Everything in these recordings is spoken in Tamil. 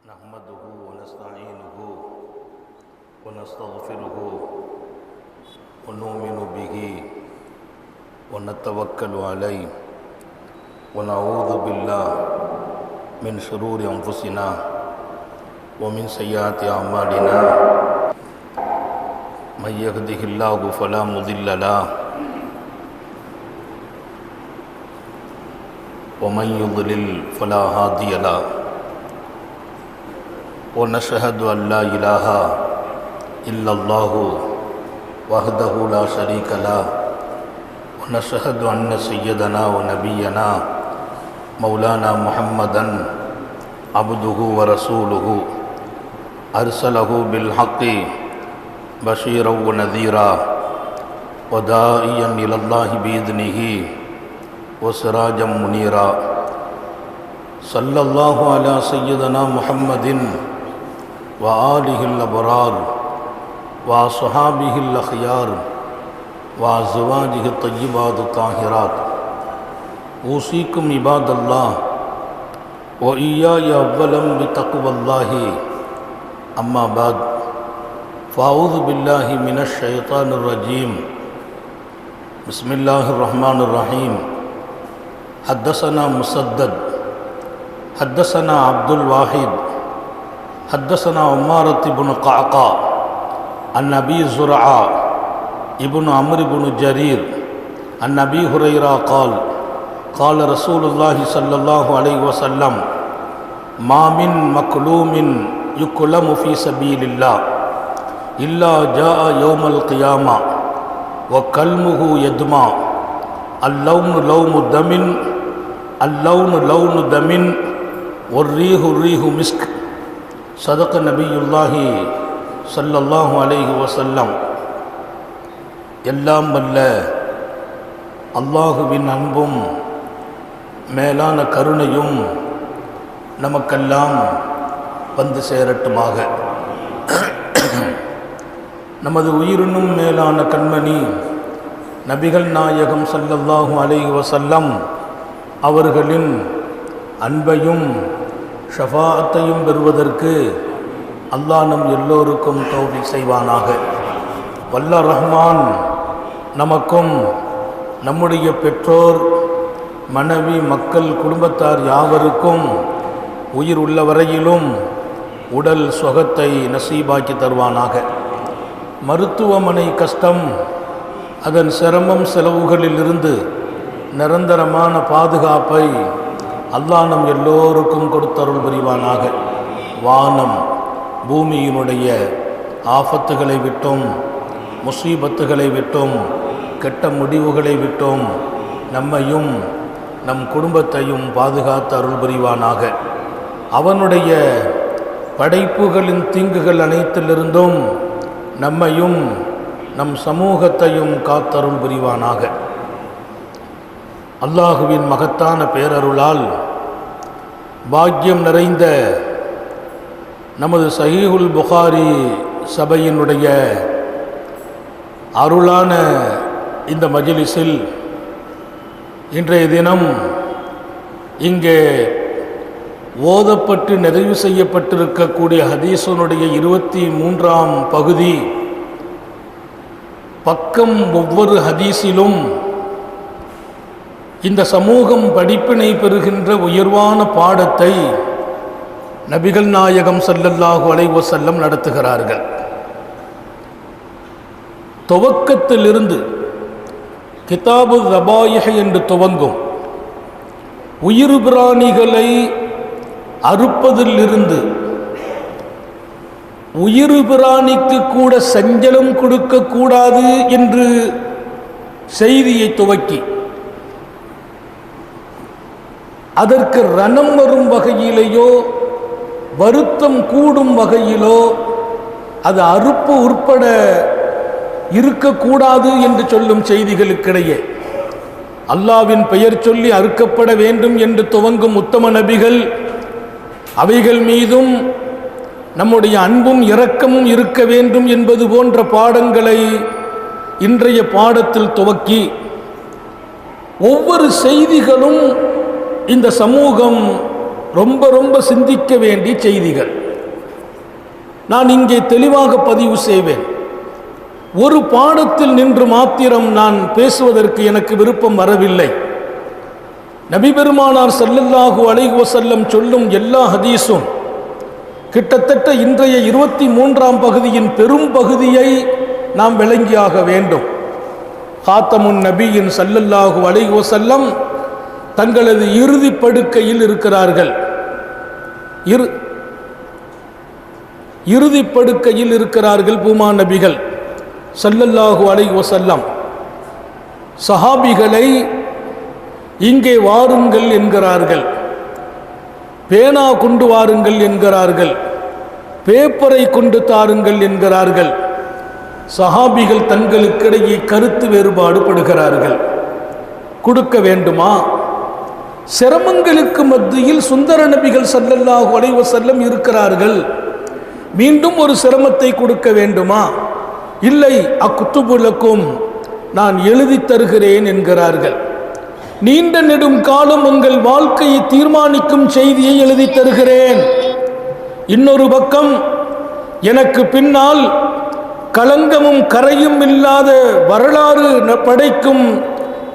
نحمده ونستعينه ونستغفره ونؤمن به ونتوكل عليه ونعوذ بالله من شرور أنفسنا ومن سيئات أعمالنا من يهده الله فلا مضل له ومن يضلل فلا هادي له ونشهد أن لا إله إلا الله وحده لا شريك له ونشهد أن سيدنا ونبينا مولانا محمدا عبده ورسوله أرسله بالحق بشيرا ونذيرا وداعيا إلى الله بإذنه وسراجا منيرا صلى الله على سيدنا محمد وآله الأبرار وأصحابه الأخيار وأزواجه الطيبات الطاهرات أوصيكم عباد الله وإياي أولا بتقوى الله أما بعد فأعوذ بالله من الشيطان الرجيم بسم الله الرحمن الرحيم حدثنا مسدد حدثنا عبد الواحد حدثنا عمارة بن قعقاع عن أبي زرعة ابن عمرو بن جرير عن أبي هريرة قال قال رسول الله صلى الله عليه وسلم ما من مكلوم يكلم في سبيل الله إلا جاء يوم القيامة وكلمه يدمع اللون لون دم والريح ريح مسك صدق نبي الله صلى الله عليه وسلم. எல்லாம் வல்ல அல்லாஹுவின் அன்பும் மேலான கருணையும் நமக்கெல்லாம் வந்து சேரட்டுமாக. நமது உயிரினும் மேலான கண்மணி நபிகள் நாயகம் ஸல்லல்லாஹு அலைஹி வஸல்லம் அவர்களின் அன்பையும் ஷஃபாஅத்தையும் பெறுவதற்கு அல்லாஹ் நம் எல்லோருக்கும் தௌஃபீக் செய்வானாக. வல்ல ரஹ்மான் நமக்கும் நம்முடைய பெற்றோர் மனைவி மக்கள் குடும்பத்தார் யாவருக்கும் உயிர் உள்ள வரையிலும் உடல் சுகத்தை நசீபாக்கி தருவானாக. மருத்துவமனை கஷ்டம் அதன் சிரமம் செலவுகளிலிருந்து நிரந்தரமான பாதுகாப்பை அல்லாஹ் நம் எல்லோருக்கும் கொடுத்தருள் புரிவானாக. வானம் பூமியினுடைய ஆபத்துகளை விட்டும் முசீபத்துகளை விட்டும் கெட்ட முடிவுகளை விட்டும் நம்மையும் நம் குடும்பத்தையும் பாதுகாத்து அருள் புரிவானாக. அவனுடைய படைப்புகளின் தீங்குகள் அனைத்திலிருந்தும் நம்மையும் நம் சமூகத்தையும் காத்தருள் புரிவானாக. அல்லாஹுவின் மகத்தான பேரருளால் பாக்கியம் நிறைந்த நமது சஹீஹுல் புகாரி சபையினுடைய அருளான இந்த மஜ்லிஸில் இன்றைய தினம் இங்கே ஓதப்பட்டு நிறைவு செய்யப்பட்டிருக்கக்கூடிய ஹதீஸனுடைய 23ஆம் பகுதி பக்கம் ஒவ்வொரு ஹதீஸிலும் இந்த சமூகம் படிப்பினை பெறுகின்ற உயர்வான பாடத்தை நபிகள் நாயகம் ஸல்லல்லாஹு அலைஹி வஸல்லம் நடத்துகிறார்கள். துவக்கத்திலிருந்து கிதாபு ஸபாயிஹ் என்று துவங்கும் உயிர் பிராணிகளை அறுப்பதிலிருந்து உயிர் பிராணிக்கு கூட சஞ்சலம் கொடுக்கக்கூடாது என்று செய்தியை துவக்கி அதற்கு ரணம் வரும் வகையிலேயோ வருத்தம் கூடும் வகையிலோ அது அறுப்பு உட்பட இருக்கக்கூடாது என்று சொல்லும் செய்திகளுக்கிடையே அல்லாவின் பெயர் சொல்லி அறுக்கப்பட வேண்டும் என்று துவங்கும் உத்தம நபிகள் அவைகள் மீதும் நம்முடைய அன்பும் இரக்கமும் இருக்க வேண்டும் என்பது போன்ற பாடங்களை இன்றைய பாடத்தில் துவக்கி ஒவ்வொரு செய்திகளும் இந்த சமூகம் ரொம்ப சிந்திக்க வேண்டிய செய்திகள். நான் இங்கே தெளிவாக பதிவு செய்வேன். ஒரு பாடத்தில் நின்று மாத்திரம் நான் பேசுவதற்கு எனக்கு விருப்பம் வரவில்லை. நபி பெருமானார் ஸல்லல்லாஹு அலைஹி வஸல்லம் சொல்லும் எல்லா ஹதீஸும் கிட்டத்தட்ட இன்றைய 23ஆம் பகுதியின் பெரும் பகுதியை நாம் விளங்கியாக வேண்டும். காத்தமுன் நபியின் ஸல்லல்லாஹு அலைஹி வஸல்லம் தங்களது இறுதி படுக்கையில் இருக்கிறார்கள். இறுதி படுக்கையில் இருக்கிறார்கள் பூமா நபிகள் ஸல்லல்லாஹு அலைஹி வஸல்லம். சஹாபிகளை இங்கே வாருங்கள் என்கிறார்கள், பேனா கொண்டு வாருங்கள் என்கிறார்கள், பேப்பரை கொண்டு தாருங்கள் என்கிறார்கள். சஹாபிகள் தங்களுக்கிடையே கருத்து வேறுபாடு படுகிறார்கள். கொடுக்க வேண்டுமா? சிரமங்களுக்கு மத்தியில் சுந்தர நபிகள் ஸல்லல்லாஹு அலைஹி வஸல்லம் இருக்கிறார்கள். மீண்டும் ஒரு சிரமத்தை கொடுக்க வேண்டுமா? இல்லை, அக்குத்துபுலக்கும், நான் எழுதி தருகிறேன் என்கிறார்கள். நீண்ட நெடும் காலம் உங்கள் வாழ்க்கையை தீர்மானிக்கும் செய்தியை எழுதி தருகிறேன். இன்னொரு பக்கம், எனக்கு பின்னால் களங்கமும் கரையும் இல்லாத வரலாறு படைக்கும்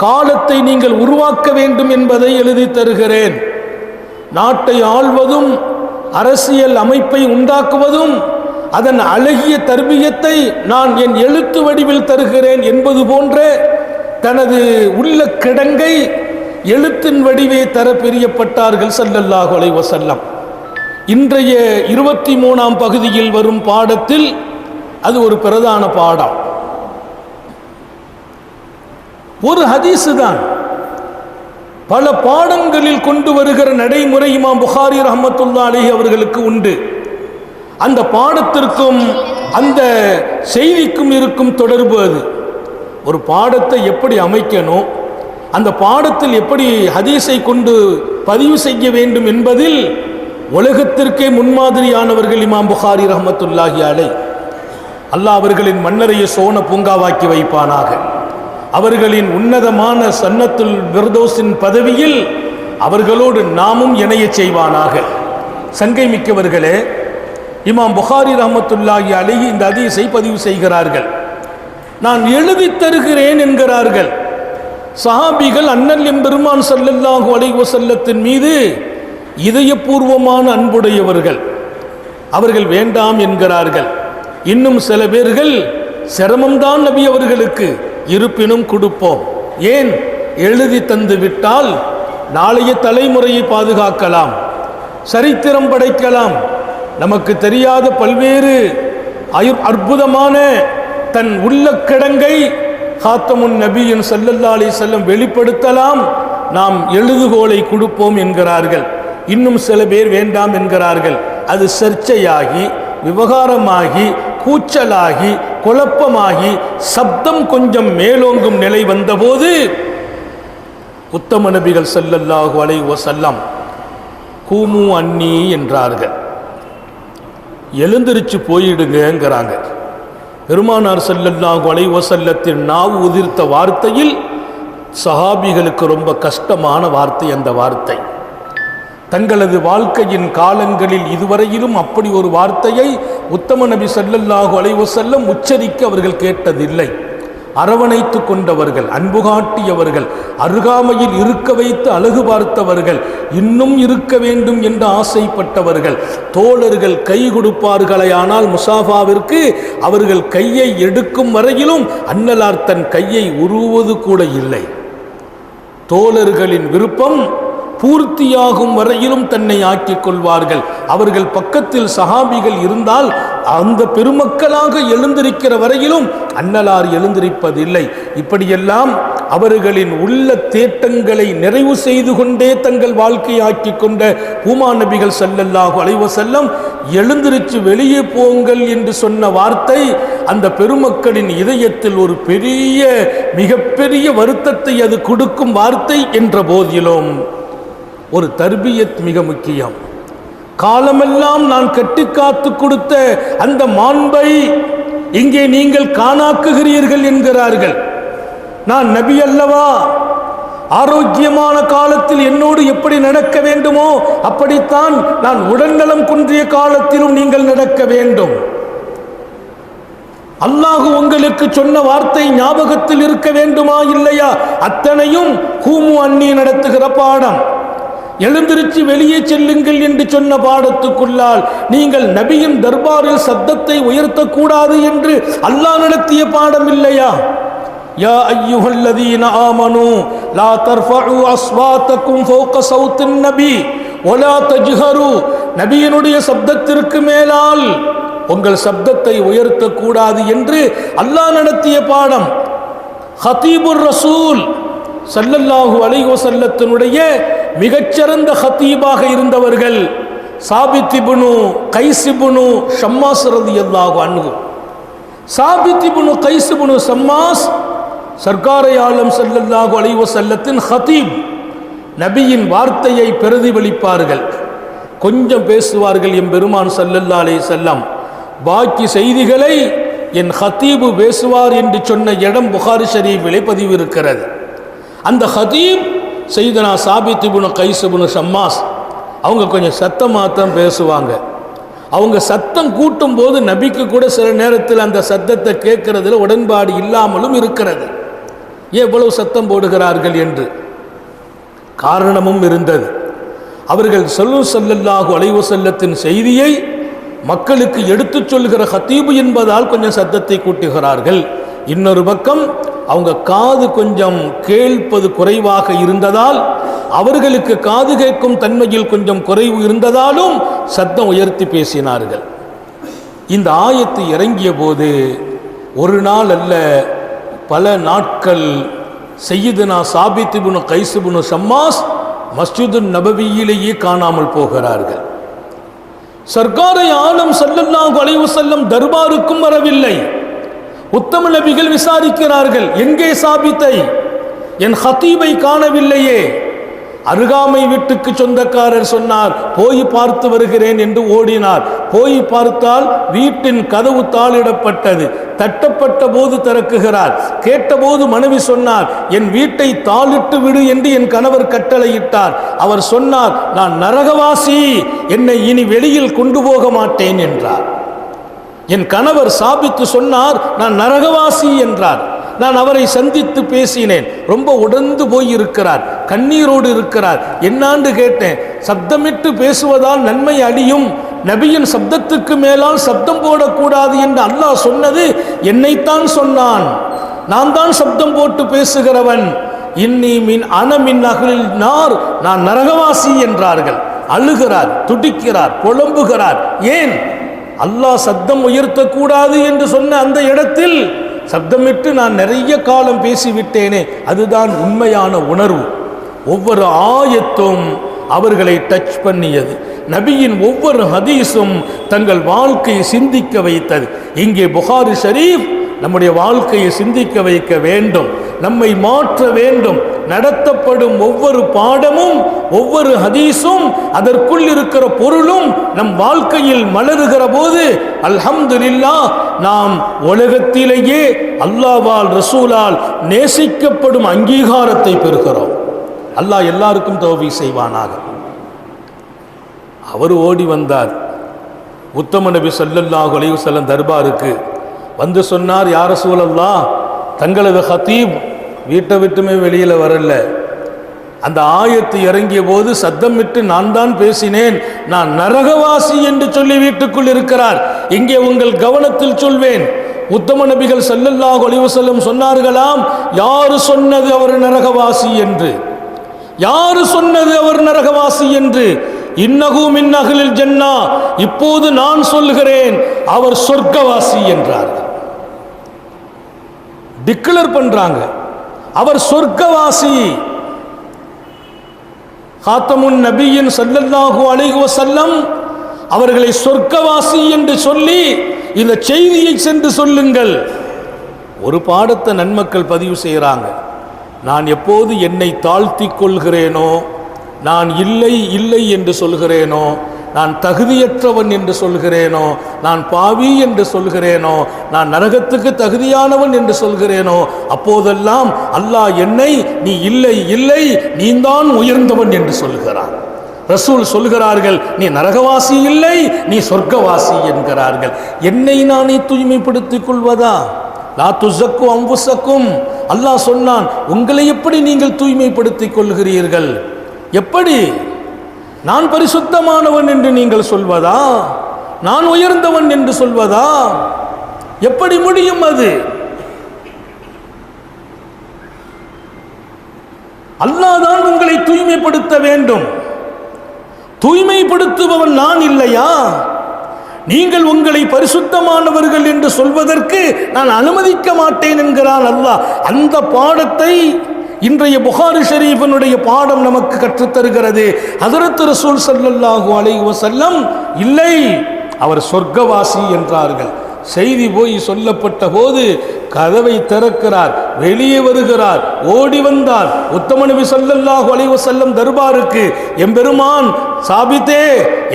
காலத்தை நீங்கள் உருவாக்க வேண்டும் என்பதை எழுதி தருகிறேன். நாட்டை ஆள்வதும் அரசியல் அமைப்பை உண்டாக்குவதும் அதன் அழகிய தர்பியத்தை நான் என் எழுத்து வடிவில் தருகிறேன் என்பது போன்ற தனது உள்ள கிடங்கை எழுத்தின் வடிவே தர பிரியப்பட்டார்கள் ஸல்லல்லாஹு அலைஹி வஸல்லம். இன்றைய 23ஆம் பகுதியில் வரும் பாடத்தில் அது ஒரு பிரதான பாடம். ஒரு ஹதீஸ் தான் பல பாடங்களில் கொண்டு வருகிற நடைமுறை இமாம் புகாரி ரஹ்மத்துல்லாஹி அலைஹி அவர்களுக்கு உண்டு. அந்த பாடத்திற்கும் அந்த செய்திக்கும் இருக்கும் தொடர்பு அது. ஒரு பாடத்தை எப்படி அமைக்கணும், அந்த பாடத்தில் எப்படி ஹதீஸை கொண்டு பதிவு செய்ய வேண்டும் என்பதில் உலகத்திற்கே முன்மாதிரியானவர்கள் இமாம் புகாரி ரஹ்மத்துல்லாஹி அலைஹி. அல்லாஹ் அவர்களின் மன்னரையை சோன பூங்காவாக்கி வைப்பானாக. அவர்களின் உன்னதமான சன்னத்துல் ஃபிர்தௌஸின் பதவியில் அவர்களோடு நாமும் இணைய செய்வானாக. சங்கை மிக்கவர்களே, இமாம் புகாரி ரஹ்மத்துல்லாஹி அலைஹி இந்த ஹதீஸை பதிவு செய்கிறார்கள். நான் எழுதி தருகிறேன் என்கிறார்கள். சஹாபிகள் அண்ணல் எம்பெருமான் ஸல்லல்லாஹு அலைஹி வஸல்லத்தின் மீது இதயபூர்வமான அன்புடையவர்கள். அவர்கள் வேண்டாம் என்கிறார்கள். இன்னும் சில பேர்கள் சிரமம்தான் நபி அவர்களுக்கு, இருப்பினும் கொடுப்போம். ஏன்? எழுதி தந்து விட்டால் நாளைய தலைமுறையை பாதுகாக்கலாம், சரித்திரம் படைக்கலாம். நமக்கு தெரியாத பல்வேறு அற்புதமான தன் உள்ள கிடங்கை காத்தமுன் நபியின் ஸல்லல்லாஹு அலைஹி வஸல்லம் வெளிப்படுத்தலாம். நாம் எழுதுகோலை கொடுப்போம் என்கிறார்கள். இன்னும் சில பேர் வேண்டாம் என்கிறார்கள். அது சர்ச்சையாகி விவகாரமாகி கூச்சலாகி குழப்பமாகி சப்தம் கொஞ்சம் மேலோங்கும் நிலை வந்தபோது உத்தம நபிகள் ஸல்லல்லாஹு அலைஹி வஸல்லம் கூமு அன்னி என்றார்கள். எழுந்திருச்சு போயிடுங்கிறாங்க. பெருமானார் ஸல்லல்லாஹு அலைஹி வஸல்லத்தின் நாவு உதிர்த்த வார்த்தையில் சஹாபிகளுக்கு ரொம்ப கஷ்டமான வார்த்தை அந்த வார்த்தை. தங்களது வாழ்க்கையின் காலங்களில் இதுவரையிலும் அப்படி ஒரு வார்த்தையை உத்தம நபி ஸல்லல்லாஹு அலைஹி வஸல்லம் உச்சரிக்க அவர்கள் கேட்டதில்லை. அரவணைத்து கொண்டவர்கள், அன்பு காட்டியவர்கள், அருகாமையில் இருக்க வைத்து அழகு பார்த்தவர்கள், இன்னும் இருக்க வேண்டும் என்று ஆசைப்பட்டவர்கள். தோழர்கள் கை கொடுப்பார்களே, ஆனால் முசாஃபாவிற்கு அவர்கள் கையை எடுக்கும் வரையிலும் அன்னலார் தன் கையை உருவது கூட இல்லை. தோழர்களின் விருப்பம் பூர்த்தியாகும் வரையிலும் தன்னை ஆக்கிக் கொள்வார்கள். அவர்கள் பக்கத்தில் சஹாபிகள் இருந்தால் அந்த பெருமக்களாக எழுந்திருக்கிற வரையிலும் அன்னலார் எழுந்திருப்பதில்லை. இப்படியெல்லாம் அவர்களின் உள்ள தேட்டங்களை நிறைவு செய்து கொண்டே தங்கள் வாழ்க்கையை ஆக்கிக் கொண்ட பூமா நபிகள் ஸல்லல்லாஹு அலைஹி வஸல்லம் எழுந்திருச்சு வெளியே போங்கள் என்று சொன்ன வார்த்தை அந்த பெருமக்களின் இதயத்தில் ஒரு பெரிய மிகப்பெரிய வருத்தத்தை அது கொடுக்கும் வார்த்தை என்ற போதிலும் ஒரு தர்பியத் மிக முக்கியம். காலமெல்லாம் நான் கட்டிக்காத்து கொடுத்த அந்த மாண்பை இங்கே நீங்கள் காணாக்குகிறீர்கள் என்கிறார்கள். நான் நபி அல்லவா? ஆரோக்கியமான காலத்தில் என்னோடு எப்படி நடக்க வேண்டுமோ அப்படித்தான் நான் உடல்நலம் குன்றிய காலத்திலும் நீங்கள் நடக்க வேண்டும். அல்லாஹ் உங்களுக்கு சொன்ன வார்த்தை ஞாபகத்தில் இருக்க வேண்டுமா இல்லையா? அத்தனையும் கூமு அன்னி நடத்துகிற பாடம். எழுந்திருச்சு வெளியே செல்லுங்கள் என்று சொன்ன பாடத்துக்குள்ளால் நீங்கள் நபியின் தர்பாரில் சத்தத்தை உயர்த்தக்கூடாது என்று அல்லாஹ் நடத்திய பாடம் இல்லையா? யா அய்யுஹல்லதீன ஆமனூ லா தர்ஃபஉ அஸ்வாத்தக்கும் ஃபௌக ஸௌத்தின் நபி வலா தஜ்ஹரு, நபியினுடைய சப்தத்திற்கு மேலால் உங்கள் சப்தத்தை உயர்த்தக்கூடாது என்று அல்லாஹ் நடத்திய பாடம். ஹதீபுர் ரசூல் ஸல்லல்லாஹு அலைஹி வஸல்லத்தினுடைய மிகச்சிறந்த ஹதீபாக இருந்தவர்கள் சாபித் இப்னு கைஸ் இப்னு ஷம்மாஸ் ரலியல்லாஹு அன்ஹு. சாபித் இப்னு கைஸ் இப்னு ஷம்மாஸ் சர்க்காரை ஆலம் ஸல்லல்லாஹு அலைஹி வஸல்லத்தின் ஹதீப். நபியின் வார்த்தையை பிரதிபலிப்பார்கள், கொஞ்சம் பேசுவார்கள் என் பெருமான் ஸல்லல்லாஹு அலைஹி வஸல்லம். பாக்கி செய்திகளை என் ஹதீபு பேசுவார் என்று சொன்ன இடம் புகாரி ஷரீஃபிலே பதிவு இருக்கிறது. அந்த ஹதீப் சையதுனா சாபித் இப்னு கைஸ் இப்னு ஷம்மாஸ். அவங்க கொஞ்சம் சத்தமாக தான் பேசுவாங்க. அவங்க சத்தம் கூட்டும் போது நபிக்கு கூட சில நேரத்தில் அந்த சத்தத்தை கேட்கறதுல உடன்பாடு இல்லாமலும் இருக்கிறது. எவ்வளவு சத்தம் போடுகிறார்கள் என்று காரணமும் இருந்தது. அவர்கள் ஸல்லல்லாஹு அலைஹி வஸல்லத்தின் செய்தியை மக்களுக்கு எடுத்துச் சொல்கிற ஹதீபு என்பதால் கொஞ்சம் சத்தத்தை கூட்டுகிறார்கள். இன்னொரு பக்கம் அவங்க காது கொஞ்சம் கேட்பது குறைவாக இருந்ததால், அவர்களுக்கு காது கேட்கும் தன்மையில் கொஞ்சம் குறைவு இருந்ததாலும் சத்தம் உயர்த்தி பேசினார்கள். இந்த ஆயத்து இறங்கிய போது ஒரு நாள் அல்ல, பல நாட்கள் சையதுனா சாபித் இப்னு கைஸ் இப்னு ஷம்மாஸ் மஸ்ஜிது நபவியிலேயே காணாமல் போகிறார்கள். சர்க்காரை ஆலம் ஸல்லல்லாஹு அலைஹி வஸல்லம் தர்பாருக்கும் வரவில்லை. உத்தம நபிகள் விசாரிக்கிறார்கள், எங்கே சாபித்தை? என் ஹதீபை காணவில்லையே. அருகாமை வீட்டுக்கு சொந்தக்காரர் சொன்னார், போய் பார்த்து வருகிறேன் என்று ஓடினார். போய் பார்த்தால் வீட்டின் கதவு தாளிடப்பட்டது. தட்டப்பட்ட போது திறக்குகிறார். கேட்டபோது மனைவி சொன்னார், என் வீட்டை தாளிட்டு விடு என்று என் கணவர் கட்டளையிட்டார். அவர் சொன்னார், நான் நரகவாசி, என்னை இனி வெளியில் கொண்டு போக மாட்டேன் என்றார். என் கணவர் சாபித்து சொன்னார், நான் நரகவாசி என்றார். நான் அவரை சந்தித்து பேசினேன். ரொம்ப உடைந்து போய் இருக்கிறார், கண்ணீரோடு இருக்கிறார். என்னாண்டு கேட்டேன். சப்தமிட்டு பேசுவதால் நன்மை அழியும், நபியின் சப்தத்துக்கு மேலால் சப்தம் போடக்கூடாது என்று அல்லாஹ் சொன்னது என்னைத்தான் சொன்னான். நான் தான் சப்தம் போட்டு பேசுகிறவன். இன்னி மின் அனமின் அகலில் நார், நான் நரகவாசி என்றார்கள். அழுகிறார், துடிக்கிறார், புலம்புகிறார். ஏன்? அல்லாஹ் சப்தம் உயர்த்தக்கூடாது என்று சொன்ன அந்த இடத்தில் சப்தமிட்டு நான் நிறைய காலம் பேசிவிட்டேனே, அதுதான் உண்மையான உணர்வு. ஒவ்வொரு ஆயத்தும் அவர்களை டச் பண்ணியது. நபியின் ஒவ்வொரு ஹதீஸும் தங்கள் வாழ்க்கையை சிந்திக்க வைத்தது. இங்கே புகாரி ஷரீஃப் நம்முடைய வாழ்க்கையை சிந்திக்க வைக்க வேண்டும், நம்மை மாற்ற வேண்டும். நடத்தப்படும் ஒவ்வொரு பாடமும் ஒவ்வொரு ஹதீஸும் அதற்குள் இருக்கிற பொருளும் நம் வாழ்க்கையில் மலருகிற போது அல்ஹம்துலில்லாஹ் நாம் உலகத்திலேயே அல்லாஹ்வால் ரசூலால் நேசிக்கப்படும் அங்கீகாரத்தை பெறுகிறோம். அல்லாஹ் எல்லாருக்கும் தௌஃபீக் செய்வானாக. அவர் ஓடி வந்தார். உத்தம நபி ஸல்லல்லாஹு அலைஹி வஸல்லம் தர்பாருக்கு வந்து சொன்னார், யா ரசூலல்லாஹ், தங்களது ஹதீப் வீட்டை விட்டுமே வெளியில் வரல. அந்த ஆயத்து இறங்கிய போது சத்தமிட்டு நான் தான் பேசினேன், நான் நரகவாசி என்று சொல்லி வீட்டுக்குள் இருக்கிறார். இங்கே உங்கள் கவனத்தில் சொல்வேன், உத்தம நபிகள் ஸல்லல்லாஹு அலைஹி வஸல்லம் சொன்னார்களாம், யாரு சொன்னது அவர் நரகவாசி என்று? யாரு சொன்னது அவர் நரகவாசி என்று? இன்னஹு மின் அஹ்லில் ஜன்னா, இப்போது நான் சொல்கிறேன் அவர் சொர்க்கவாசி என்றார்கள். டிக்ளேர் பண்றாங்க, அவர் சொர்க்கவாசி. காத்தமுன் நபியின் ஸல்லல்லாஹு அலைஹி வஸல்லம் அவர்களை சொர்க்கவாசி என்று சொல்லி இந்த செய்தியை சென்று சொல்லுங்கள். ஒரு பாடத்தை நன்மக்கள் பதிவு செய்கிறாங்க. நான் எப்போது என்னை தாழ்த்தி கொள்கிறேனோ, நான் இல்லை இல்லை என்று சொல்கிறேனோ, நான் தகுதியற்றவன் என்று சொல்கிறேனோ, நான் பாவி என்று சொல்கிறேனோ, நான் நரகத்துக்கு தகுதியானவன் என்று சொல்கிறேனோ, அப்போதெல்லாம் அல்லாஹ் என்னை நீ இல்லை இல்லை நீதான் உயர்ந்தவன் என்று சொல்கிறான். ரசூல் சொல்கிறார்கள், நீ நரகவாசி இல்லை, நீ சொர்க்கவாசி என்கிறார்கள். என்னை நானே தூய்மைப்படுத்திக் கொள்வதா? லா துஸக்கு அன்ஃபுஸக்கும். அல்லாஹ் சொன்னான், உங்களை எப்படி நீங்கள் தூய்மைப்படுத்திக் கொள்கிறீர்கள்? எப்படி? நான் பரிசுத்தமானவன் என்று நீங்கள் சொல்வதா? நான் உயர்ந்தவன் என்று சொல்வதா? எப்படி முடியும்? அது அல்லாஹ் தான் உங்களை தூய்மைப்படுத்த வேண்டும். தூய்மைப்படுத்துபவன் நான் இல்லையா? நீங்கள் உங்களை பரிசுத்தமானவர்கள் என்று சொல்வதற்கு நான் அனுமதிக்க மாட்டேன் என்கிறான் அல்லாஹ். அந்த பாடத்தை இன்றைய புகாரி ஷரீஃபினுடைய பாடம் நமக்கு கற்றுத்தருகிறது. ஹஜ்ரத் ரசூல் ஸல்லல்லாஹு அலைஹி வஸல்லம் இல்லை, அவர் சொர்க்கவாசி என்றார்கள். செய்தி போய் சொல்லப்பட்ட போது கதவை திறக்கிறார், வெளியே வருகிறார், ஓடி வந்தார் உத்தம நபி ஸல்லல்லாஹு அலைஹி வஸல்லம் தர்பாருக்கு. எம்பெருமான், சாபித்தே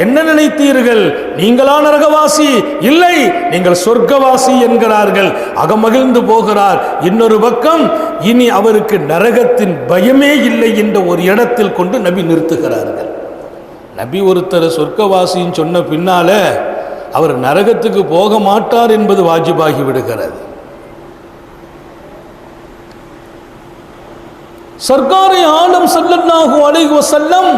என்ன நினைத்தீர்கள்? நீங்களா நரகவாசி? இல்லை, நீங்கள் சொர்க்கவாசி என்கிறார்கள். அகமகிழ்ந்து போகிறார். இன்னொரு பக்கம் இனி அவருக்கு நரகத்தின் பயமே இல்லை என்ற ஒரு இடத்தில் கொண்டு நபி நிறுத்துகிறார்கள். நபி ஒருத்தர் சொர்க்கவாசின்னு சொன்ன பின்னால அவர் நரகத்துக்கு போக மாட்டார் என்பது வாஜிபாகி விடுகிறது. சர்க்காரை ஆலம் ஸல்லல்லாஹு அலைஹி வஸல்லம்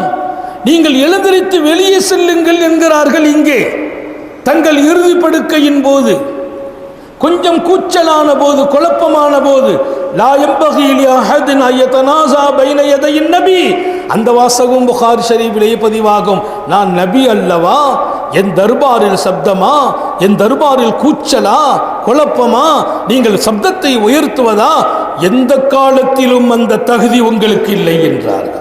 நீங்கள் எழுந்திருத்து வெளியே செல்லுங்கள் என்கிறார்கள். இங்கே தங்கள் இறுதி படுக்கையின் போது, கொஞ்சம் கூச்சலான போது, குழப்பமான போது, லா யம்பகி லி அஹதின் அய்யதனாஸா பைன யதையின் நபி, அந்த வாசகம் புகாரி ஷரீஃபிலே பதிவாகும். நான் நபி அல்லவா? என் தர்பாரில் சப்தமா? என் தர்பாரில் கூச்சலா, குழப்பமா? நீங்கள் சப்தத்தை உயர்த்துவதா? எந்த காலத்திலும் அந்த தகுதி உங்களுக்கு இல்லை என்றார்கள்.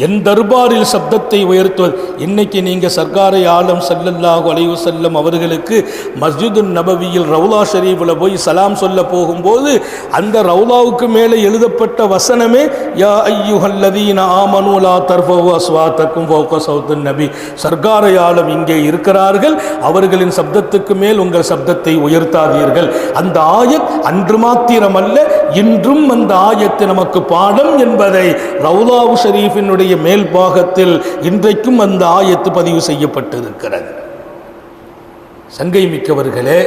என் தர்பாரில் சப்தத்தை உயர்த்துவது. இன்னைக்கு நீங்க சர்க்காரை ஆலம் ஸல்லல்லாஹு அலைஹி வஸல்லம் அவர்களுக்கு மஸ்ஜிதுன் நபவியில் ரவுலா ஷரீஃபில் போய் சலாம் சொல்ல போகும்போது அந்த ரவுலாவுக்கு மேலே எழுதப்பட்ட வசனமே யா அய்யுஹல்லதீன ஆமனூ லா தர்ஃபஉ அஸ்வாத்தக்கும் ஃபௌக ஸௌத்தின் நபி. சர்க்காரை ஆலம் இங்கே இருக்கிறார்கள், அவர்களின் சப்தத்துக்கு மேல் உங்கள் சப்தத்தை உயர்த்தாதீர்கள். அந்த ஆயத் அன்று மாத்திரமல்ல, இன்றும் அந்த ஆயத்து நமக்கு பாடம் என்பதை ரவுலா ஷரீஃபினுடைய மேல் பாகத்தில் இன்றைக்கும் அந்த ஆயத்து பதிவு செய்யப்பட்டிருக்கிறது. சங்கை மிக்கவர்களே,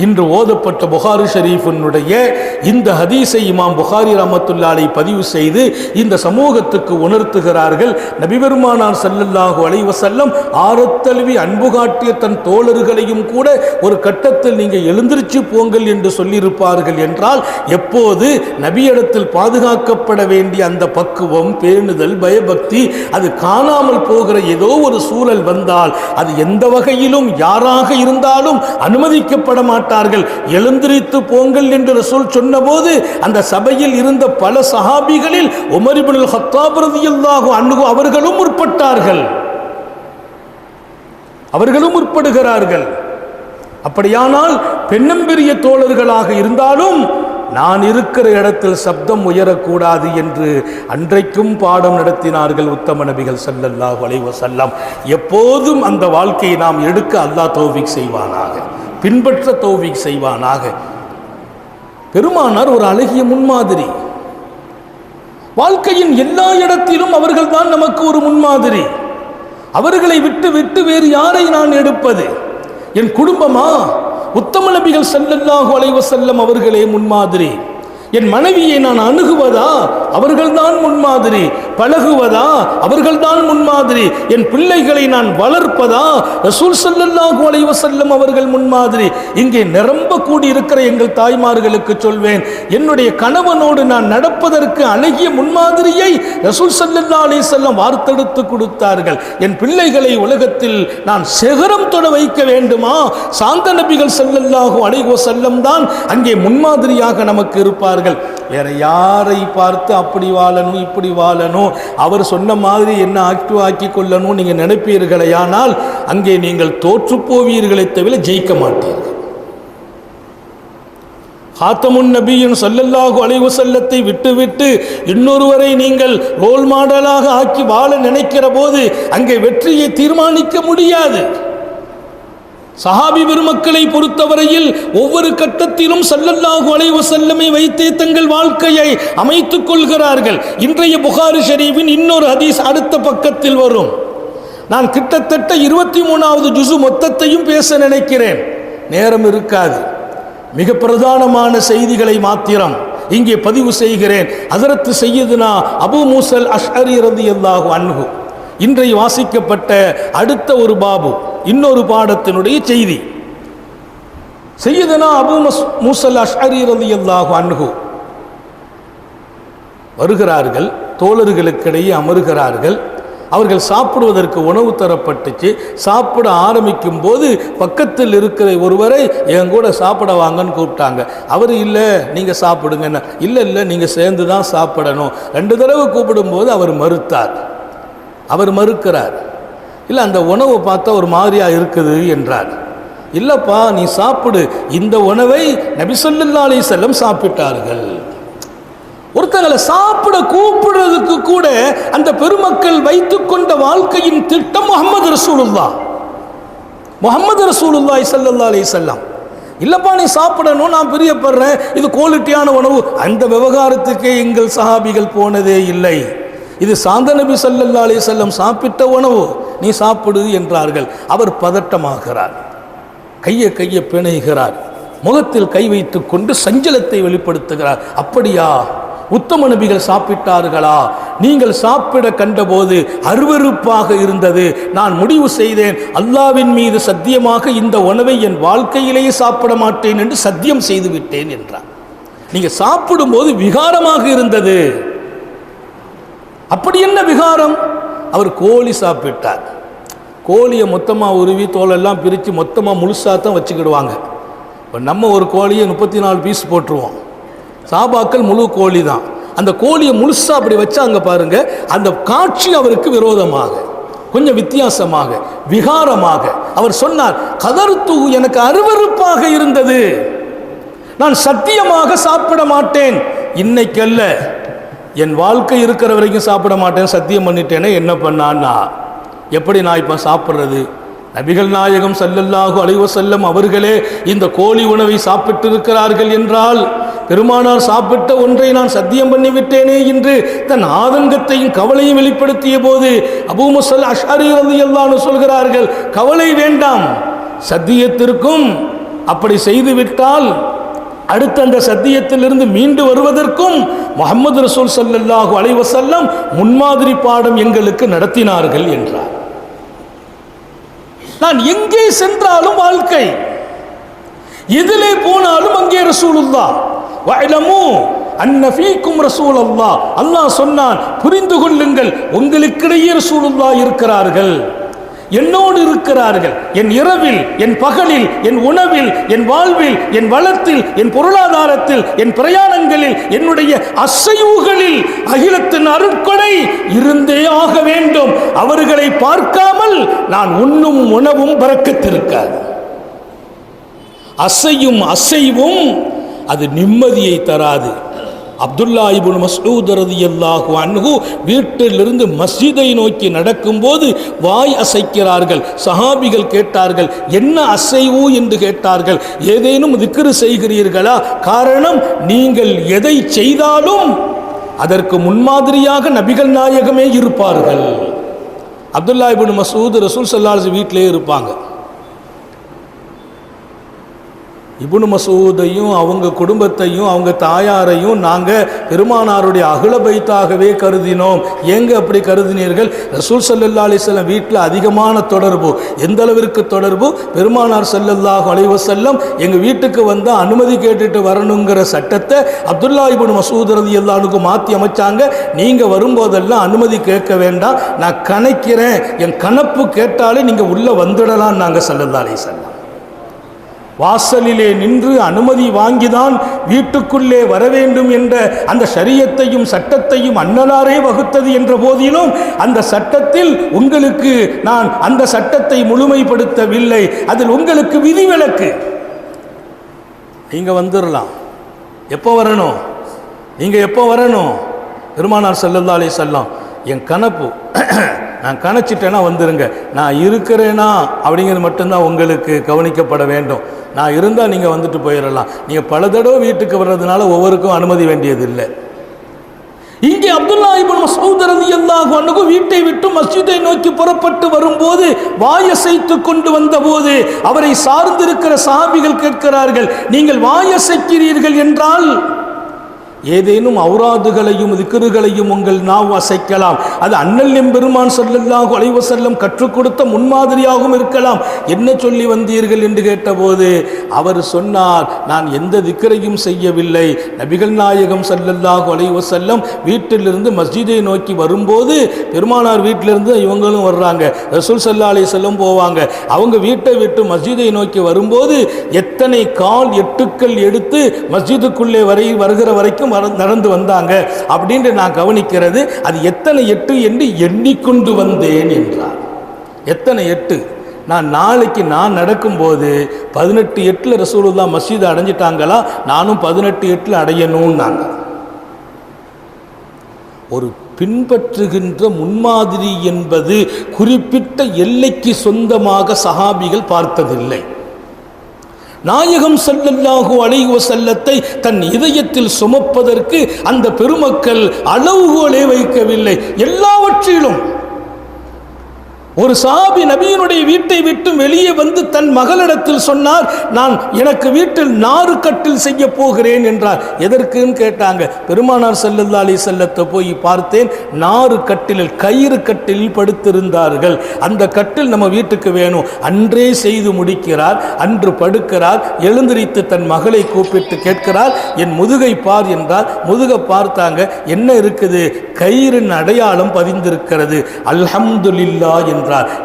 இன்று ஓதப்பட்ட புகாரி ஷரீஃபினுடைய இந்த ஹதீஸை இமாம் புகாரி ரஹ்மத்துல்லாஹி அலைஹி பதிவு செய்து இந்த சமூகத்துக்கு உணர்த்துகிறார்கள். நபி பெருமானார் ஸல்லல்லாஹு அலைஹி வஸல்லம் ஆரத்தழுவி அன்பு காட்டிய தன் தோழர்களையும் கூட ஒரு கட்டத்தில் நீங்கள் எழுந்திருச்சு போங்கள் என்று சொல்லியிருப்பார்கள் என்றால், எப்போது நபியிடத்தில் பாதுகாக்கப்பட வேண்டிய அந்த பக்குவம், பேணுதல், பயபக்தி அது காணாமல் போகிற ஏதோ ஒரு சூழல் வந்தால் அது எந்த வகையிலும் யாராக இருந்தாலும் அனுமதிக்கப்பட மாட்டார்கள். எழுந்திரித்து போங்கள் என்று ரசூல் சொன்னபோது அந்த சபையில் இருந்த பல சஹாபிகளில் உமர் இப்னுல் கத்தாப் ரலியல்லாஹு அன்ஹு அவர்களும் முற்பட்டார்கள், அவர்களும் முற்படுகிறார்கள். அப்படியானால் பெண்ணம்பெரிய தோழர்களாக இருந்தாலும் நான் இருக்கிற இடத்தில் சப்தம் உயரக்கூடாது என்று அன்றைக்கும் பாடம் நடத்தினார்கள் உத்தம நபிகள் ஸல்லல்லாஹு அலைஹி வஸல்லம். எப்போதும் அந்த வாழ்க்கையை நாம் எடுக்க அல்லாஹ் தௌஃபீக் செய்வானாக, பின்பற்ற தௌஃபீக் செய்வானாக. பெருமானார் ஒரு அழகிய முன்மாதிரி. வாழ்க்கையின் எல்லா இடத்திலும் அவர்கள் தான் நமக்கு ஒரு முன்மாதிரி. அவர்களை விட்டு விட்டு வேறு யாரை நான் எடுப்பது? என் குடும்பமா? உத்தம நபிகள் ஸல்லல்லாஹு அலைஹி வஸல்லம் அவர்களே முன்மாதிரி. என் மனைவியை நான் அணுகுவதா? அவர்கள்தான் முன்மாதிரி. பழகுவதா? அவர்கள்தான் முன்மாதிரி. என் பிள்ளைகளை நான் வளர்ப்பதா? ரசூல் ஸல்லல்லாஹு அலைஹி வஸல்லம் அவர்கள் முன்மாதிரி. இங்கே நிரம்ப கூடி இருக்கிற எங்கள் தாய்மார்களுக்கு சொல்வேன், என்னுடைய கணவனோடு நான் நடப்பதற்கு அழகிய முன்மாதிரியை ரசூல் ஸல்லல்லாஹு அலைஹி வஸல்லம் வார்த்தெடுத்து கொடுத்தார்கள். என் பிள்ளைகளை உலகத்தில் நான் சிகரம் தொட வைக்க வேண்டுமா? சாந்த நபிகள் ஸல்லல்லாஹு அலைஹி வஸல்லம் தான் அங்கே முன்மாதிரியாக நமக்கு இருப்பார்கள். வேற யாரை பார்த்து அப்படி வாழணும் இப்படி வாழணும், அவர் சொன்ன மாதிரி என்ன ஆக்கி கொள்ளணும் நீங்க நினைப்பீர்களே, ஆனால் அங்கே நீங்கள் தோற்று போவீர்களை தவிர ஜெயிக்க மாட்டீர்கள். ஹாத்தமுன் நபியின் ஸல்லல்லாஹு அலைஹி வஸல்லத்தை விட்டுவிட்டு இன்னொருவரை நீங்கள் ரோல் மாடலாக ஆக்கி வாழ நினைக்கிற போது அங்கே வெற்றியை தீர்மானிக்க முடியாது. சஹாபி பெருமக்களை பொறுத்தவரையில் ஒவ்வொரு கட்டத்திலும் ஸல்லல்லாஹு அலைஹி வஸல்லமை வைத்தே தங்கள் வாழ்க்கையை அமைத்துக் கொள்கிறார்கள். இன்றைய புகாரி ஷரீஃபின் இன்னொரு ஹதீஸ் அடுத்த பக்கத்தில் வரும். நான் கிட்டத்தட்ட 23வது ஜுஸு மொத்தத்தையும் பேச நினைக்கிறேன், நேரம் இருக்காது. மிக பிரதானமான செய்திகளை மாத்திரம் இங்கே பதிவு செய்கிறேன். ஹஸரத் சய்யிதுனா அபூ மூஸல் அஷ்அரி ரலியல்லாஹு அன்ஹு இன்றைய வாசிக்கப்பட்ட அடுத்த ஒரு பாபு, இன்னொரு பாடத்தினுடைய செய்தி. சய்யிதுனா அபூ மூஸல் அஷ்அரி ரலியல்லாஹு அன்ஹு வருகிறார்கள், தோழர்களுக்கிடையே அமர்கிறார்கள். அவர்கள் சாப்பிடுவதற்கு உணவு தரப்பட்டுச்சு. சாப்பிட ஆரம்பிக்கும் போது பக்கத்தில் இருக்கிற ஒருவரை என் கூட சாப்பிட வாங்கன்னு கூப்பிட்டாங்க. அவர் இல்லை நீங்கள் சாப்பிடுங்க, இல்லை இல்லை நீங்கள் சேர்ந்து தான் சாப்பிடணும். 2 தடவை கூப்பிடும்போது அவர் மறுத்தார். அவர் மறுக்கிறார். இல்லை அந்த உணவை பார்த்தா ஒரு மாதிரியாக இருக்குது என்றார். இல்லைப்பா நீ சாப்பிடு, இந்த உணவை நபி ஸல்லல்லாஹு அலைஹி வஸல்லம் சாப்பிட்டார்கள். ஒருத்தங்களை சாப்பிட கூப்பிடுறதுக்கு கூட அந்த பெருமக்கள் வைத்துக்கொண்ட வாழ்க்கையின் திட்டம் முஹம்மது ரசூலுல்லாஹ் ஸல்லல்லாஹு அலைஹி வஸல்லம். இல்லப்பா நீ சாப்பிடணும், நான் பிரியப்படுறேன், இது குவாலிட்டியான உணவு, அந்த விவகாரத்துக்கே எங்கள் சஹாபிகள் போனதே இல்லை. இது சாந்த நபி ஸல்லல்லாஹு அலைஹி வஸல்லம் சாப்பிட்ட உணவு, நீ சாப்பிடு என்றார்கள். அவர் பதட்டமாகிறார், கையை பிணைகிறார், முகத்தில் கை வைத்துக் கொண்டு சஞ்சலத்தை வெளிப்படுத்துகிறார். அப்படியா, உத்தம நபிகள் சாப்பிட்டார்களா? நீங்கள் சாப்பிட கண்டபோது அருவருப்பாக இருந்தது. நான் முடிவு செய்தேன், அல்லாவின் மீது சத்தியமாக இந்த உணவை என் வாழ்க்கையிலேயே சாப்பிட மாட்டேன் என்று சத்தியம் செய்து விட்டேன் என்றார். நீங்க சாப்பிடும்போது விகாரமாக இருந்தது. அப்படி என்ன விகாரம்? அவர் கோழி சாப்பிட்டார். கோழியை மொத்தமாக உருவி தோலெல்லாம் பிரித்து மொத்தமாக முழுசாக தான் வச்சுக்கிடுவாங்க. இப்போ நம்ம ஒரு கோழியை 34 பீஸ் போட்டுருவோம். சாபாக்கள் முழு கோழி தான். அந்த கோழியை முழுசா அப்படி வச்சா அங்க பாருங்க, அந்த காட்சி அவருக்கு விரோதமாக, கொஞ்சம் வித்தியாசமாக, விகாரமாக அவர் சொன்னார், கதர்த்து எனக்கு அருவருப்பாக இருந்தது, நான் சத்தியமாக சாப்பிட மாட்டேன். இன்னைக்கல்ல, என் வாழ்க்கை இருக்கிற வரைக்கும் சாப்பிட மாட்டேன் சத்தியம் பண்ணிட்டேனே. என்ன பண்ணான்னா, எப்படி நான் இப்போ சாப்பிட்றது? நபிகள் நாயகம் ஸல்லல்லாஹு அலைஹி வஸல்லம் அவர்களே இந்த கோழி உணவை சாப்பிட்டு இருக்கிறார்கள் என்றால், பெருமானார் சாப்பிட்ட ஒன்றை நான் சத்தியம் பண்ணிவிட்டேனே என்று தன் ஆதங்கத்தையும் கவலையும் வெளிப்படுத்திய போது அபூ மூஸல் அஷ்அரி ரலியல்லாஹு அன்ஹு சொல்கிறார்கள், கவலை வேண்டாம், சத்தியத்திற்கும் அப்படி செய்துவிட்டால் அடுத்த அந்த சத்தியத்திலிருந்து மீண்டு வருவதற்கும் முஹம்மது ரசூல் ஸல்லல்லாஹு அலைஹி வஸல்லம் முன்மாதிரி பாடம் எங்களுக்கு நடத்தினார்கள் என்றார். நான் எங்கே சென்றாலும் வாழ்க்கை, எதிலே போனாலும் அங்கே ரசூலுல்லாஹ். வஅலமு அன்ன ஃபீக்கும் ரசூலுல்லாஹ். அல்லாஹ் சொன்னான், புரிந்து கொள்ளுங்கள், உங்களுக்கிடையே ரசூலுல்லாஹ் இருக்கிறார்கள், என்னோடு இருக்கிறார்கள். என் இரவில், என் பகலில், என் உணவில், என் வாழ்வில், என் வளத்தில், என் பொருளாதாரத்தில், என் பிரயாணங்களில், என்னுடைய அசைவுகளில் அகிலத்தின் அருட்கொடை இருந்தே ஆக வேண்டும். அவர்களை பார்க்காமல் நான் உண்ணும் உணவும் பரக்கத்திருக்காது. அசையும் அசைவும் அது நிம்மதியை தராது. அப்துல்லா இப்னு மஸ்ஊத் ரலியல்லாஹு அன்ஹு வீட்டிலிருந்து மஸ்ஜிதை நோக்கி நடக்கும்போது வாய் அசைக்கிறார்கள். சஹாபிகள் கேட்டார்கள், என்ன அசைவு என்று கேட்டார்கள். ஏதேனும் திக்ரு செய்கிறீர்களா? காரணம், நீங்கள் எதை செய்தாலும் அதற்கு முன்மாதிரியாக நபிகள் நாயகமே இருப்பார்கள். அப்துல்லா இப்னு மஸ்ஊத் ரசூல் ஸல்லல்லாஹு அலைஹி வஸல்லம் வீட்டிலே இருப்பாங்க. இப்னு மஸ்ஊதையும் அவங்க குடும்பத்தையும் அவங்க தாயாரையும் நாங்கள் பெருமானாருடைய அஹ்ல பைத்தாகவே கருதினோம். ஏங்க அப்படி கருதினீர்கள்? ரசூல் ஸல்லல்லாஹு அலைஹி வஸல்லம் வீட்டில் அதிகமான தொடர்பு. எந்த அளவிற்கு தொடர்பு? பெருமானார் ஸல்லல்லாஹு அலைஹி வஸல்லம் எங்கள் வீட்டுக்கு வந்தால் அனுமதி கேட்டுட்டு வரணுங்கிற சட்டத்தை அப்துல்லா இப்னு மஸ்ஊத் ரலியல்லாஹு அன்ஹு மாற்றி அமைச்சாங்க. நீங்கள் வரும்போதெல்லாம் அனுமதி கேட்க வேண்டாம், நான் கணக்கிறேன், என் கணப்பு கேட்டாலே நீங்கள் உள்ளே வந்துடலாம். நாங்கள் ஸல்லல்லாஹு அலைஹி வஸல்லம் வாசலிலே நின்று அனுமதி வாங்கிதான் வீட்டுக்குள்ளே வர வேண்டும் என்ற அந்த ஷரியத்தையும் சட்டத்தையும் அன்னலாரே வகுத்தது என்ற போதிலும் அந்த சட்டத்தில் உங்களுக்கு நான் அந்த சட்டத்தை முழுமைப்படுத்தவில்லை. அதில் உங்களுக்கு விதிவிலக்கு. நீங்க வந்துடலாம், எப்போ வரணும்? நீங்கள் எப்போ வரணும்? பெருமானார் ஸல்லல்லாஹு அலைஹி வஸல்லம் என் கணப்பு நான் கணச்சிட்டேன்னா வந்துருங்க, நான் இருக்கிறேனா அப்படிங்கிறது மட்டும்தான் உங்களுக்கு கவனிக்கப்பட வேண்டும். நான் இருந்தால் நீங்கள் வந்துட்டு போயிடலாம். நீங்கள் பல தடவை வீட்டுக்கு வர்றதுனால ஒவ்வொருக்கும் அனுமதி வேண்டியதில்லை. இங்கே அப்துல்லா இப்னு மஸ்ஊத் ரலியல்லாஹு அன்ஹு வீட்டை விட்டு மஸ்ஜிதை நோக்கி புறப்பட்டு வரும்போது வாயசைத்து கொண்டு வந்தபோது அவரை சார்ந்திருக்கிற சஹாபிகள் கேட்கிறார்கள், நீங்கள் வாயசைக்கிறீர்கள் என்றால் ஏதேனும் ஔராதுகளையும் திக்ருகளையும் உங்கள் நாவு அசைக்கலாம். அது அண்ணல் எம்பெருமான் ஸல்லல்லாஹு அலைஹி வஸல்லம் கற்றுக் கொடுத்த முன்மாதிரியாகவும் இருக்கலாம். என்ன சொல்லி வந்தீர்கள் என்று கேட்டபோது அவர் சொன்னார், நான் எந்த திக்ரையும் செய்யவில்லை. நபிகள் நாயகம் ஸல்லல்லாஹு அலைஹி வஸல்லம் வீட்டிலிருந்து மஸ்ஜிதை நோக்கி வரும்போது பெருமானார் வீட்டிலிருந்து இவங்களும் வர்றாங்க, ரசூல் ஸல்லல்லாஹு அலைஹி வஸல்லம் போவாங்க. அவங்க வீட்டை விட்டு மஸ்ஜிதை நோக்கி வரும்போது எத்தனை கால் எட்டுக்கள் எடுத்து மஸ்ஜிதுக்குள்ளே வருகிற வரைக்கும் நடந்து வந்தாங்க அப்படின்னு நான் கவனிக்கிறது. அது எத்தனை எட்டு என்று எண்ணிக்கொண்டு வந்தேன் என்றார். எத்தனை எட்டு? நான் நாளைக்கு நான் நடக்கும்போது 18 எட்டில் ரசூலுல்லாஹ் மஸ்ஜிதை அடைஞ்சிட்டாங்களா, நானும் 18 எட்டில் அடையணும்னாங்க. ஒரு பின்பற்றுகின்ற முன்மாதிரி என்பது குறிப்பிட்ட எல்லைக்கு சொந்தமாக சஹாபிகள் பார்த்ததில்லை. நாயகம் ஸல்லல்லாஹு அலைஹி வஸல்லத்தை தன் இதயத்தில் சுமப்பதற்கு அந்த பெருமக்கள் அளவுகோலே வைக்கவில்லை. எல்லாவற்றிலும் ஒரு சஹாபி நபியினுடைய வீட்டை விட்டு வெளியே வந்து தன் மகளிடத்தில் சொன்னார், நான் எனக்கு வீட்டில் நாறு கட்டில் செய்ய போகிறேன் என்றார். எதற்குன்னு கேட்டாங்க. பெருமானார் ஸல்லல்லாஹு அலைஹி வஸல்லத்தை போய் பார்த்தேன், நாறு கட்டிலில் கயிறு கட்டிலில் படுத்திருந்தார்கள். அந்த கட்டில் நம்ம வீட்டுக்கு வேணும். அன்றே செய்து முடிக்கிறார். அன்று படுக்கிறார். எழுந்திரித்து தன் மகளை கூப்பிட்டு கேட்கிறார், என் முதுகை பார் என்றார். முதுகை பார்த்தாங்க. என்ன இருக்குது? கயிறின் அடையாளம் பதிந்திருக்கிறது. அல்ஹம்துலில்லாஹ் என்றார்.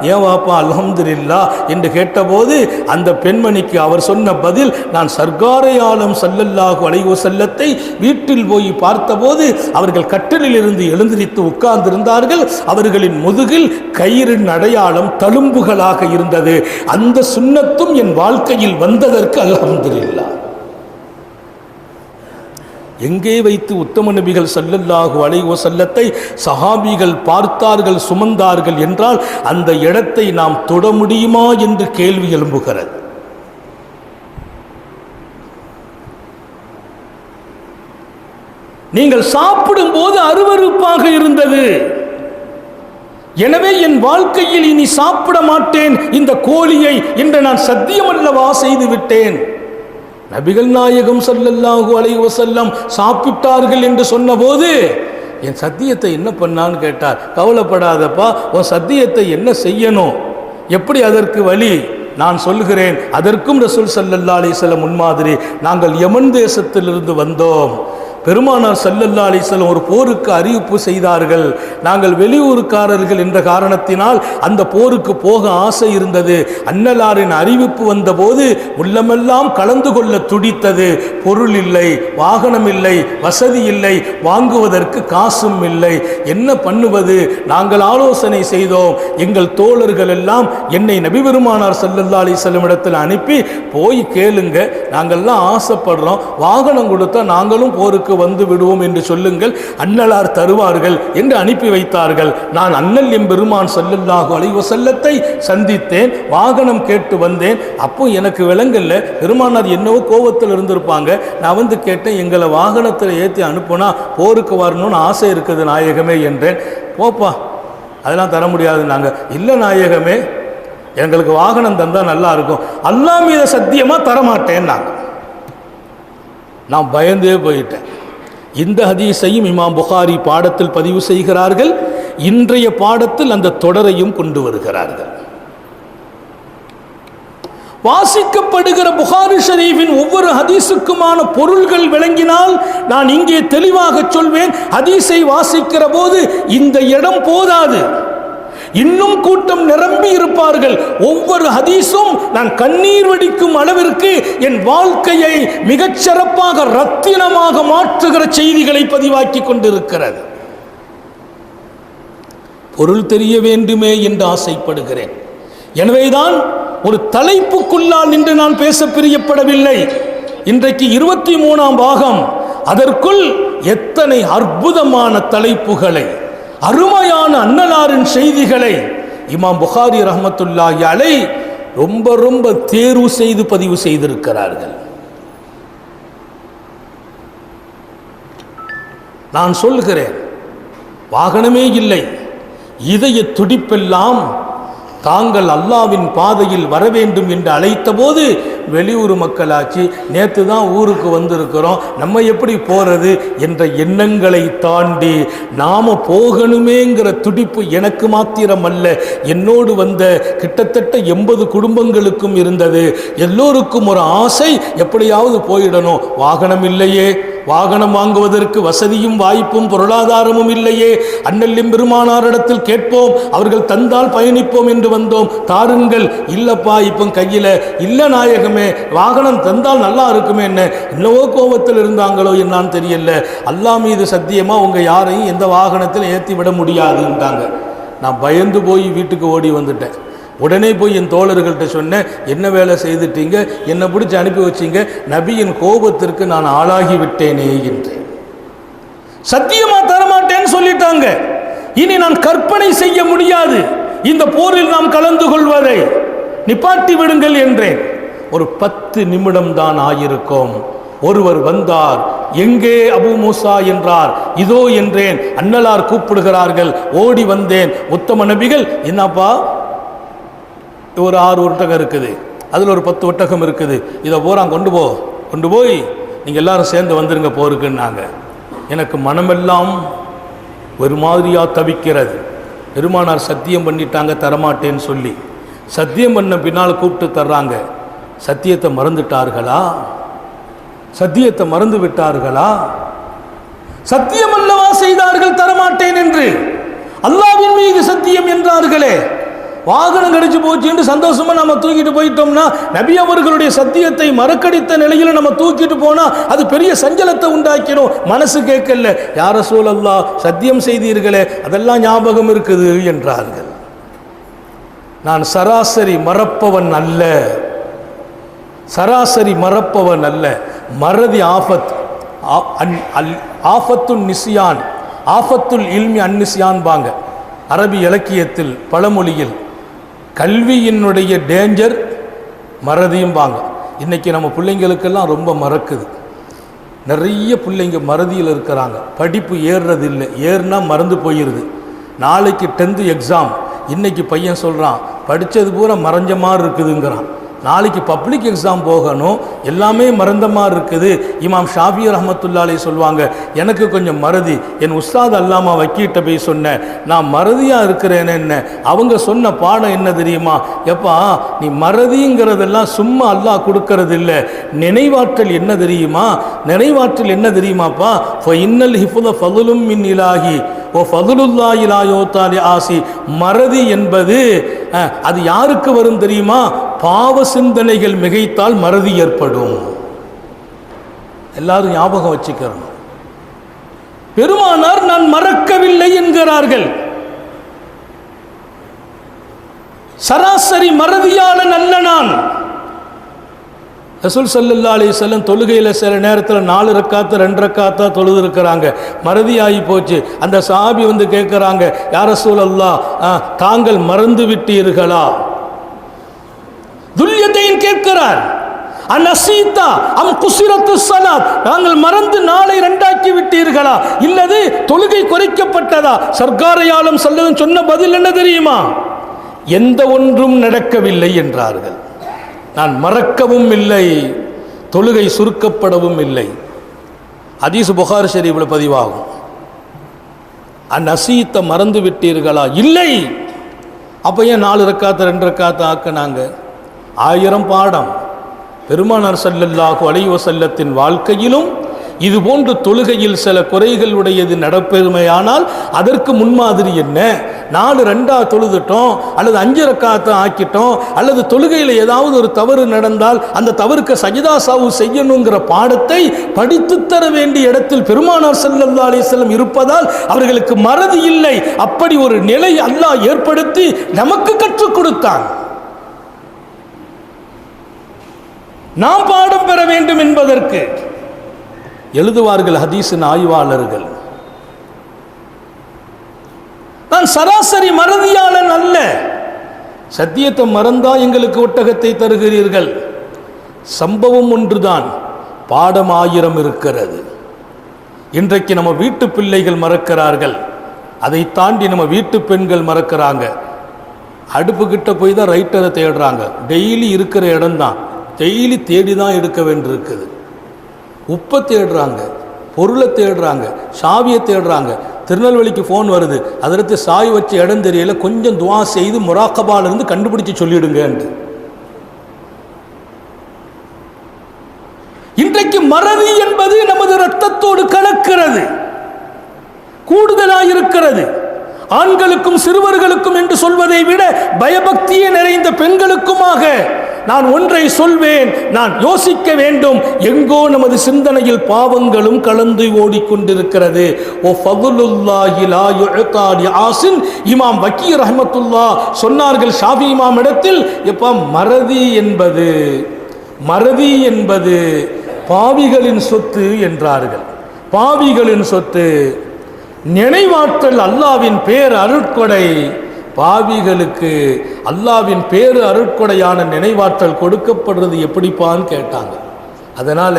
ஏன் வாப்பா அல்ஹம்துலில்லாஹ் என்று கேட்டபோது அந்த பெண்மணிக்கு அவர் சொன்ன பதில், நான் சர்க்காரை ஆலம் ஸல்லல்லாஹு அலைஹி வஸல்லத்தை வீட்டில் போய் பார்த்தபோது அவர்கள் கட்டிலில் இருந்து எழுந்திரித்து உட்கார்ந்திருந்தார்கள். அவர்களின் முதுகில் கயிறின் அடையாளம் தழும்புகளாக இருந்தது. அந்த சுன்னத்தும் என் வாழ்க்கையில் வந்ததற்கு அல்ஹம்துலில்லாஹ். எங்கே வைத்து உத்தம நபிகள் ஸல்லல்லாஹு அலைஹி வஸல்லத்தை சஹாபிகள் பார்த்தார்கள், சுமந்தார்கள் என்றால் அந்த இடத்தை நாம் தொட முடியுமா என்று கேள்வி எழும்புகிறது. நீங்கள் சாப்பிடும் போது அருவருப்பாக இருந்தது. எனவே என் வாழ்க்கையில் இனி சாப்பிட மாட்டேன் இந்த கோழியை என்று நான் சத்தியமல்லவா செய்து விட்டேன். நபிகள் நாயகம் ஸல்லல்லாஹு அலைஹி வஸல்லம் சாப்பிட்டார்கள் என்று சொன்னபோது என் சத்தியத்தை என்ன பண்ணான்னு கேட்டார். கவலைப்படாதப்பா, உன் சத்தியத்தை என்ன செய்யணும், எப்படி அதற்கு வழி நான் சொல்கிறேன். அதற்கும் ரசூல் ஸல்லல்லாஹு அலைஹி வஸல்லம் முன்மாதிரி. நாங்கள் யமன் தேசத்திலிருந்து வந்தோம். பெருமானார் ஸல்லல்லாஹு அலைஹி வஸல்லம் ஒரு போருக்கு அறிவிப்பு செய்தார்கள். நாங்கள் வெளியூருக்காரர்கள் என்ற காரணத்தினால் அந்த போருக்கு போக ஆசை இருந்தது. அன்னலாரின் அறிவிப்பு வந்தபோது உள்ளமெல்லாம் கலந்து கொள்ள துடித்தது. பொருள் இல்லை, வாகனம் இல்லை, வசதி இல்லை, வாங்குவதற்கு காசும் இல்லை. என்ன பண்ணுவது? நாங்கள் ஆலோசனை செய்தோம். எங்கள் தோழர்கள் எல்லாம் என்னை நபி பெருமானார் ஸல்லல்லாஹு அலைஹி வஸல்லம் இடத்தில் அனுப்பி, போய் கேளுங்க, நாங்கள்லாம் ஆசைப்படுறோம், வாகனம் கொடுத்தா நாங்களும் போருக்கு வந்து விடுவோம் என்று சொல்லுங்கள், அன்னலார் தருவார்கள் என்று அனுப்பி வைத்தார்கள். நான் அண்ணல் எம்பெருமான் ஸல்லல்லாஹு அலைஹி வஸல்லத்தை சந்தித்தேன், வாகனம் கேட்டு வந்தேன். அப்போ எனக்கு விளங்கல்ல, பெருமானார் என்னவோ கோபத்தில் இருந்திருப்பாங்க. நான் வந்து கேட்டேன், எங்களை வாகனத்தில் ஏற்றி அனுப்புனா போருக்கு வரணும்னு ஆசை இருக்குது நாயகமே என்றேன். போப்பா, அதெல்லாம் தர முடியாது. நாங்கள் இல்லை நாயகமே, எங்களுக்கு வாகனம் தந்தால் நல்லா இருக்கும். அல்லாஹ் மீது சத்தியமாக தரமாட்டேன். நான் பயந்தே போயிட்டேன். இந்த ஹதீஸையும் இமாம் புகாரி பாடத்தில் பதிவு செய்கிறார்கள். இன்றைய பாடத்தில் அந்த தொடரையும் கொண்டு வருகிறார்கள். வாசிக்கப்படுகிற புகாரி ஷரீஃபின் ஒவ்வொரு ஹதீஸுக்குமான பொருள்கள் விளங்கினால் நான் இங்கே தெளிவாக சொல்வேன். ஹதீஸை வாசிக்கிற போது இந்த இடம் போதாது, இன்னும் கூட்டம் நிரம்பி இருப்பார்கள். ஒவ்வொரு ஹதீஸும் நான் கண்ணீர் வடிக்கும் அளவிற்கு என் வாழ்க்கையை மிகச் சிறப்பாக ரத்தினமாக மாற்றுகிற செய்திகளை பதிவாக்கி கொண்டிருக்கிறது. பொருள் தெரிய வேண்டுமே என்று ஆசைப்படுகிறேன். எனவேதான் ஒரு தலைப்புக்குள்ளால் நின்று நான் பேச பிரியப்படவில்லை. இன்றைக்கு 23ஆம் பாகம் அதற்குள் எத்தனை அற்புதமான தலைப்புகளை, அருமையான அன்னலாரின் செய்திகளை இமாம் புகாரி ரஹ்மத்துல்லாஹி அலைஹி ரொம்ப ரொம்ப தேர்வு செய்து பதிவு செய்திருக்கிறார்கள். நான் சொல்கிறேன், வாகனமே இல்லை, இதய துடிப்பெல்லாம் தாங்கள் அல்லாவின் பாதையில் வர வேண்டும் என்று அழைத்த போது வெளியூர் மக்களாச்சு, நேற்று தான் ஊருக்கு வந்திருக்கிறோம், நம்ம எப்படி போகிறது என்ற எண்ணங்களை தாண்டி நாம் போகணுமேங்கிற துடிப்பு எனக்கு மாத்திரமல்ல, என்னோடு வந்த கிட்டத்தட்ட 80 குடும்பங்களுக்கும் இருந்தது. எல்லோருக்கும் ஒரு ஆசை, எப்படியாவது போயிடணும். வாகனம் இல்லையே, வாகனம் வாங்குவதற்கு வசதியும் வாய்ப்பும் பொருளாதாரமும் இல்லையே. அண்ணல் பெருமானாரிடத்தில் கேட்போம், அவர்கள் தந்தால் பயணிப்போம் என்று வந்தோம், தாருங்கள். இல்லப்பா இப்போ கையில் இல்ல நாயகமே, வாகனம் தந்தால் நல்லா இருக்குமே. என்னவோ கோபத்தில் இருந்தாங்களோ என்னான்னு தெரியல, அல்லாஹ் மீது சத்தியமா உங்க யாரையும் எந்த வாகனத்தில் ஏற்றி விட முடியாதுன்ட்டாங்க. நான் பயந்து போய் வீட்டுக்கு ஓடி வந்துட்டேன். உடனே போய் என் தோழர்கள்ட்ட சொன்னேன், என்ன வேலை செய்துட்டீங்க, என்னை பிடிச்சி அனுப்பி வச்சிங்க, நபியின் கோபத்திற்கு நான் ஆளாகி விட்டேனே என்றேன். சத்தியமா தரமாட்டேன்னு சொல்லிட்டாங்க. இனி நான் கற்பனை செய்ய முடியாது இந்த போரில் நாம் கலந்து கொள்வதை, நிப்பாட்டி விடுங்கள் என்றேன். ஒரு 10 நிமிடம் தான் ஆயிருக்கும். ஒருவர் வந்தார், எங்கே அபு மூசா என்றார். இதோ என்றேன். அன்னலார் கூப்பிடுகிறார்கள். ஓடி வந்தேன். உத்தம நபிகள், என்னப்பா ஒரு 6 ஒட்டகம் இருக்குது, அதில் ஒரு 10 ஒட்டகம் இருக்குது, இதை போகிறான் கொண்டு போய் நீங்கள் எல்லாரும் சேர்ந்து வந்துருங்க போருக்குன்னாங்க. எனக்கு மனமெல்லாம் ஒரு மாதிரியாக தவிக்கிறது. பெருமானார் சத்தியம் பண்ணிட்டாங்க தரமாட்டேன்னு சொல்லி. சத்தியம் பண்ண பின்னால் கூப்பிட்டு தர்றாங்க. சத்தியத்தை மறந்துட்டார்களா? சத்தியத்தை மறந்து விட்டார்களா? சத்தியம் அல்லவா செய்தார்கள் தரமாட்டேன் என்று. அல்லாஹ்வின் மீது சத்தியம் என்றார்களே. வாகனம் கிடைச்சு போச்சு என்று சந்தோஷமா நம்ம தூக்கிட்டு போயிட்டோம்னா, நபி அவர்களுடைய சத்தியத்தை மறக்கடித்த நிலையில நம்ம தூக்கிட்டு போனா அது பெரிய சஞ்சலத்தை உண்டாக்கிடும். மனசு கேட்கல. யா ரசூலல்லாஹ், சத்தியம் செய்தீர்களே, அதெல்லாம் ஞாபகம் இருக்குது என்றார்கள். நான் சராசரி மறப்பவன் அல்ல, சராசரி மறப்பவன் அல்ல. மறதி ஆஃபத், ஆஃபத்துல் நிசியான், ஆஃபத்துல் இல்மி அந்நிசியான் பாங்க அரபி இலக்கியத்தில், பழமொழியில். கல்வியினுடைய டேஞ்சர் மறதியும் பாங்க. இன்றைக்கி நம்ம பிள்ளைங்களுக்கெல்லாம் ரொம்ப மறக்குது. நிறைய பிள்ளைங்க மறதியில் இருக்கிறாங்க. படிப்பு ஏறுறது இல்லை, ஏறுனா மறந்து போயிடுது. நாளைக்கு 10th எக்ஸாம். இன்றைக்கி பையன் சொல்கிறான், படித்தது பூரா மறைஞ்ச மாதிரி இருக்குதுங்கிறான். நாளைக்கு பப்ளிக் எக்ஸாம் போகணும், எல்லாமே மறந்த மாதிரி இருக்குது. இமாம் ஷாஃபி ரஹ்மத்துல்லாஹி அலைஹி சொல்லுவாங்க, எனக்கு கொஞ்சம் மறதி. என் உஸ்தாத் அல்லாமா வக்கீட்ட போய் சொன்னேன், நான் மறதியாக இருக்கிறேன்னு. என்ன அவங்க சொன்ன பாடம் என்ன தெரியுமா? எப்பா, நீ மறதிங்கிறதெல்லாம் சும்மா அல்லாஹ் கொடுக்கறது இல்லை, நினைவாற்றல் என்ன தெரியுமா? நினைவாற்றல் என்ன தெரியுமாப்பா? இன்னல் ஹிஃபுத ஃபதுலும் மின் இலாஹி ஓ ஃபதுலுல்லாஹி லா யூதாலி ஆசி. மறதி என்பது அது யாருக்கு வரும் தெரியுமா? பாவ சிந்தனைகள் மிகைத்தால் மறதி ஏற்படும். எல்லாரும் ஞாபகம் வச்சுக்கிறோம். பெருமானார் நான் மறக்கவில்லை என்கிறார்கள். சராசரி மறதியாளன் அல்ல நான். ரசூல் ஸல்லல்லாஹு அலைஹி வஸல்லம் தொழுகையில் சில நேரத்தில் 4 ரக்காத்து 2 ரக்காத்தா தொழுது இருக்கிறாங்க, மறதியாகி போச்சு. அந்த சஹாபி வந்து கேட்குறாங்க, யா ரசூலல்லாஹ், தாங்கள் மறந்து விட்டீர்களா? துல்யதைன் கேட்கிறார், அனசீதா அம் குஸிரத்து ஸலாத், தாங்கள் மறந்து நாளை 2ஆக்கி விட்டீர்களா, இல்லது தொழுகை குறைக்கப்பட்டதா? சர்க்காரையாலும் சொல்லவும் சொன்ன பதில் என்ன தெரியுமா? எந்த ஒன்றும் நடக்கவில்லை என்றார்கள். நான் மறக்கவும் இல்லை, தொழுகை சுருக்கப்படவும் இல்லை. ஹதீஸ் புகாரி ஷரீஃபில் பதிவாகும். அநசீத்த மறந்து விட்டீர்களா? இல்லை. அப்போ ஏன் 4 ரக்காத்து 2 ரக்காத்து ஆக்கினாங்க? 1000 பாடம். பெருமானார் ஸல்லல்லாஹு அலைஹி வஸல்லத்தின் வாழ்க்கையிலும் இதுபோன்று தொழுகையில் சில குறைகள் உடையது நடப்பெருமையானால் அதற்கு முன்மாதிரி என்ன? 4 2ஆ தொழுதுட்டோம், அல்லது 5 ரக்காத்தை ஆக்கிட்டோம், அல்லது தொழுகையில் ஏதாவது ஒரு தவறு நடந்தால் அந்த தவறுக்கு சஜிதா சாவு செய்யணுங்கிற பாடத்தை படித்து தர வேண்டிய இடத்தில் பெருமானார் ஸல்லல்லாஹு அலைஹி வஸல்லம் இருப்பதால் அவர்களுக்கு மறதி இல்லை. அப்படி ஒரு நிலை அல்லாஹ் ஏற்படுத்தி நமக்கு கற்றுக் கொடுத்தான். நாம் பாடம் பெற வேண்டும் என்பதற்கு. எழுதுவார்கள் ஹதீஸின் ஆய்வாளர்கள். நான் சராசரி மறதியாளன் அல்ல. சத்தியத்தை மறந்தா எங்களுக்கு ஒட்டகத்தை தருகிறீர்கள். சம்பவம் ஒன்றுதான், பாடம் 1000 இருக்கிறது. இன்றைக்கு நம்ம வீட்டு பிள்ளைகள் மறக்கிறார்கள், அதை தாண்டி நம்ம வீட்டு பெண்கள் மறக்கிறாங்க. அடுப்புக்கிட்ட போய் தான் ரைட்டரை தேடுறாங்க. டெய்லி இருக்கிற இடம் தான், டெய்லி தேடி தான் எடுக்க வேண்டியிருக்குது. உப்பை தேடுறாங்க, பொருளை தேடுறாங்க, சாவியை தேடுறாங்க. திருநெல்வேலிக்கு ஃபோன் வருது, அதற்கு சாய் வச்ச இடம் தெரியல, கொஞ்சம் துவா செய்து முராக்கபாலிருந்து கண்டுபிடிச்சு சொல்லிடுங்க. இன்றைக்கு மறதி என்பது நமது இரத்தத்தோடு கலக்கிறது, கூடுதலாயிருக்கிறது. ஆண்களுக்கும் சிறுவர்களுக்கும் என்று சொல்வதை விட பயபக்தியே நிறைந்த பெண்களுக்குமாக நான் ஒன்றை சொல்வேன், நான் யோசிக்க வேண்டும். எங்கோ நமது சிந்தனையில் பாவங்களும் கலந்து ஓடிக்கொண்டிருக்கிறது. ஓ ஃபதுலுல்லாஹி லா யுஅதா லிஆஸின். இமாம் வக்கீ ரஹ்மத்துல்லாஹ் சொன்னார்கள் ஷாஃபி இமாம் இடத்தில், எப்பா மறதி என்பது பாவிகளின் சொத்து என்றார்கள். பாவிகளின் சொத்து. நினைவாற்றல் அல்லாவின் பேர் அருட்கொடை. பாவிகளுக்கு அல்லாவின் பேரு அருட்கொடையான நினைவாற்றல் கொடுக்கப்படுறது எப்படிப்பான்னு கேட்டாங்க. அதனால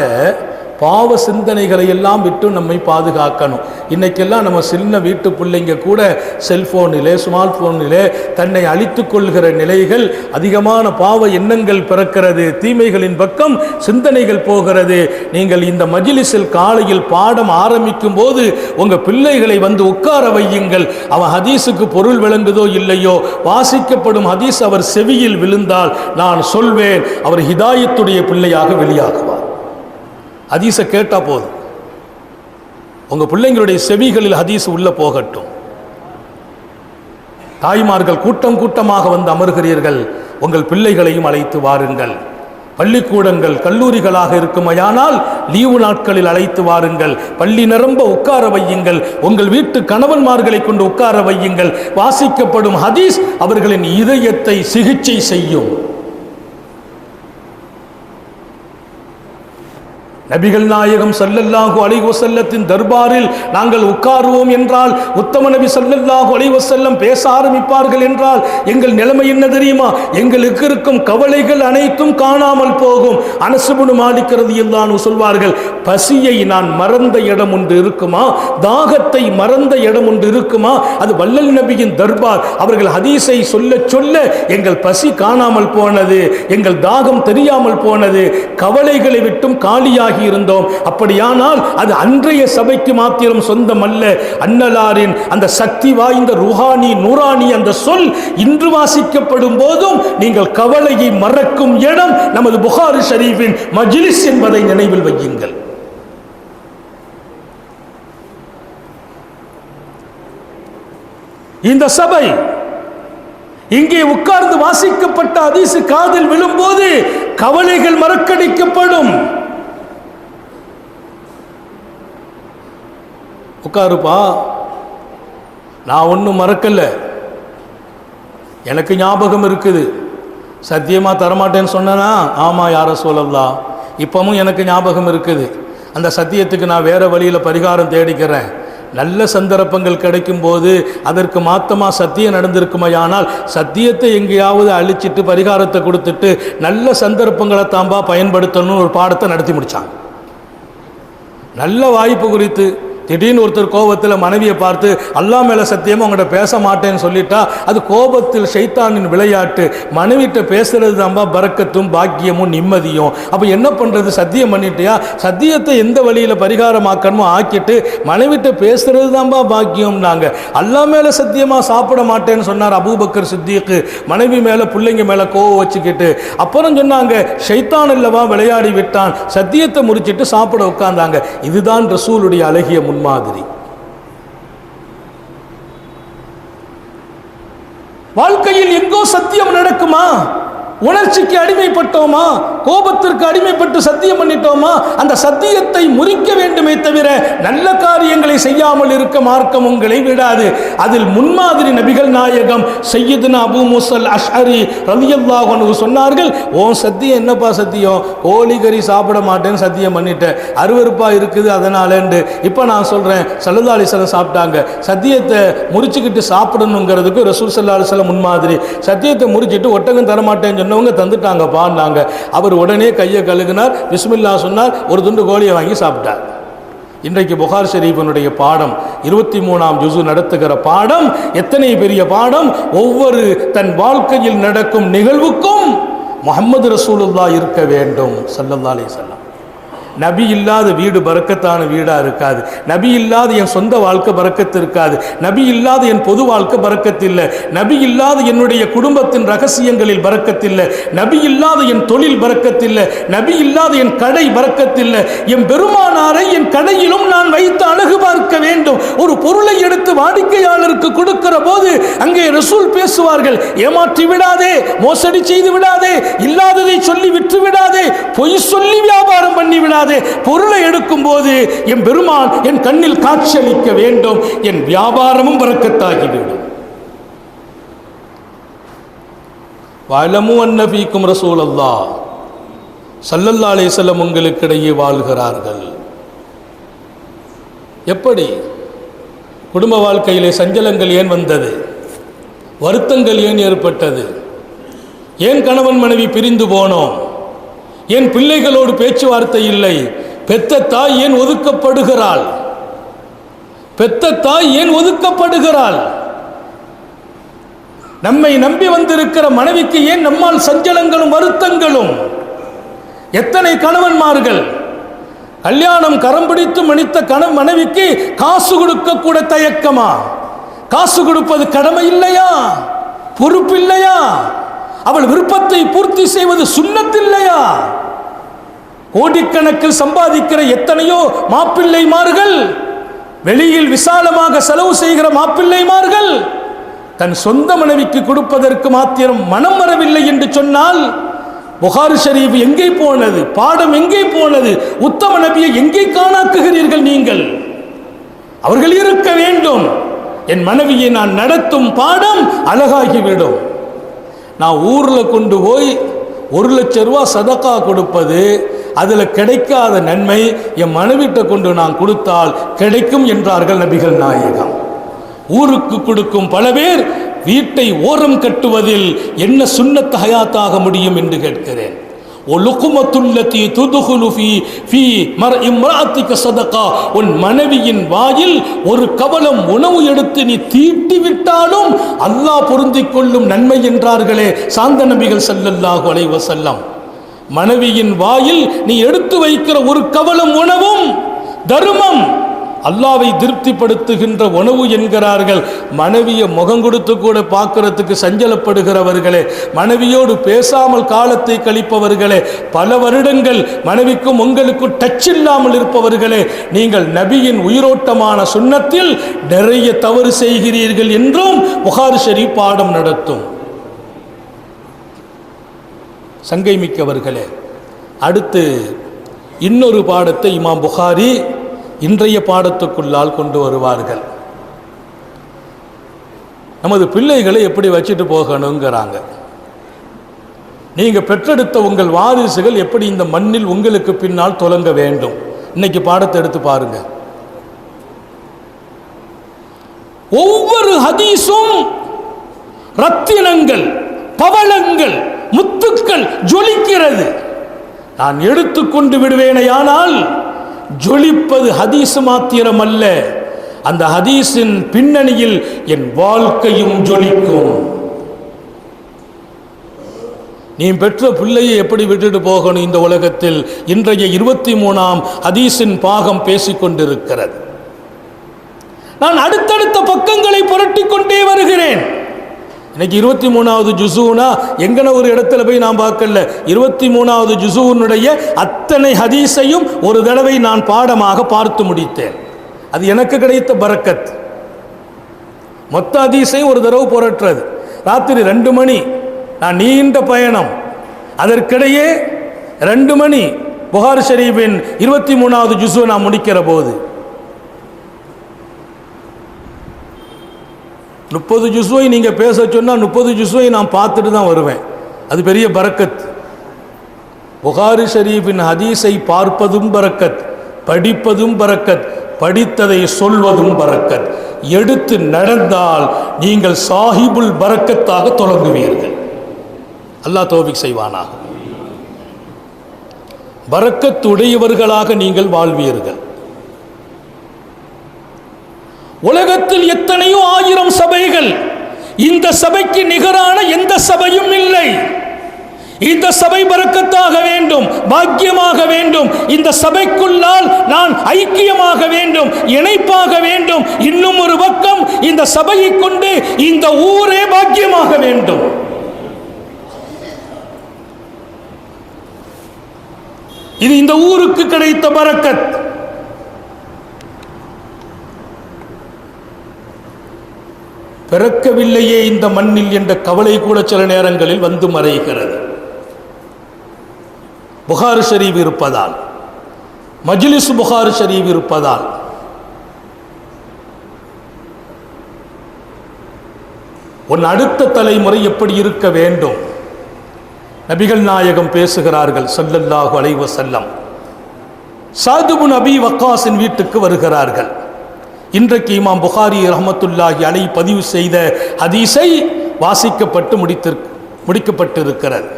பாவ சிந்தனைகளை எல்லாம் விட்டு நம்மை பாதுகாக்கணும். இன்னைக்கெல்லாம் நம்ம சின்ன வீட்டு பிள்ளைங்க கூட செல்போனிலே ஸ்மார்ட் போனிலே தன்னை அழித்து கொள்கிற நிலைகள், அதிகமான பாவ எண்ணங்கள் பிறக்கிறது, தீமைகளின் பக்கம் சிந்தனைகள் போகிறது. நீங்கள் இந்த மஜ்லிஸில் காலையில் பாடம் ஆரம்பிக்கும் போது உங்கள் பிள்ளைகளை வந்து உட்கார வையுங்கள். அவன் ஹதீஸுக்கு பொருள் விளங்குதோ இல்லையோ, வாசிக்கப்படும் ஹதீஸ் அவர் செவியில் விழுந்தால் நான் சொல்வேன், அவர் ஹிதாயத்துடைய பிள்ளையாக வெளியாகுவார். ஹதீஸை கேட்டா போதும், உங்க பிள்ளைங்களுடைய செவிகளில் ஹதீஸ் உள்ள போகட்டும். தாய்மார்கள் கூட்டம் கூட்டமாக வந்து அமர்கிறீர்கள், உங்கள் பிள்ளைகளையும் அழைத்து வாருங்கள். பள்ளிக்கூடங்கள் கல்லூரிகளாக இருக்குமையானால் லீவு நாட்களில் அழைத்து வாருங்கள். பள்ளி நிரம்ப உட்கார வையுங்கள். உங்கள் வீட்டு கணவன்மார்களை கொண்டு உட்கார வையுங்கள். வாசிக்கப்படும் ஹதீஸ் அவர்களின் இதயத்தை சிகிச்சை செய்யும். நபிகள் நாயகம் ஸல்லல்லாஹு அலைஹி வஸல்லத்தின் தர்பாரில் நாங்கள் உட்காருவோம் என்றால், உத்தம நபி ஸல்லல்லாஹு அலைஹி வஸல்லம் பேச ஆரம்பிப்பார்கள் என்றால் எங்கள் நிலைமை என்ன தெரியுமா? எங்களுக்கு இருக்கும் கவலைகள் அனைத்தும் காணாமல் போகும். அனஸ் இப்னு மாலிக் ரலியல்லாஹு அன்ஹு சொல்வார்கள், பசியை நான் மறந்த இடம் ஒன்று இருக்குமா, தாகத்தை மறந்த இடம் ஒன்று இருக்குமா, அது வல்லல் நபியின் தர்பார். அவர்கள் ஹதீஸை சொல்ல சொல்ல எங்கள் பசி காணாமல் போனது, எங்கள் தாகம் தெரியாமல் போனது, கவலைகளை விட்டும் காலியாகி இருந்தோம். அப்படியானால் அது அன்றைய சபைக்கு மாத்திரம் சொந்தம் அல்ல. அன்னலாரின் அந்த சக்தி வாய்ந்த ருஹானி நூரானி அந்த சொல் இன்று வாசிக்கப்படும் போதும் நீங்கள் கவலையை மறக்கும் இடம் நமது புகாரி ஷரீஃபின் மஜ்லிஸ் என்பதை நினைவில் வையுங்கள். இந்த சபை இங்கே உட்கார்ந்து வாசிக்கப்பட்ட ஹதீஸ் காதில் விழும்போது கவலைகள் மறக்கடிக்கப்படும். உட்காருப்பா, நான் ஒன்றும் மறக்கல, எனக்கு ஞாபகம் இருக்குது. சத்தியமா தரமாட்டேன்னு சொன்னா, ஆமா யார சொல்லலாம், இப்பவும் எனக்கு ஞாபகம் இருக்குது. அந்த சத்தியத்துக்கு நான் வேற வழியில் பரிகாரம் தேடிக்கிறேன். நல்ல சந்தர்ப்பங்கள் கிடைக்கும் போது அதற்கு மாத்தமா சத்தியம் நடந்திருக்குமையானால் சத்தியத்தை எங்கேயாவது அழிச்சிட்டு பரிகாரத்தை கொடுத்துட்டு நல்ல சந்தர்ப்பங்களை தாம்பா பயன்படுத்தணும்னு ஒரு பாடத்தை நடத்தி முடிச்சாங்க. நல்ல வாய்ப்பு குறித்து திடீர்னு ஒருத்தர் கோபத்தில் மனைவியை பார்த்து அல்லா மேலே சத்தியமாக உங்கள்கிட்ட பேச மாட்டேன்னு சொல்லிட்டா அது கோபத்தில் ஷைத்தானின் விளையாட்டு. மனைவிட்ட பேசுறது தான்பா பரக்கத்தும் பாக்கியமும் நிம்மதியும். அப்போ என்ன பண்ணுறது, சத்தியம் பண்ணிட்டியா, சத்தியத்தை எந்த வழியில் பரிகாரமாக்கணுமோ ஆக்கிட்டு மனைவிட்ட பேசுறது தான்பா பாக்கியம்னாங்க. அல்லா மேலே சத்தியமாக சாப்பிட மாட்டேன்னு சொன்னார் அபூபக்கர் சித்திக்கு, மனைவி மேலே பிள்ளைங்க மேலே கோவம் வச்சுக்கிட்டு. அப்புறம் சொன்னாங்க ஷைத்தான் அல்லவா விளையாடி விட்டான், சத்தியத்தை முடிச்சிட்டு சாப்பிட உட்கார்ந்தாங்க. இதுதான் ரசூலுடைய அழகிய மாதிரி. வாழ்க்கையில் எங்கோ சத்தியம் நடக்குமா, உணர்ச்சிக்கு அடிமைப்பட்டோமா, கோபத்திற்கு அடிமைப்பட்டு சத்தியம் பண்ணிட்டோமா, அந்த சத்தியத்தை முறிக்க வேண்டுமே தவிர நல்ல காரியங்களை செய்யாமல் இருக்க மார்க்கம் உங்களை விடாது. அதில் முன்மாதிரி நபிகள் நாயகம் சையதுனா அபூ மூஸா அஷ்அரி ரலியல்லாஹு அன்ஹு சொன்னார்கள், ஓ சத்தியம் என்னப்பா சத்தியம், கோழிக்கறி சாப்பிட மாட்டேன்னு சத்தியம் பண்ணிட்டேன், அருவருப்பா இருக்குது அதனாலண்டு. இப்போ நான் சொல்கிறேன், ஸல்லல்லாஹு அலைஹி வஸல்லம் சாப்பிட்டாங்க, சத்தியத்தை முறிச்சுக்கிட்டு சாப்பிடணுங்கிறதுக்கு ரசூல் ஸல்லல்லாஹு அலைஹி வஸல்லம் முன்மாதிரி. சத்தியத்தை முறிச்சிட்டு ஒட்டகம் தரமாட்டேன்னு சொன்னவங்க தந்துட்டாங்க பான்னாங்க. அவர் உடனே கையை கழுகினார், பிஸ்மில்லா சொன்னார், ஒரு துண்டு கோழியை வாங்கி சாப்பிட்டார். இன்றைக்கு புகார் ஷரீஃபினுடைய பாடம் 23ஆம் ஜுஸு நடத்துகிற பாடம் எத்தனை பெரிய பாடம். ஒவ்வொரு தன் வாழ்க்கையில் நடக்கும் நிகழ்வுக்கும் முஹம்மது ரசூலுல்லாஹ் இருக்க வேண்டும் ஸல்லல்லாஹு அலைஹி வஸல்லம். நபி இல்லாத வீடு பரக்கத்தான வீடாக இருக்காது, நபி இல்லாத என் சொந்த வாழ்க்கை பரக்கத்து இருக்காது, நபி இல்லாத என் பொது வாழ்க்கை பரக்கத்தில்லை, நபி இல்லாத என்னுடைய குடும்பத்தின் ரகசியங்களில் பரக்கத்தில்லை, நபி இல்லாத என் தொழில் பரக்கத்தில்லை, நபி இல்லாத என் கடை பரக்கத்தில்லை. என் பெருமானாரை என் கடையிலும் நான் வைத்து அழகு பார்க்க வேண்டும். ஒரு பொருளை எடுத்து வாடிக்கையாளருக்கு கொடுக்கிற போது அங்கே ரசூல் பேசுவார்கள், ஏமாற்றி விடாதே, மோசடி செய்து விடாதே, இல்லாததை சொல்லி விற்று விடாதே, பொய் சொல்லி வியாபாரம் பண்ணி விடாதே. பொருளை எடுக்கும் போது என் பெருமான் என் கண்ணில் காட்சியளிக்க வேண்டும், என் வியாபாரமும் பரக்கத்தாகிவிடும். வஅலமு அன்ன ஃபீக்கும் ரசூலல்லாஹ் ஸல்லல்லாஹு அலைஹி வஸல்லம் உங்களுக்கிடையே வாழ்கிறார்கள். எப்படி குடும்ப வாழ்க்கையிலே சஞ்சலங்கள் ஏன் வந்தது, வருத்தங்கள் ஏன் ஏற்பட்டது, ஏன் கணவன் மனைவி பிரிந்து போனோம், ஏன் பிள்ளைகளோடு பேச்சுவார்த்தை இல்லை, பெத்த தாய் ஏன் ஒதுக்கப்படுகிறாள், பெத்த தாய் ஏன் ஒதுக்கப்படுகிறாள், நம்மை நம்பி வந்திருக்கிற மனைவிக்கு ஏன் நம்மால் சஞ்சலங்களும் வருத்தங்களும். எத்தனை கணவன்மார்கள் கல்யாணம் கரம் பிடித்து மணித்த மனைவிக்கு காசு கொடுக்க கூட தயக்கமா? காசு கொடுப்பது கடமை இல்லையா, பொறுப்பு இல்லையா, அவள் விருப்பத்தை பூர்த்தி செய்வது சுன்னத்தில்லையா? கோடிக்கணக்கில் சம்பாதிக்கிற எத்தனையோ மாப்பிள்ளைமார்கள், வெளியில் விசாலமாக செலவு செய்கிற மாப்பிள்ளைமார்கள் தன் சொந்த மனைவிக்கு கொடுப்பதற்கு மாத்திரம் மனம் வரவில்லை என்று சொன்னால் புகாரி ஷரீஃப் எங்கே போனது, பாடம் எங்கே போனது, உத்தம நபியை எங்கே காணாக்குகிறீர்கள் நீங்கள்? அவர்கள் இருக்க வேண்டும். என் மனைவியை நான் நடத்தும் பாடம் அழகாகிவிடும். நான் ஊரில் கொண்டு போய் 1 லட்சம் ரூபா சதக்கா கொடுப்பது, அதில் கிடைக்காத நன்மை என் மனைவிட்ட கொண்டு நான் கொடுத்தால் கிடைக்கும் என்றார்கள் நபிகள் நாயகம். ஊருக்கு கொடுக்கும் பல பேர் வீட்டை ஓரம் கட்டுவதில் என்ன சுன்னத் ஹயாத்தாக முடியும் என்று கேட்கிறேன். உன் மனைவியின் வாயில் ஒரு கவலம் உணவு எடுத்து நீ தீட்டி விட்டாலும் அல்லாஹ் பொருந்திக் கொள்ளும் நன்மை என்றார்களே சாந்த நபிகள் ஸல்லல்லாஹு அலைஹி வஸல்லம். மனைவியின் வாயில் நீ எடுத்து வைக்கிற ஒரு கவலம் உணவும் தர்மம், அல்லாவை திருப்திப்படுத்துகின்ற உணவு என்கிறார்கள். மனைவியை முகம் கொடுத்து கூட பார்க்கறதுக்கு சஞ்சலப்படுகிறவர்களே, மனைவியோடு பேசாமல் காலத்தை கழிப்பவர்களே, பல வருடங்கள் மனைவிக்கும் உங்களுக்கும் டச் இல்லாமல் இருப்பவர்களே, நீங்கள் நபியின் உயிரோட்டமான சுன்னத்தில் நிறைய தவறு செய்கிறீர்கள் என்றும் புகாரி ஷரீஃப் பாடம் நடத்தும். சங்கை மிக்கவர்களே, அடுத்து இன்னொரு பாடத்தை இமாம் புகாரி இன்றைய பாடத்துக்குள்ளால் கொண்டு வருவார்கள். நமது பிள்ளைகளை எப்படி வச்சுட்டு போகணுங்கிறாங்க. நீங்க பெற்றெடுத்த உங்கள் வாரிசுகள் எப்படி இந்த மண்ணில் உங்களுக்கு பின்னால் தொலங்க வேண்டும். இன்னைக்கு பாடத்தை எடுத்து பாருங்க. ஒவ்வொரு ஹதீஸும் ரத்தினங்கள், பவளங்கள், முத்துக்கள் ஜொலிக்கிறது. நான் எடுத்துக்கொண்டு விடுவேனையானால் ஜொலிப்பது ஹதீஸ் மாத்திரம் அல்ல, அந்த ஹதீஸின் பின்னணியில் என் வாழ்க்கையும் ஜொலிக்கும். நீ பெற்ற பிள்ளையை எப்படி விட்டுட்டு போகணும் இந்த உலகத்தில்? இன்றைய 23ஆம் ஹதீஸின் பாகம் பேசிக்கொண்டிருக்கிறது. நான் அடுத்தடுத்த பக்கங்களை புரட்டிக் கொண்டே வருகிறேன். இன்னைக்கு 23வது ஜுஸூனா எங்கன ஒரு இடத்துல போய் நான் பார்க்கல. 23வது ஜுஸூனுடைய அத்தனை ஹதீஸையும் ஒரு தடவை நான் பாடமாக பார்த்து முடித்தேன். அது எனக்கு கிடைத்த பரக்கத். மொத்த ஹதீஸையும் ஒரு தடவை புரட்டுறது. ராத்திரி 2 மணி, நான் நீண்ட பயணம், அதற்கிடையே 2 மணி புகாரி ஷரீஃபின் 23வது ஜுஸு நான் முடிக்கிற போது 30 ஜுஸுவை நீங்க பேச சொன்னா 30 ஜுஸுவை நான் பார்த்துட்டு தான் வருவேன். அது பெரிய பரக்கத். புகாரி ஷரீஃபின் ஹதீஸை பார்ப்பதும் பரக்கத், படிப்பதும் பரக்கத், படித்ததை சொல்வதும் பரக்கத். எடுத்து நடந்தால் நீங்கள் சாஹிபுல் பரக்கத்தாக தொடங்குவீர்கள். அல்லாஹ் தௌஃபீக் செய்வானாக. பரக்கத்துடையவர்களாக நீங்கள் வாழ்வீர்கள். உலகத்தில் எத்தனையோ 1000 சபைகள், இந்த சபைக்கு நிகரான எந்த சபையும் இல்லை. இந்த சபை பரக்கத்தாக வேண்டும், பாக்கியமாக வேண்டும். இந்த சபைக்குள்ளால் நான் ஐக்கியமாக வேண்டும், இணைப்பாக வேண்டும். இன்னும் ஒரு பக்கம் இந்த சபையை கொண்டு இந்த ஊரே பாக்கியமாக வேண்டும். இது இந்த ஊருக்கு கிடைத்த பரக்கத். பிறக்கவில்லையே இந்த மண்ணில் என்ற கவலை கூட சில நேரங்களில் வந்து மறைகிறது. புகாரி ஷரீஃப் இருப்பதால், மஜ்லிஸ் புகாரி ஷரீஃப் இருப்பதால் உன் அடுத்த தலைமுறை எப்படி இருக்க வேண்டும்? நபிகள் நாயகம் பேசுகிறார்கள் ஸல்லல்லாஹு அலைஹி வஸல்லம். சாத் இப்னு அபீ வக்காஸின் வீட்டுக்கு வருகிறார்கள். இன்றைக்கு இமாம் புகாரி ரஹ்மத்துல்லாஹி அலைஹி பதிவு செய்த ஹதீஸை வாசிக்கப்பட்டு முடிக்கப்பட்டிருக்கிறது.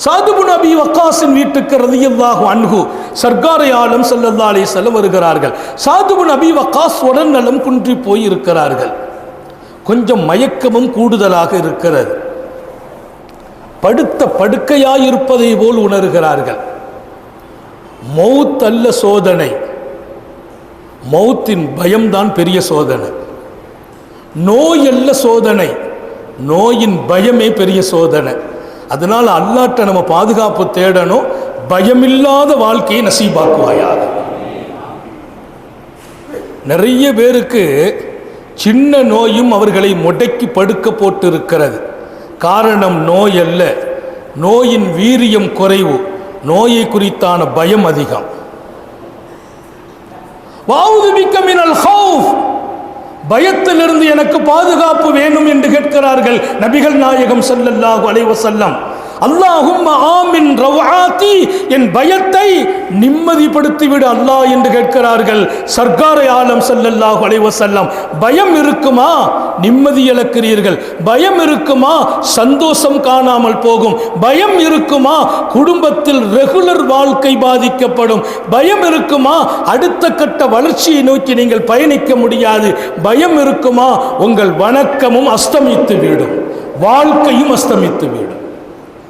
சாத் இப்னு அபீ வக்காஸின் வீட்டுக்கு ரலியல்லாஹு அன்ஹு சர்க்காரை ஆலம் ஸல்லல்லாஹு அலைஹி வஸல்லம் வருகிறார்கள். சாத் இப்னு அபீ வக்காஸ் உடல்நலம் குன்றி போய் இருக்கிறார்கள். கொஞ்சம் மயக்கமும் கூடுதலாக இருக்கிறது. படுத்த படுக்கையாயிருப்பதை போல் உணர்கிறார்கள். மௌத் அல்ல சோதனை, மௌத்தின் பயம்தான் பெரிய சோதனை. நோய் அல்ல சோதனை, நோயின் பயமே பெரிய சோதனை. அதனால அல்லாஹ்ட்ட நம்ம பாதுகாப்பு தேடணும். பயமில்லாத வாழ்க்கையை நசீபாக்குவாயாக. நிறைய பேருக்கு சின்ன நோயும் அவர்களை முடக்கி படுக்க போட்டு இருக்கிறது. காரணம் நோய் அல்ல, நோயின் வீரியம் குறைவு, நோயை குறித்தான பயம் அதிகம். வஅஊது பிக்க மினல் ஹௌஃப், பயத்திலிருந்து எனக்கு பாதுகாப்பு வேணும் என்று கேட்கிறார்கள் நபிகள் நாயகம் ஸல்லல்லாஹு அலைஹி வஸல்லம். அல்லாஹும்ம ஆமின் ரவ்ஆத்தி, என் பயத்தை நிம்மதிப்படுத்திவிடு அல்லாஹ் என்று கேட்கிறார்கள் சர்க்காரை ஆலம் ஸல்லல்லாஹு அலைஹி வஸல்லம். பயம் இருக்குமா நிம்மதி இழக்கிறீர்கள், பயம் இருக்குமா சந்தோஷம் காணாமல் போகும், பயம் இருக்குமா குடும்பத்தில் ரெகுலர் வாழ்க்கை பாதிக்கப்படும், பயம் இருக்குமா அடுத்த கட்ட வளர்ச்சியை நோக்கி நீங்கள் பயணிக்க முடியாது, பயம் இருக்குமா உங்கள் வணக்கமும் அஸ்தமித்து விடும், வாழ்க்கையும் அஸ்தமித்து விடும்.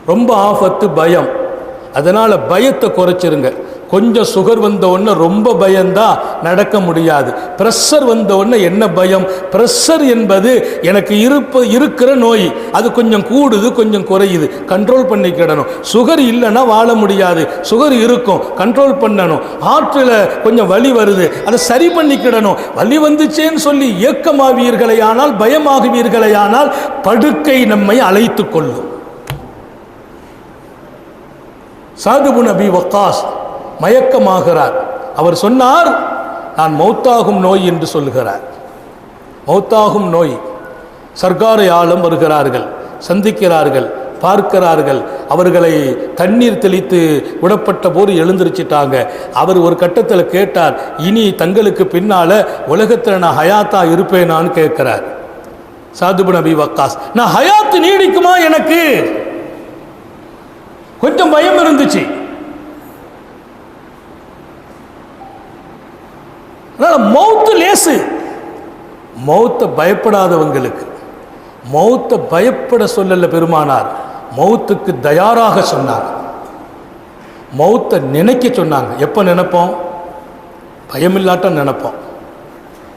ரொம்ப ஆபத்து பயம். அதனால பயத்தை குறைச்சிருங்க. கொஞ்சம் சுகர் வந்த உடனே ரொம்ப பயந்தா நடக்க முடியாது. பிரஷர் வந்த உடனே என்ன பயம்? பிரஷர் என்பது எனக்கு இருக்கிற நோய், அது கொஞ்சம் கூடுது கொஞ்சம் குறையுது, கண்ட்ரோல் பண்ணிக்கிடணும். சுகர் இல்லைன்னா வாழ முடியாது, சுகர் இருக்கும் கண்ட்ரோல் பண்ணணும். ஆற்றில் கொஞ்சம் வலி வருது, அதை சரி பண்ணிக்கிடணும். வலி வந்துச்சேன்னு சொல்லி ஏக்கமாவீர்களே ஆனால், பயமாகுவீர்களே ஆனால் படுக்கை நம்மை அழைத்து கொள்ளும். சாத் இப்னு அபீ வக்காஸ் மயக்கமாகிறார். அவர் சொன்னார், நான் மௌத்தாகும் நோய் என்று சொல்லுகிறார். மௌத்தாகும் நோய். சர்க்காரை ஆலம் வருகிறார்கள், சந்திக்கிறார்கள், பார்க்கிறார்கள். அவர்களை தண்ணீர் தெளித்து விடப்பட்ட போது எழுந்திருச்சிட்டாங்க. அவர் ஒரு கட்டத்தில் கேட்டார், இனி தங்களுக்கு பின்னால உலகத்தில் நான் ஹயாத்தா இருப்பேனான்னு கேட்கிறார். சாத் இப்னு அபீ வக்காஸ், நான் ஹயாத்து நீடிக்குமா? எனக்கு கொஞ்சம் பயம் இருந்துச்சு. மௌத்து லேசு, மௌத்தை பயப்படாதவங்களுக்கு. மௌத்தை பயப்பட சொல்லல பெருமானார், மௌத்துக்கு தயாராக சொன்னாங்க. மௌத்தை நினைக்க சொன்னாங்க. எப்போ நினைப்போம்? பயமில்லாட்ட நினைப்போம்,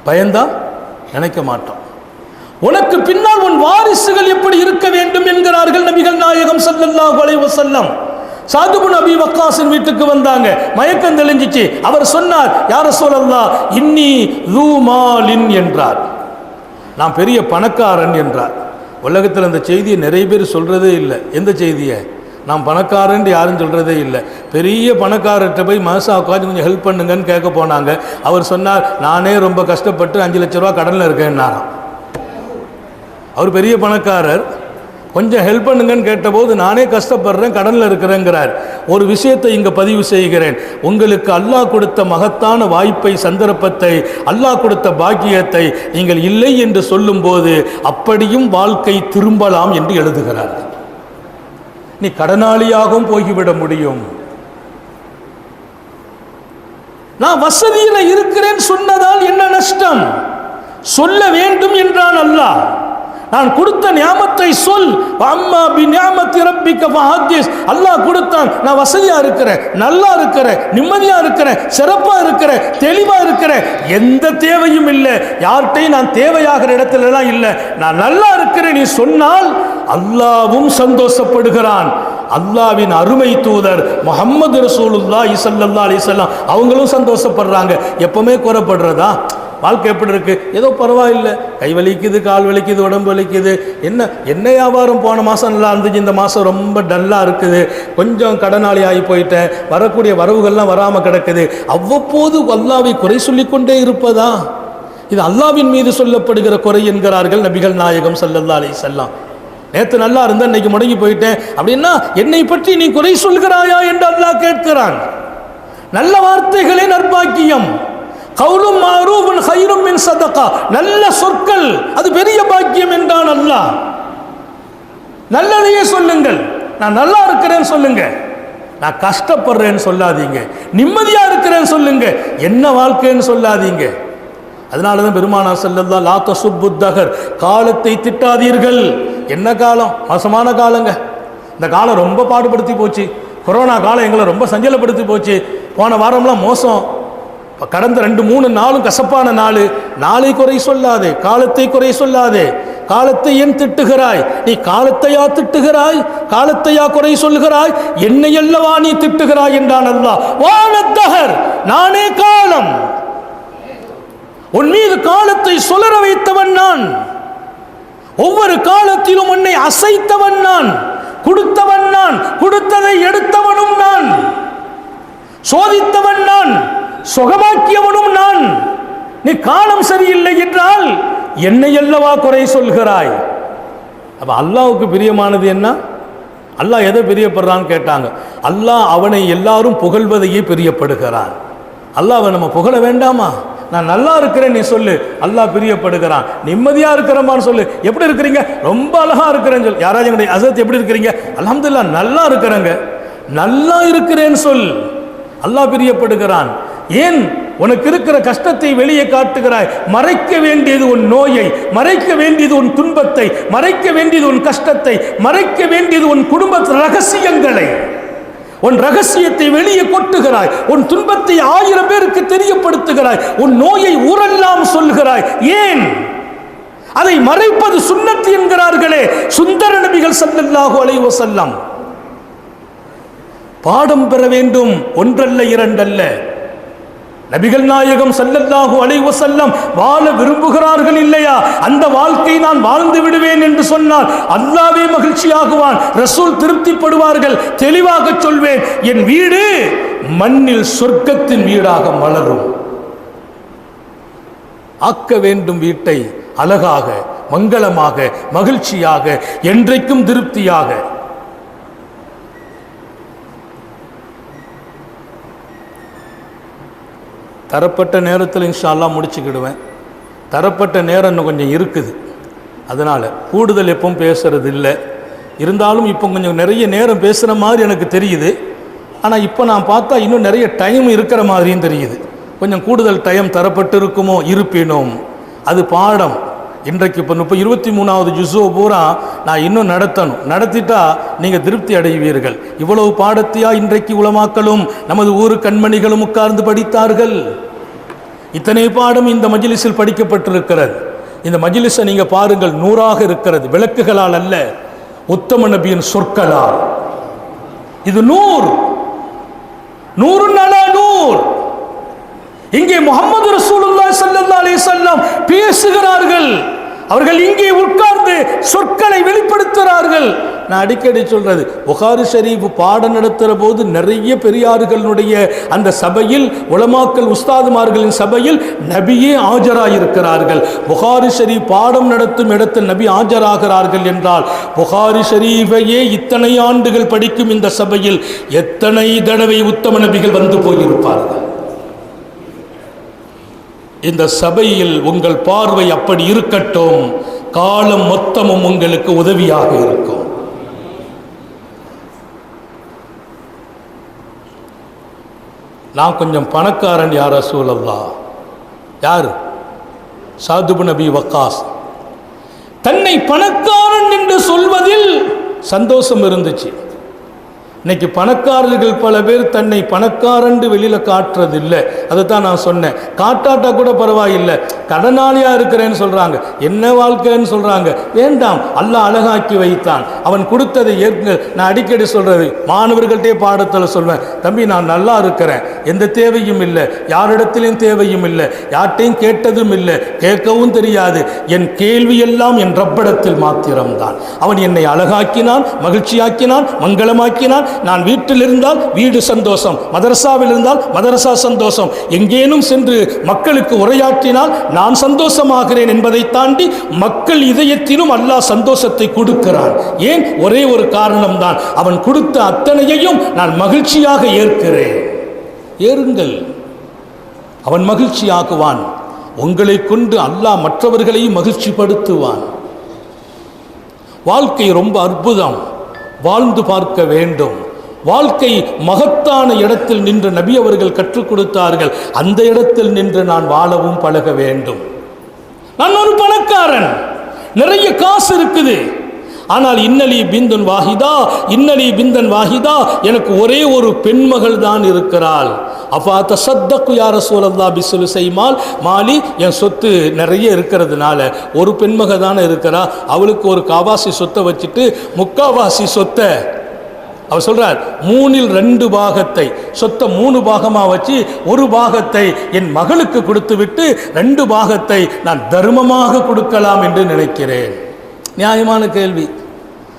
பயந்தா நினைக்க மாட்டோம். உனக்கு பின்னால் உன் வாரிசுகள் எப்படி இருக்க வேண்டும் என்கிறார்கள் நபிகள் நாயகம் ஸல்லல்லாஹு அலைஹி வஸல்லம். சாத் இப்னு அபீ வக்காஸின் வீட்டுக்கு வந்தாங்க, மயக்கம் தெளிஞ்சிச்சு. அவர் சொன்னார், யா ரசூலல்லாஹ் இன்னி ذو மாலின் என்றார், நான் பெரிய பணக்காரன் என்றார். உலகத்தில் அந்த செய்தியை நிறைய பேர் சொல்றதே இல்லை. எந்த செய்தியை? நான் பணக்காரன்ட்டு யாரும் சொல்கிறதே இல்லை. பெரிய பணக்காரர்கிட்ட போய் மாதம் உட்காந்து கொஞ்சம் ஹெல்ப் பண்ணுங்கன்னு கேட்க போனாங்க. அவர் சொன்னார், நானே ரொம்ப கஷ்டப்பட்டு 5 லட்ச ரூபா கடனில் இருக்கேன்னாராம். அவர் பெரிய பணக்காரர், கொஞ்சம் ஹெல்ப் பண்ணுங்கன்னு கேட்டபோது நானே கஷ்டப்படுறேன், கடனில் இருக்கிறேங்கிறார். ஒரு விஷயத்தை இங்கே பதிவு செய்கிறேன். உங்களுக்கு அல்லாஹ் கொடுத்த மகத்தான வாய்ப்பை, சந்தர்ப்பத்தை, அல்லாஹ் கொடுத்த பாக்கியத்தை நீங்கள் இல்லை என்று சொல்லும்போது அப்படியும் வாழ்க்கை திரும்பலாம் என்று எழுதுகிறார். நீ கடனாளியாகவும் போய்விட முடியும். நான் வசதியில் இருக்கிறேன் சொன்னதால் என்ன நஷ்டம்? சொல்ல வேண்டும் என்றான் அல்லாஹ். நான் கொடுத்த நியாமத்தை சொல். அம்மா பி நியாமத்தி ரப்பிக்க ஃபஹதீஸ். அல்லாஹ் கொடுத்தான், நான் வசதியா இருக்கிறேன், நல்லா இருக்கிறேன், நிம்மதியா இருக்கிறேன், சிறப்பா இருக்கிறேன், தெளிவா இருக்கிறேன், எந்த தேவையும் இல்லை, யார்கிட்டையும் நான் தேவையாகிற இடத்துல எல்லாம் இல்லை, நான் நல்லா இருக்கிறேன் நீ சொன்னால் அல்லாஹ்வும் சந்தோஷப்படுகிறான். அல்லாஹ்வின் அருமை தூதர் முஹம்மது ரசூலுல்லாஹி ஸல்லல்லாஹு அலைஹி வஸல்லம் அவங்களும் சந்தோஷப்படுறாங்க. எப்பவுமே குறைப்படுறதா? வாழ்க்கை எப்படி இருக்கு? ஏதோ பரவாயில்லை, கை வலிக்குது, கால் வலிக்குது, உடம்பு வலிக்குது, என்ன வியாபாரம் போன மாதம் நல்லா இருந்துச்சு, இந்த மாதம் ரொம்ப டல்லாக இருக்குது, கொஞ்சம் கடனாளி ஆகி போயிட்டேன், வரக்கூடிய வரவுகள்லாம் வராமல் கிடக்குது. அவ்வப்போது அல்லாஹ்வை குறை சொல்லிக்கொண்டே இருப்பதா? இது அல்லாஹ்வின் மீது சொல்லப்படுகிற குறை என்கிறார்கள் நபிகள் நாயகம் ஸல்லல்லாஹு அலைஹி வஸல்லம். நேற்று நல்லா இருந்தேன், இன்னைக்கு முடங்கி போயிட்டேன் அப்படின்னா என்னை பற்றி நீ குறை சொல்கிறாயா என்று அல்லாஹ் கேட்கிறான். நல்ல வார்த்தைகளே நற்பாக்கியம். கௌலும் மாரூஃபுன் கைரும் மின் சதகா. நல்ல சொற்கள் அது பெரிய பாக்கியம் என்றான் அல்லாஹ். நல்லதையே சொல்லுங்கள். நான் நல்லா இருக்கிறேன்னு சொல்லுங்க, நான் கஷ்டப்படுறேன்னு சொல்லாதீங்க, நிம்மதியா இருக்கிறேன்னு சொல்லுங்க, என்ன வாழ்க்கைன்னு சொல்லாதீங்க. அதனால தான் பெருமானார் ஸல்லல்லாஹு லா தசுப்புத்தஹர், காலத்தை திட்டாதீர்கள். என்ன காலம்? மோசமான காலங்க. இந்த காலம் ரொம்ப பாடுபடுத்தி போச்சு. கொரோனா காலம் எங்களை ரொம்ப சஞ்சலப்படுத்தி போச்சு. போன வாரம்லாம் மோசம். கடந்த 2-3 நாளும் கசப்பான நாள். நாளை குறை சொல்லாதே, காலத்தை குறை சொல்லாதே. காலத்தை ஏன் திட்டுகிறாய்? நீ காலத்தையா திட்டுகிறாய்? காலத்தையா குறை சொல்கிறாய்? என்னை அல்லவா நீ திட்டுகிறாய் என்றான் அல்லாஹ். வானத்தஹர், நானே காலம். உன் மீது காலத்தை சுழற வைத்தவன் நான். ஒவ்வொரு காலத்திலும் உன்னை அசைத்தவன் நான், கொடுத்தவன் நான், கொடுத்ததை எடுத்தவனும் நான், சோதித்தவன் நான், சுகமாக்கியவனும் நான். நீ காலம் சரியில்லை என்றால் என்னை அல்லவா குறை சொல்கிறாய்? அப்ப அல்லாஹ்வுக்கு பிரியமானது என்ன? அல்லாஹ் எதை பிரியப்படுறான்னு கேட்டாங்க. அல்லாஹ் அவனை எல்லாரும் புகழ்வதையே பிரியப்படுகிறான். அல்லாஹ்வை நம்ம புகழ வேண்டாமா? நான் நல்லா இருக்கிறேன் நீ சொல்லு, அல்லாஹ் பிரியப்படுகிறான். நிம்மதியா இருக்கிறமான்னு சொல்லு. எப்படி இருக்கிறீங்க? ரொம்ப அழகா இருக்கிறேன்னு சொல்லு. யாராவது ஹஸரத் எப்படி இருக்கிறீங்க? அல்ஹம்துலில்லாஹ் நல்லா இருக்கிறேங்க. நல்லா இருக்கிறேன்னு சொல், அல்லாஹ் பிரியப்படுகிறான். ஏன் உனக்கு இருக்கிற கஷ்டத்தை வெளியே காட்டுகிறாய்? மறைக்க வேண்டியது உன் நோயை, மறைக்க வேண்டியது உன் துன்பத்தை, மறைக்க வேண்டியது உன் கஷ்டத்தை, மறைக்க வேண்டியது உன் குடும்ப ரகசியங்களை. உன் ரகசியத்தை வெளியே கொட்டுகிறாய், உன் துன்பத்தை 1000 பேருக்கு தெரியப்படுத்துகிறாய், உன் நோயை ஊரெல்லாம் சொல்கிறாய். ஏன்? அதை மறைப்பது சுன்னத் என்கிறார்களே சுந்தர நபிகள் ஸல்லல்லாஹு அலைஹி வஸல்லம். பாடம் பெற வேண்டும், ஒன்றல்ல இரண்டல்ல. நபிகள் நாயகம் ஸல்லல்லாஹு அலைஹி வஸல்லம் வாழ விரும்புகிறார்கள் இல்லையா? அந்த வாழ்க்கை நான் வாழ்ந்து விடுவேன் என்று சொன்னால் அல்லாஹ்வே மகிழ்ச்சியாகுவான், ரசூல் திருப்திப்படுவார்கள். தெளிவாக சொல்வேன், என் வீடு மண்ணில் சொர்க்கத்தின் வீடாக மலரும். ஆக்க வேண்டும் வீட்டை அழகாக, மங்களமாக, மகிழ்ச்சியாக, என்றைக்கும் திருப்தியாக. தரப்பட்ட நேரத்தில் இன்ஷா அல்லாஹ் முடிச்சுக்கிடுவேன். தரப்பட்ட நேரம் இன்னும் கொஞ்சம் இருக்குது, அதனால் கூடுதல் எப்பவும் பேசுறது இல்லை. இருந்தாலும் இப்போ கொஞ்சம் நிறைய நேரம் பேசுகிற மாதிரி எனக்கு தெரியுது. ஆனால் இப்போ நான் பார்த்தா இன்னும் நிறைய டைம் இருக்கிற மாதிரியும் தெரியுது. கொஞ்சம் கூடுதல் டைம் தரப்பட்டு இருக்குமோ? இருப்பினும் அது பாடம். இன்றைக்கு இப்போ 23வது ஜுஸு பூரா நான் இன்னும் நடத்தணும். நடத்திட்டா நீங்கள் திருப்தி அடைவீர்கள். இவ்வளவு பாடத்தையா இன்றைக்கு உலமாக்களும் நமது ஊரு கண்மணிகளும் உட்கார்ந்து படித்தார்கள்? இத்தனை பாடம் இந்த மஜ்லிஸில் படிக்கப்பட்டிருக்கிறது. இந்த மஜ்லிஸை நீங்கள் பாருங்கள், நூறாக இருக்கிறது. விளக்குகளால் அல்ல, உத்தம நபியின் சொற்களால். இது நூர், நூறு நலா நூர். இங்கே முஹம்மது ரசூலுல்லாஹி ஸல்லல்லாஹு அலைஹி வஸல்லம் பேசுகிறார்கள். அவர்கள் இங்கே உட்கார்ந்து சொற்களை வெளிப்படுத்துகிறார்கள். நான் அடிக்கடி சொல்றது, புகாரி ஷரீஃப் பாடம் நடத்துகிற போது நிறைய பெரியார்களுடைய அந்த சபையில், உலமாக்கள் உஸ்தாதுமார்களின் சபையில் நபியே ஆஜராயிருக்கிறார்கள். புகாரி ஷரீஃப் பாடம் நடத்தும் இடத்தில் நபி ஆஜராகிறார்கள் என்றால், புகாரி ஷரீஃபையே இத்தனை ஆண்டுகள் படிக்கும் இந்த சபையில் எத்தனை தடவை உத்தம நபிகள் வந்து போயிருப்பார்கள். இந்த சபையில் உங்கள் பார்வை அப்படி இருக்கட்டும், காலம் மொத்தமும் உங்களுக்கு உதவியாக இருக்கும். நான் கொஞ்சம் பணக்காரன் யா ரசூலல்லாஹ். யார்? சாத் இப்னு அபி வக்காஸ். தன்னை பணக்காரன் என்று சொல்வதில் சந்தோஷம் இருந்துச்சு. இன்னைக்கு பணக்காரர்கள் பல பேர் தன்னை பணக்காரன் வெளியில காட்டுறதில்லை. அதை தான் நான் சொன்னேன். காட்டாட்டா கூட பரவாயில்லை, கடனாளியா இருக்கிறேன்னு சொல்றாங்க, என்ன வாழ்க்கைன்னு சொல்றாங்க. வேண்டாம், அல்லாஹ் அழகாக்கி வைத்தான், அவன் கொடுத்ததை ஏற்க. நான் அடிக்கடி சொல்றது, மாணவர்கள்ட்டே பாடத்தில் சொல்வேன், தம்பி நான் நல்லா இருக்கிறேன், எந்த தேவையும் இல்லை, யாரிடத்திலும் தேவையும் இல்லை, யார்ட்டையும் கேட்டதும் இல்லை, கேட்கவும் தெரியாது. என் கேள்வியெல்லாம் என் ரப்பிடத்தில் மாத்திரம்தான். அவன் என்னை அழகாக்கினான், மகிழ்ச்சியாக்கினான், மங்களமாக்கினான். நான் வீட்டில் இருந்தால் வீடு சந்தோஷம், மதரசாவில் இருந்தால் மதரசா சந்தோஷம், எங்கேனும் சென்று மக்களுக்கு உரையாற்றினால் நான் சந்தோஷமாகிறேன் என்பதை தாண்டி மக்கள் இதயத்திலும் அல்லாஹ் சந்தோஷத்தை கொடுக்கிறான். ஏன்? ஒரே ஒரு காரணம்தான், அவன் கொடுத்த அத்தனையையும் நான் மகிழ்ச்சியாக ஏற்கிறேன். ஏறுங்கள், அவன் மகிழ்ச்சியாக்குவான். உங்களை கொண்டு அல்லாஹ் மற்றவர்களையும் மகிழ்ச்சிப்படுத்துவான். வாழ்க்கை ரொம்ப அற்புதம், வாழ்ந்து பார்க்க வேண்டும். வாழ்க்கை மகத்தான இடத்தில் நின்று நபி அவர்கள் கற்றுக் கொடுத்தார்கள். அந்த இடத்தில் நின்று நான் வாழவும் பழக வேண்டும். நான் ஒரு பணக்காரன், நிறைய காசு இருக்குது, ஆனால் இன்னலி பிந்தன் வாஹிதா, இன்னலி பிந்தன் வாஹிதா, எனக்கு ஒரே ஒரு பெண்மகள் தான் இருக்கிறாள். அப்பா தசத்தக்கு யா ரசூலல்லாஹ் பிசுலுசை மால் மாலி, என் சொத்து நிறைய இருக்கிறதுனால ஒரு பெண்மக தானே இருக்கிறா, அவளுக்கு ஒரு காவாசி சொத்தை வச்சுட்டு முக்காவாசி சொத்தை அவர் சொல்றார், 3/2 பாகத்தை, சொத்தை 3 பாகமாக வச்சு 1 பாகத்தை என் மகளுக்கு கொடுத்து விட்டு 2 பாகத்தை நான் தர்மமாக கொடுக்கலாம் என்று நினைக்கிறேன். நியாயமான கேள்வி.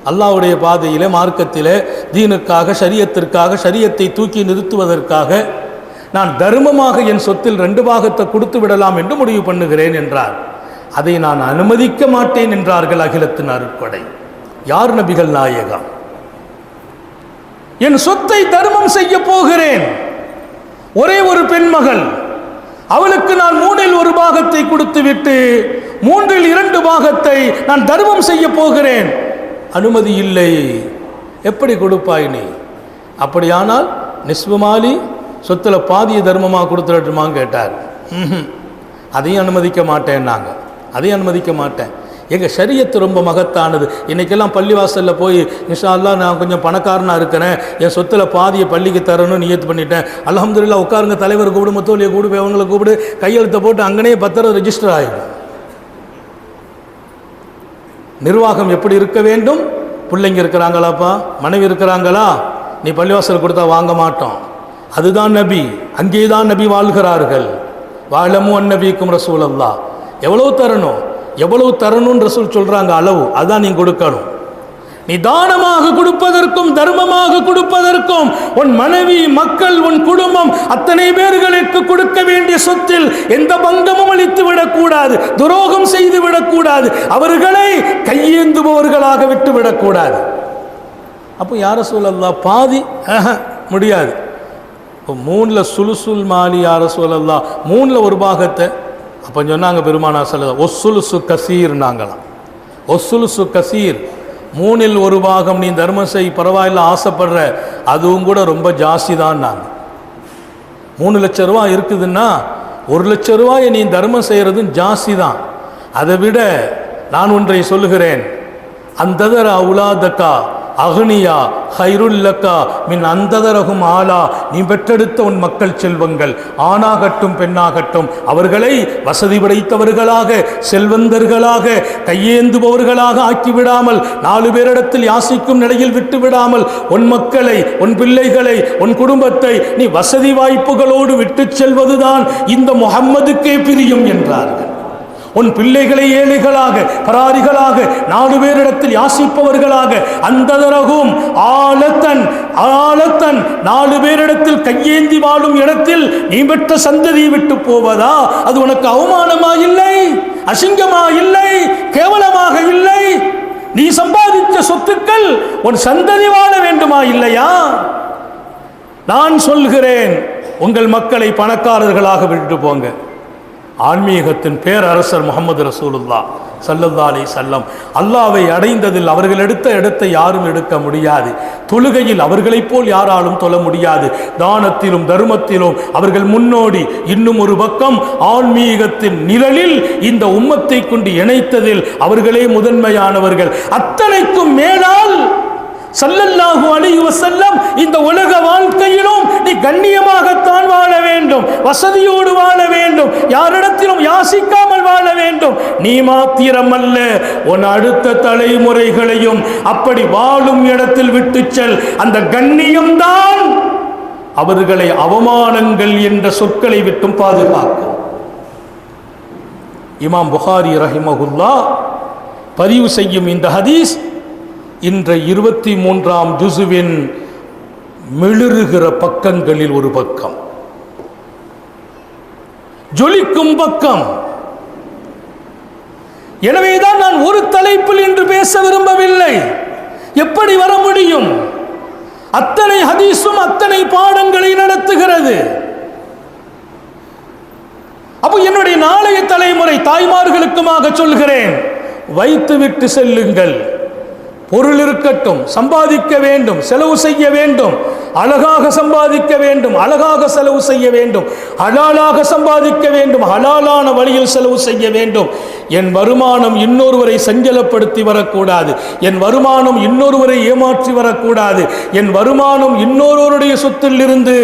அல்லாஹ்வுடைய பாதையிலே, மார்க்கத்திலே, தீனுக்காக, ஷரியத்திற்காக, ஷரியத்தை தூக்கி நிறுத்துவதற்காக நான் தர்மமாக என் சொத்தில் 2 பாகத்தை கொடுத்து விடலாம் என்று முடிவு பண்ணுகிறேன் என்றார். அதை நான் அனுமதிக்க மாட்டேன் என்றார்கள் அகிலத்தின் அருட்படை. யார்? நபிகள் நாயகம். என் சொத்தை தர்மம் செய்ய போகிறேன், ஒரே ஒரு பெண்மகள், அவளுக்கு நான் 3/1 பாகத்தை கொடுத்து விட்டு 3/2 பாகத்தை நான் தர்மம் செய்ய போகிறேன். அனுமதி இல்லை. எப்படி கொடுப்பாய் நீ? அப்படியானால் நிஸ்புமாலி, சொத்துல பாதிய தர்மமாக கொடுத்துடட்டுமான்னு கேட்டார். அதையும் அனுமதிக்க மாட்டேன். நாங்கள் அதையும் அனுமதிக்க மாட்டேன். எங்கள் ஷரியத்து ரொம்ப மகத்தானது. இன்றைக்கெல்லாம் பள்ளிவாசலில் போய் இன்ஷா அல்லாஹ் நான் கொஞ்சம் பணக்காரனாக இருக்கிறேன், என் சொத்தில் பாதியை பள்ளிக்கு தரணும்னு நியத்து பண்ணிட்டேன், அல்ஹம்துலில்லாஹ் உட்காருங்க, தலைவர் கூப்பிடு, முத்தோலியை கூப்பிடு, அவங்களை கூப்பிடு, கையெழுத்தை போட்டு அங்கனே பத்திரம் ரெஜிஸ்டர் ஆகிடும். நிர்வாகம் எப்படி இருக்க வேண்டும்? பிள்ளைங்க இருக்கிறாங்களாப்பா, மனைவி இருக்கிறாங்களா, நீ பள்ளிவாசல் கொடுத்தா வாங்க மாட்டோம். அதுதான் நபி, அங்கே தான் நபி வாழ்கிறார்கள். வாழமு அந்நபிக்கும் ரசூலல்லாஹ். எவ்வளவு தரணும், எவ்வளவு தரணும்னு ரசூல் சொல்றாங்க, அளவு, அதான் நீ கொடுக்கணும். நீ தானமாக கொடுப்பதற்கும் தர்மமாக கொடுப்பதற்கும் உன் மனைவி, மக்கள், உன் குடும்பம், அத்தனை பேர்களுக்கு கொடுக்க வேண்டிய சொத்தில் எந்த பங்கமும் அளித்து விடக்கூடாது, துரோகம் செய்து விடக்கூடாது, அவர்களை கையேந்துபவர்களாக விட்டு விடக்கூடாது. அப்போ யா ரசூலல்லாஹ் பாதி முடியாது. இப்போ 3ல் சுலுசுல் மாலி யா ரசூலல்லாஹ், 3/1 பாகத்தை. அப்போ சொன்னாங்க பெருமானா ஸல்லல்லாஹு ஒஸ்ஸுலுசு கசீர். நாங்களாம் ஒஸ்ஸுலுசு கசீர், 3/1 பாகம் நீ தர்மம் செய், பரவாயில்ல, ஆசைப்படுற, அதுவும் கூட ரொம்ப ஜாஸ்தி தான். நாங்கள் 3 லட்சம் ரூபா இருக்குதுன்னா 1 லட்சம் ரூபாயை நீ தர்மம் செய்கிறதும் ஜாஸ்தி தான். அதை விட நான் ஒன்றை சொல்லுகிறேன், அந்ததர அவுலாதக்கா அக்னியா ஹைருல்லக்கா மின் அந்ததரகும் ஆலா. நீ பெற்றெடுத்த உன் மக்கள் செல்வங்கள், ஆணாகட்டும் பெண்ணாகட்டும், அவர்களை வசதி படைத்தவர்களாக, செல்வந்தர்களாக, கையேந்துபவர்களாக ஆக்கிவிடாமல், 4 பேரிடத்தில் யாசிக்கும் நிலையில் விட்டு விடாமல், உன் மக்களை, உன் பிள்ளைகளை, உன் குடும்பத்தை நீ வசதி வாய்ப்புகளோடு விட்டு செல்வதுதான் இந்த முஹம்மதுக்கே பிரியும் என்றார்கள். உன் பிள்ளைகளை ஏழைகளாக பராரிகளாக 4 பேரிடத்தில் யாசிப்பவர்களாக அந்ததரகும் ஆலத்தன் 4 பேரிடத்தில் கையேந்தி வாழும் இடத்தில் நீ பெற்ற சந்ததியை விட்டு போவதா? அது உனக்கு அவமானமா இல்லை? அசிங்கமா இல்லை? கேவலமாக இல்லை? நீ சம்பாதித்த சொத்துக்கள் உன் சந்ததி வாழ வேண்டுமா இல்லையா? நான் சொல்கிறேன், உங்கள் மக்களை பணக்காரர்களாக விட்டு போங்க. ஆன்மீகத்தின் பேரரசர் முஹம்மது ரசூலுல்லாஹ் ஸல்லல்லாஹு அலைஹி வஸல்லம் அல்லாஹ்வை அடைந்ததில் அவர்கள் எடுத்த இடத்தை யாரும் எடுக்க முடியாது. தொழுகையில் அவர்களைப் போல் யாராலும் தொழ முடியாது. தானத்திலும் தர்மத்திலும் அவர்கள் முன்னோடி. இன்னும் ஒரு பக்கம் ஆன்மீகத்தின் நிழலில் இந்த உம்மத்தை கொண்டு இணைத்ததில் அவர்களே முதன்மையானவர்கள். அத்தனைக்கும் மேலால் ஸல்லல்லாஹு அலைஹி வஸல்லம் இந்த உலக வாழ்க்கையிலும் நீ கண்ணியமாகத்தான் வாழ வேண்டும், வசதியோடு வாழ வேண்டும், யாரிடத்திலும் யாசிக்காமல் வாழ வேண்டும். நீ மாத்திரமல்ல, உன் அடுத்த தலைமுறைகளையும் அப்படி வாழும் இடத்தில் விட்டு செல். அந்த கண்ணியம்தான் அவர்களை அவமானங்கள் என்ற சொற்களை விட்டும் பாதுகாக்கும். இமாம் புகாரி ரஹிமஹுல்லாஹ் பதிவு செய்யும் இந்த ஹதீஸ் இன்ற 23ஆம் ஜுசுவின் மிளிருகிற பக்கங்களில் ஒரு பக்கம், ஜொலிக்கும் பக்கம். எனவேதான் நான் ஒரு தலைப்பில் இன்று பேச விரும்பவில்லை. எப்படி வர முடியும்? அத்தனை ஹதீஸும் அத்தனை பாடங்களை நடத்துகிறது. அப்போ என்னுடைய நாளைய தலைமுறை தாய்மார்களுக்குமாக சொல்கிறேன், வைத்துவிட்டு செல்லுங்கள். பொருள் இருக்கட்டும், சம்பாதிக்க வேண்டும், செலவு செய்ய வேண்டும், அழகாக சம்பாதிக்க வேண்டும், அழகாக செலவு செய்ய வேண்டும், ஹலாலாக சம்பாதிக்க வேண்டும், ஹலாலான வழியில் செலவு செய்ய வேண்டும். என் வருமானம் இன்னொருவரை சஞ்சலப்படுத்தி வரக்கூடாது. என் வருமானம் இன்னொருவரை ஏமாற்றி வரக்கூடாது. என் வருமானம் இன்னொருவருடைய சொத்தில் இருந்து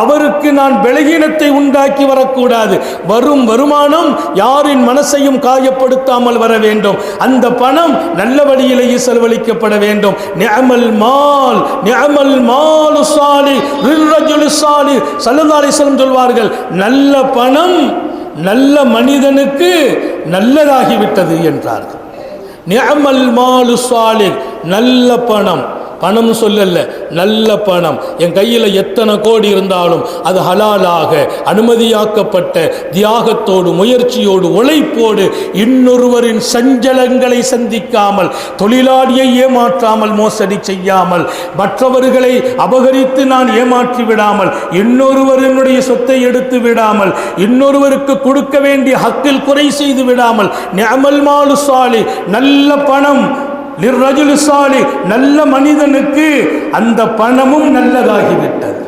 அவருக்கு நான் பலகீனத்தை உண்டாக்கி வரக்கூடாது. வரும் வருமானம் யாரின் மனசையும் காயப்படுத்தாமல் வர வேண்டும். அந்த பணம் நல்ல வழியிலேயே செலவழிக்கப்பட வேண்டும். நிஅமல் மால், நிஅமல் மாலு சாலிஹ் லிர்ரஜுலி சாலிஹ் ஸல்லல்லாஹு அலைஹி வஸல்லம் சொல்வார்கள், நல்ல பணம் நல்ல மனிதனுக்கு நல்லதாகிவிட்டது என்றார்கள். நிஅமல் மாலு சாலிஹ், நல்ல பணம். பணம் சொல்லல, நல்ல பணம். என் கையில் எத்தனை கோடி இருந்தாலும் அது ஹலாலாக அனுமதியாக்கப்பட்ட தியாகத்தோடு முயற்சியோடு உழைப்போடு இன்னொருவரின் சஞ்சலங்களை சந்திக்காமல், தொழிலாளியை ஏமாற்றாமல், மோசடி செய்யாமல், மற்றவர்களை அபகரித்து நான் ஏமாற்றி விடாமல், இன்னொருவரினுடைய சொத்தை எடுத்து விடாமல், இன்னொருவருக்கு கொடுக்க வேண்டிய ஹக்கில் குறை செய்து விடாமல், நிஅமல் மாலு சாலிஹ், நல்ல பணம், லிர்ரஜுலி சாலிஹ், நல்ல மனிதனுக்கு அந்த பணமும் நல்லதாகிவிட்டது.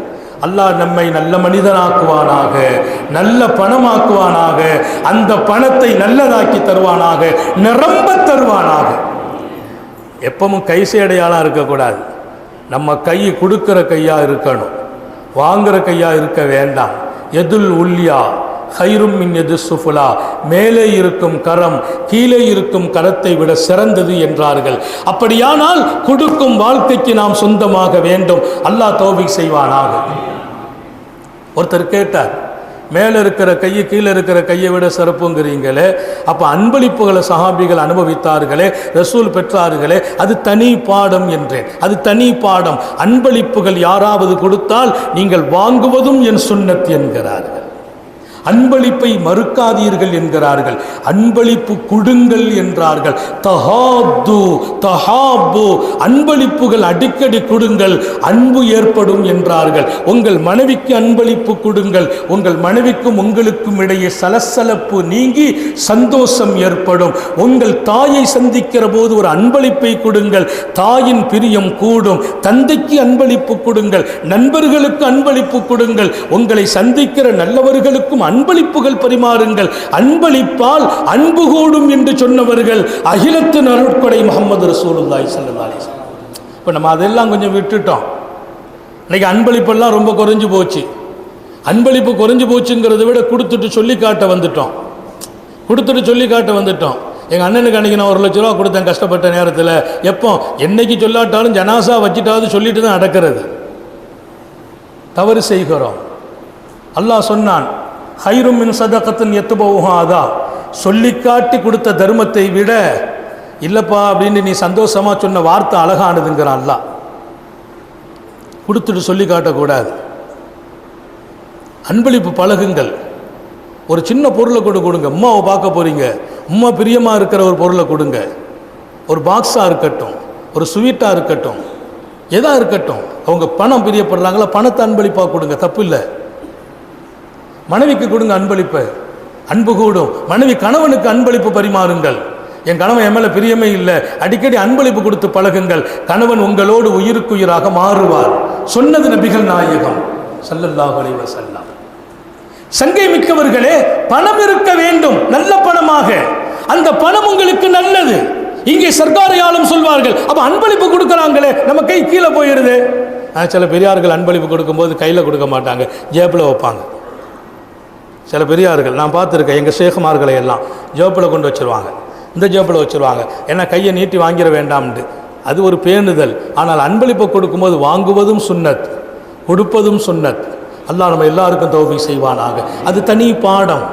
அல்லாஹ் நம்மை நல்ல மனிதனாக்குவானாக, நல்ல பணமாக்குவானாக, அந்த பணத்தை நல்லதாக்கி தருவானாக, நிரம்ப தருவானாக. எப்பவும் கை சேடையாலாம் இருக்கக்கூடாது. நம்ம கை கொடுக்கிற கையா இருக்கணும், வாங்குற கையா இருக்க வேண்டாம். எதுல் உல்யா ஹைரும் மின் எது சுஃபுலா, மேலே இருக்கும் கரம் கீழே இருக்கும் கரத்தை விட சிறந்தது என்றார்கள். அப்படியானால் கொடுக்கும் வாழ்க்கைக்கு நாம் சொந்தமாக வேண்டும். அல்லாஹ் தௌஃபீக் செய்வானாக. ஒருத்தர் கேட்டார், மேலே இருக்கிற கையை கீழே இருக்கிற கையை விட சிறப்புங்கிறீங்களே, அப்போ அன்பளிப்புகளை சஹாபிகள் அனுபவித்தார்களே, ரசூல் பெற்றார்களே, அது தனி பாடம் என்றேன். அது தனி பாடம். அன்பளிப்புகள் யாராவது கொடுத்தால் நீங்கள் வாங்குவதும் என் சுன்னத் என்கிறார்கள். அன்பளிப்பை மறுக்காதீர்கள் என்கிறார்கள். அன்பளிப்பு கொடுங்கள் என்றார்கள். தஹாது தஹாபு, அன்பளிப்புகள் அடிக்கடி கொடுங்கள், அன்பு ஏற்படும் என்றார்கள். உங்கள் மனைவிக்கு அன்பளிப்பு கொடுங்கள், உங்கள் மனைவிக்கும் உங்களுக்கும் இடையே சலசலப்பு நீங்கி சந்தோஷம் ஏற்படும். உங்கள் தாயை சந்திக்கிற போது ஒரு அன்பளிப்பை கொடுங்கள், தாயின் பிரியம் கூடும். தந்தைக்கு அன்பளிப்பு கொடுங்கள், நண்பர்களுக்கு அன்பளிப்பு கொடுங்கள், உங்களை சந்திக்கிற நல்லவர்களுக்கும் அன்பளிப்புகள் பரிமாறுங்கள். அன்பளிப்பால் அன்பு கூடும் என்று சொன்னவர்கள் அகிலத்தின் அருட்கொடை முஹம்மது ரசூலுல்லாஹி ஸல்லல்லாஹு அலைஹி வஸல்லம். இப்போ நம்ம அதெல்லாம் கொஞ்சம் விட்டுட்டோம். இன்னைக்கு அன்பளிப்பெல்லாம் ரொம்ப குறைஞ்சு போச்சு. அன்பளிப்பு குறைஞ்சு போச்சுங்கிறத விட கொடுத்துட்டு சொல்லி காட்ட வந்துட்டோம். எங்கள் அண்ணனுக்கு அன்றைக்கி நான் 1 லட்ச ரூபா கொடுத்தேன் கஷ்டப்பட்ட நேரத்தில். எப்போ என்னைக்கு சொல்லாட்டாலும் ஜனாசா வச்சுட்டாவது சொல்லிட்டு தான் நடக்கிறது. தவறு செய்கிறோம். அல்லாஹ் சொன்னான், ஹைரும் மின் சதகத்தின் எத்துபவுஹா அதா, சொல்லி காட்டி கொடுத்த தர்மத்தை விட இல்லைப்பா அப்படின்னு நீ சந்தோஷமாக சொன்ன வார்த்தை அழகானதுங்கிறான் அல்லாஹ். கொடுத்துட்டு சொல்லி காட்டக்கூடாது. அன்பளிப்பு பழகுங்கள். ஒரு சின்ன பொருளை கொடுங்க. அம்மாவை பார்க்க போகிறீங்க, அம்மா பிரியமாக இருக்கிற ஒரு பொருளை கொடுங்க. ஒரு பாக்ஸாக இருக்கட்டும், ஒரு ஸ்வீட்டாக இருக்கட்டும், எதாக இருக்கட்டும். அவங்க பணம் பிரியப்படுறாங்களா, பணத்தை அன்பளிப்பாக கொடுங்க, தப்பு இல்லை. மனைவிக்கு கொடுங்க அன்பளிப்பை, அன்பு கூடும். மனைவி கணவனுக்கு அன்பளிப்பு பரிமாறுங்கள். என் கணவன் என் மேலே பிரியமே இல்லை, அடிக்கடி அன்பளிப்பு கொடுத்து பழகுங்கள். கணவன் உங்களோடு உயிருக்குயிராக மாறுவார். சொன்னது நபிகள் நாயகம் ஸல்லல்லாஹு அலைஹி வஸல்லம். சங்கை மிக்கவர்களே, பணம் இருக்க வேண்டும், நல்ல பணமாக. அந்த பணம் உங்களுக்கு நல்லது. இங்கே சர்க்காரையாலும் சொல்வார்கள், அப்போ அன்பளிப்பு கொடுக்குறாங்களே நம்ம கை கீழே போயிடுது. சில பெரியார்கள் அன்பளிப்பு கொடுக்கும்போது கையில் கொடுக்க மாட்டாங்க, ஜேப்பில் வைப்பாங்க. சில பெரியார்கள் நான் பார்த்துருக்கேன், எங்கள் ஷேகுமார்களை எல்லாம் ஜேப்பில் கொண்டு வச்சுருவாங்க, இந்த ஜேப்பில் வச்சுருவாங்க. ஏன்னா கையை நீட்டி வாங்கிட வேண்டாம்னு. அது ஒரு பேணுதல். ஆனால் அன்பளிப்பு கொடுக்கும்போது வாங்குவதும் சுன்னத், கொடுப்பதும் சுன்னத். அல்லாஹ் நம்ம எல்லாருக்கும் தௌஃபீக் செய்வானாக. அது தனி பாடம்.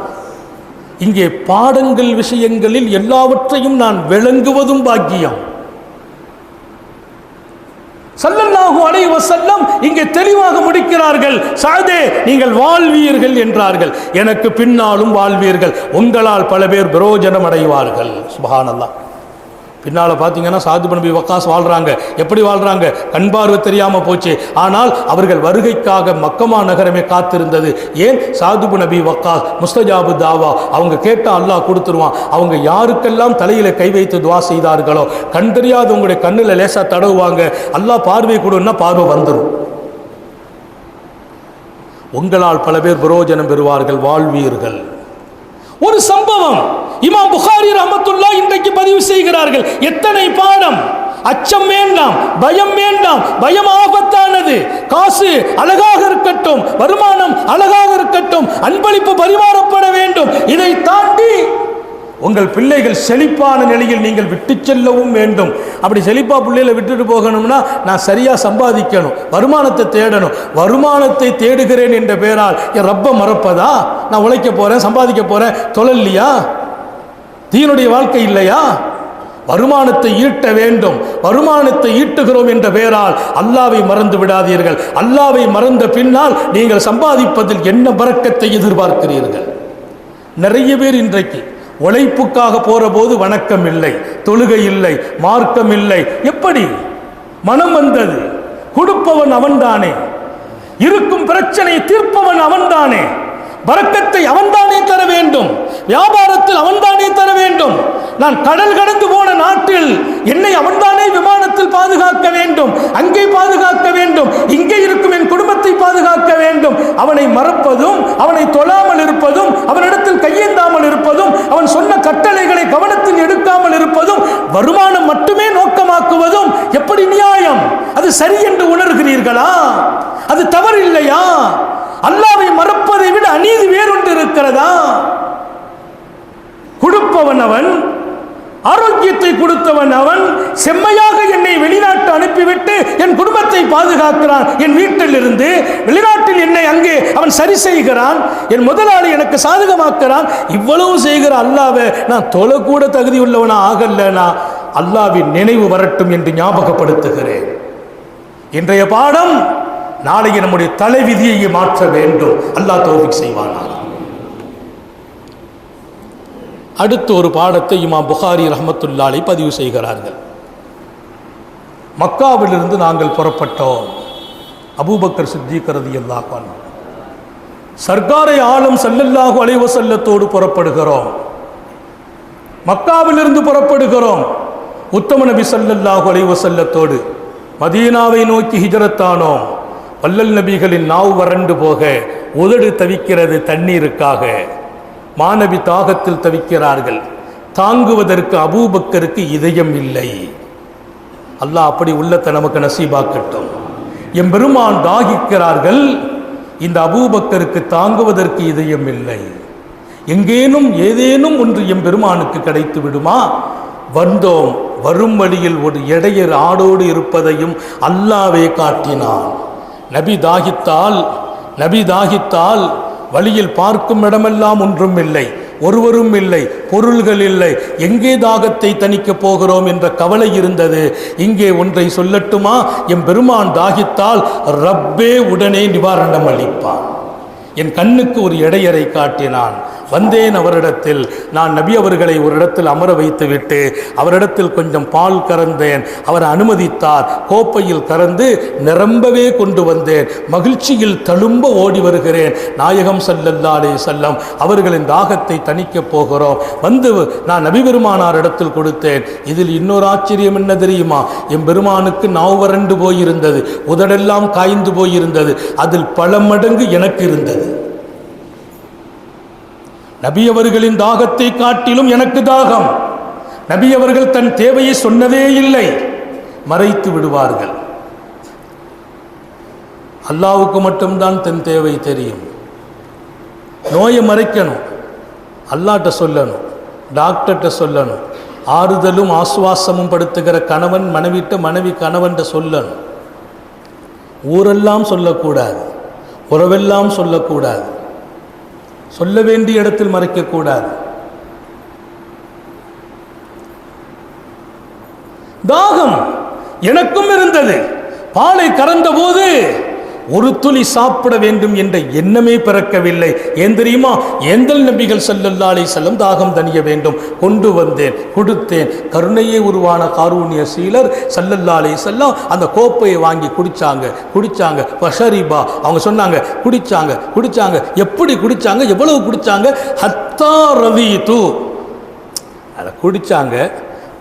இங்கே பாடங்கள் விஷயங்களில் எல்லாவற்றையும் நான் விளங்குவதும் பாக்கியம். ஸல்லல்லாஹு அலைஹி வஸல்லம் இங்கே தெளிவாக முடிக்கிறார்கள். சாதே நீங்கள் வாழ்வீர்கள் என்றார்கள், எனக்கு பின்னாலும் வாழ்வீர்கள், உங்களால் பல பேர் பிரயோஜனம் அடைவார்கள். சுப்ஹானல்லாஹ். பின்னால் பார்த்தீங்கன்னா சாது பின் அபி வக்காஸ் வாழ்கிறாங்க. எப்படி வாழ்கிறாங்க? கண் பார்வை தெரியாமல் போச்சு. ஆனால் அவர்கள் வருகைக்காக மக்கமா நகரமே காத்திருந்தது. ஏன்? சாது பின் அபி வக்காஸ் முஸ்தஜாபு தாவா, அவங்க கேட்டால் அல்லாஹ் கொடுத்துருவான். அவங்க யாருக்கெல்லாம் தலையில் கை வைத்து துவா செய்தார்களோ, கண் தெரியாத உங்களுடைய கண்ணில் லேசாக தடவுவாங்க, அல்லாஹ் பார்வை கொடுன்னா பார்வை வந்துடும். உங்களால் பல பேர் பிரயோஜனம் பெறுவார்கள், வாழ்வீர்கள். ஒரு சம்பவம் இமாம் புகாரி ரஹ்மத்துல்லாஹ் இன்றைக்கு பதிவு செய்கிறார்கள். எத்தனை பாடம்! அச்சம் வேண்டாம், பயம் வேண்டாம். பயம் ஆபத்தானது. காசு அழகாக இருக்கட்டும், வருமானம் அழகாக இருக்கட்டும், அன்பளிப்பு பரிமாறப்பட வேண்டும். இதை தாண்டி உங்கள் பிள்ளைகள் செழிப்பான நிலையில் நீங்கள் விட்டு செல்லவும் வேண்டும். அப்படி செழிப்பா பிள்ளைகளை விட்டுட்டு போகணும்னா நான் சரியாக சம்பாதிக்கணும், வருமானத்தை தேடணும். வருமானத்தை தேடுகிறேன் என்ற பெயரால் என் ரப்ப மறப்பதா? நான் உழைக்க போகிறேன், சம்பாதிக்க போகிறேன், தொழல்லையா? தீனுடைய வாழ்க்கை இல்லையா? வருமானத்தை ஈட்ட வேண்டும். வருமானத்தை ஈட்டுகிறோம் என்ற பெயரால் அல்லாவை மறந்து விடாதீர்கள். அல்லாவை மறந்த பின்னால் நீங்கள் சம்பாதிப்பதில் என்ன பரக்கத்தை எதிர்பார்க்கிறீர்கள்? நிறைய பேர் இன்றைக்கு உழைப்புக்காக போற போது வணக்கம் இல்லை, தொழுகை இல்லை, மார்க்கம் இல்லை. எப்படி மனம் வந்தது? கொடுப்பவன் அவன்தானே, இருக்கும் பிரச்சனை தீர்ப்பவன் அவன்தானே, பரக்கத்தை அவன்தானே தர வேண்டும், வியாபாரத்தில் அவன்தானே தர வேண்டும். நான் கடல் கடந்து போன நாட்டில் என்னை அவன்தானே விமானத்தில் பாதுகாக்க வேண்டும், அங்கே பாதுகாக்க வேண்டும், இங்கே இருக்கும் என் குடும்பத்தை பாதுகாக்க வேண்டும். அவனை மறப்பதும், அவனை தொழாமல் இருப்பதும், அவனிடத்தில் கையேந்தாமல் இருப்பதும், அவன் சொன்ன கட்டளைகளை கவனத்தில் எடுக்காமல் இருப்பதும், வருமானம் மட்டுமே நோக்கமாக்குவதும் எப்படி நியாயம்? அது சரி என்று உணர்கிறீர்களா? அது தவறு இல்லையா? அல்லாஹ்வை மறப்பதை விட அநீதி வேறொன்று இருக்கிறதா? கொடுப்பவன் அவன், ஆரோக்கியத்தை கொடுத்தவன் அவன். செம்மையாக என்னை வெளிநாட்டு அனுப்பிவிட்டு என் குடும்பத்தை பாதுகாக்கிறான். என் வீட்டில் இருந்து வெளிநாட்டில் என்னை அங்கே அவன் சரி செய்கிறான். என் முதலாளி எனக்கு சாதகமாக்குறான். இவ்வளவு செய்கிற அல்லாஹ்வை நான் தொழக்கூட தகுதி உள்ளவனா ஆகலனா? அல்லாஹ்வின் நினைவு வரட்டும் என்று ஞாபகப்படுத்துகிறேன். இன்றைய பாடம் நாளைக்கு நம்முடைய தலைவிதியை மாற்ற வேண்டும். அல்லாஹ் தௌஃபீக் செய்வானாக. அடுத்த ஒரு பாடத்தை இமாம் புகாரி ரஹ்மத்துல்லாஹி அலைஹி பதிவு செய்கிறார்கள். மக்காவிலிருந்து நாங்கள் புறப்பட்டோம். அபூபக்கர் சித்திக் ரலியல்லாஹு அன்ஹு சர்க்காரை ஆலம் ஸல்லல்லாஹு அலைஹி வஸல்லத்தோடு புறப்படுகிறோம். மக்காவிலிருந்து புறப்படுகிறோம். உத்தம நபி ஸல்லல்லாஹு அலைஹி வஸல்லத்தோடு மதீனாவை நோக்கி ஹிஜ்ரத்தானோம். வல்லல் நபிகளின் நாவு வறண்டு போக, உதடு தவிக்கிறது தண்ணீருக்காக. மாணவி தாகத்தில் தவிக்கிறார்கள். தாங்குவதற்கு அபூபக்கருக்கு இதயம் இல்லை. அல்லாஹ் அப்படி உள்ளத்தை நமக்கு நசீபாக்கட்டும். எம்பெருமான் தாகிக்கிறார்கள். இந்த அபூபக்கருக்கு தாங்குவதற்கு இதயம் இல்லை. எங்கேனும் ஏதேனும் ஒன்று எம்பெருமானுக்கு கிடைத்து விடுமா? வந்தோம். வரும் வழியில் ஒரு இடையர் ஆடோடு இருப்பதையும் அல்லாவே காட்டினான். நபி தாகித்தால் வழியில் பார்க்கும் இடமெல்லாம் ஒன்றும் இல்லை. ஒருவரும் இல்லை, பொருள்கள் இல்லை, எங்கே தாகத்தை தணிக்கப் போகிறோம் என்ற கவலை இருந்தது. இங்கே ஒன்றை சொல்லட்டுமா? என் பெருமான் தாகித்தால் ரப்பே உடனே நிவாரணம் அளிப்பான். என் கண்ணுக்கு ஒரு இடையறை காட்டினான். வந்தேன் அவரிடத்தில். நான் நபி அவர்களை ஒரு இடத்தில் அமர வைத்து விட்டு அவரிடத்தில் கொஞ்சம் பால் கறந்தேன். அவர் அனுமதித்தார். கோப்பையில் கறந்து நிரம்பவே கொண்டு வந்தேன். மகிழ்ச்சியில் தழும்ப ஓடி வருகிறேன். நாயகம் ஸல்லல்லாஹு அலைஹி வஸல்லம் அவர்களின் தாகத்தை தணிக்கப் போகிறோம். வந்து நான் நபி பெருமானார் இடத்தில் கொடுத்தேன். இதில் இன்னொரு ஆச்சரியம் என்ன தெரியுமா? என் பெருமானுக்கு நாவு வறண்டு போயிருந்தது, உதடெல்லாம் காய்ந்து போயிருந்தது. அதில் பல மடங்கு எனக்கு இருந்தது. நபி அவர்களின் தாகத்தை காட்டிலும் எனக்கு தாகம். நபி அவர்கள் தன் தேவையை சொன்னதே இல்லை, மறைத்து விடுவார்கள். அல்லாஹ்வுக்கு மட்டும்தான் தன் தேவை தெரியும். நோயை மறைக்கணும், அல்லாஹ்ட்ட சொல்லணும், டாக்டர்கிட்ட சொல்லணும். ஆறுதலும் ஆசுவாசமும் படுத்துகிற கணவன் மனைவிட்ட, மனைவி கணவன்கிட்ட சொல்லணும். ஊரெல்லாம் சொல்லக்கூடாது, உறவெல்லாம் சொல்லக்கூடாது, சொல்ல வேண்டிய இடத்தில் மறைக்கக்கூடாது. தாகம் எனக்கும் இருந்தது. பாலை கறந்த போது ஒரு துளி சாப்பிட வேண்டும் என்ற எண்ணமே பிறக்கவில்லை. ஏன் தெரியுமா? ஏந்தல் நபிகள் ஸல்லல்லாஹு அலைஹி வஸல்லம் தாகம் தணிய வேண்டும். கொண்டு வந்தேன், கொடுத்தேன். கருணையே உருவான காரூணிய சீலர் ஸல்லல்லாஹு அலைஹி வஸல்லம் அந்த கோப்பையை வாங்கி குடிச்சாங்க. வஷரிபா, அவங்க சொன்னாங்க, குடிச்சாங்க. எப்படி குடிச்சாங்க? எவ்வளவு குடிச்சாங்க? ஹத்தா ரதீது, அதை குடிச்சாங்க,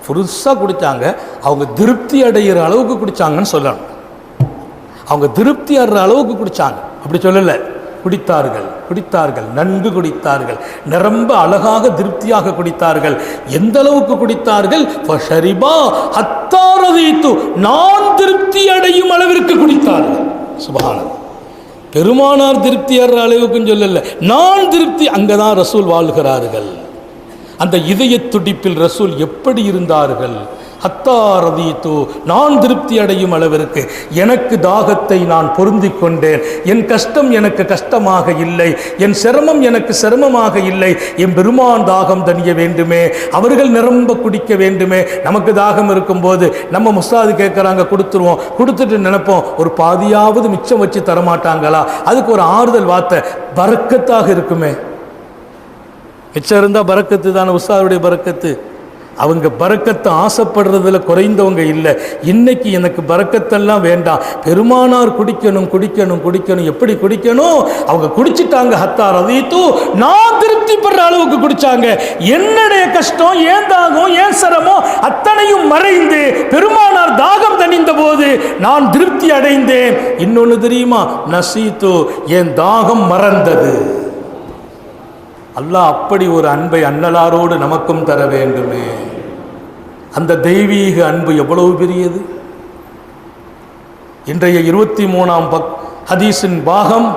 புதுசாக குடிச்சாங்க. அவங்க திருப்தி அடைகிற அளவுக்கு குடிச்சாங்கன்னு சொல்லணும். அவங்க திருப்தி அடைகிற அளவுக்கு குடிச்சாங்க, அப்படி சொல்லலை. குடித்தார்கள், நன்கு குடித்தார்கள், நிரம்ப அழகாக திருப்தியாக குடித்தார்கள். எந்த அளவுக்கு குடித்தார்கள்? ஃபஷரிபா ஹத்தா ரதீது, நான் திருப்தி அடையும் அளவிற்கு குடித்தார்கள். சுப்ஹானல்லாஹ். பெருமானார் திருப்தி அடைகிற அளவுக்குன்னு சொல்லல, நான் திருப்தி. அங்கதான் ரசூல் வாழ்கிறார்கள். அந்த இதய துடிப்பில் ரசூல் எப்படி இருந்தார்கள்? ஹத்தா ரதீது, நான் திருப்தி அடையும் அளவிற்கு. எனக்கு தாகத்தை நான் பொருந்தி கொண்டேன். என் கஷ்டம் எனக்கு கஷ்டமாக இல்லை, என் சிரமம் எனக்கு சிரமமாக இல்லை. என் பெருமான் தாகம் தணிய வேண்டுமே, அவர்கள் நிரம்ப குடிக்க வேண்டுமே. நமக்கு தாகம் இருக்கும்போது நம்ம முஸ்தாது கேட்குறாங்க, கொடுத்துருவோம். கொடுத்துட்டு நினைப்போம், ஒரு பாதியாவது மிச்சம் வச்சு தரமாட்டாங்களா? அதுக்கு ஒரு ஆறுதல் வார்த்தை பரக்கத்தாக இருக்குமே. மிச்சம் இருந்தால் பரக்கத்து தானே, உஸ்தாதுடைய பரக்கத்து. அவங்க பரக்கத்தை ஆசைப்படுறதுல குறைந்தவங்க இல்லை. இன்னைக்கு எனக்கு பரக்கத்தெல்லாம் வேண்டாம், பெருமானார் குடிக்கணும். எப்படி குடிக்கணும்? அவங்க குடிச்சிட்டாங்க. ஹத்தா ரதீது, நான் திருப்தி படுற அளவுக்கு குடிச்சாங்க. என்னுடைய கஷ்டம், ஏன் தாகம், ஏன் சிரமம் அத்தனையும் மறைந்து பெருமானார் தாகம் தணிந்த போது நான் திருப்தி அடைந்தேன். இன்னொன்னு தெரியுமா? நசீது, என் தாகம் மறந்தது. அல்லாஹ் அப்படி ஒரு அன்பை அன்னலாரோடு நமக்கும் தர வேண்டுமே. அந்த தெய்வீக அன்பு எவ்வளவு பெரியது! இன்றைய 23ஆம் ஹதீஸின் பாகம்,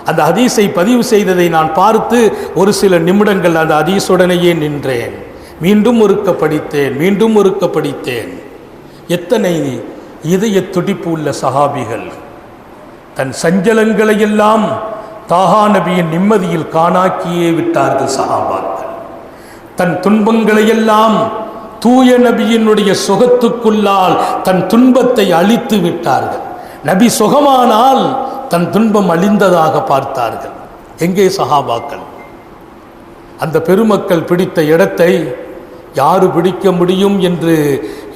அந்த ஹதீஸை பதிவு செய்ததை நான் பார்த்து ஒரு சில நிமிடங்கள் அந்த ஹதீஸுடனேயே நின்றேன். மீண்டும் ஒருக்க படித்தேன். எத்தனை இதய துடிப்பு உள்ள சஹாபிகள் தன் சஞ்சலங்களை எல்லாம் தாஹா நபியின் நிம்மதியில் காணாக்கியே விட்டார்கள். சஹாபாக்கள் தன் துன்பங்களை எல்லாம் தூய நபியினுடைய சுகத்துக்குள்ளால் தன் துன்பத்தை அழித்து விட்டார்கள். நபி சுகமானால் தன் துன்பம் அழிந்ததாக பார்த்தார்கள். எங்கே சஹாபாக்கள்? அந்த பெருமக்கள் பிடித்த இடத்தை யாரு பிடிக்க முடியும் என்று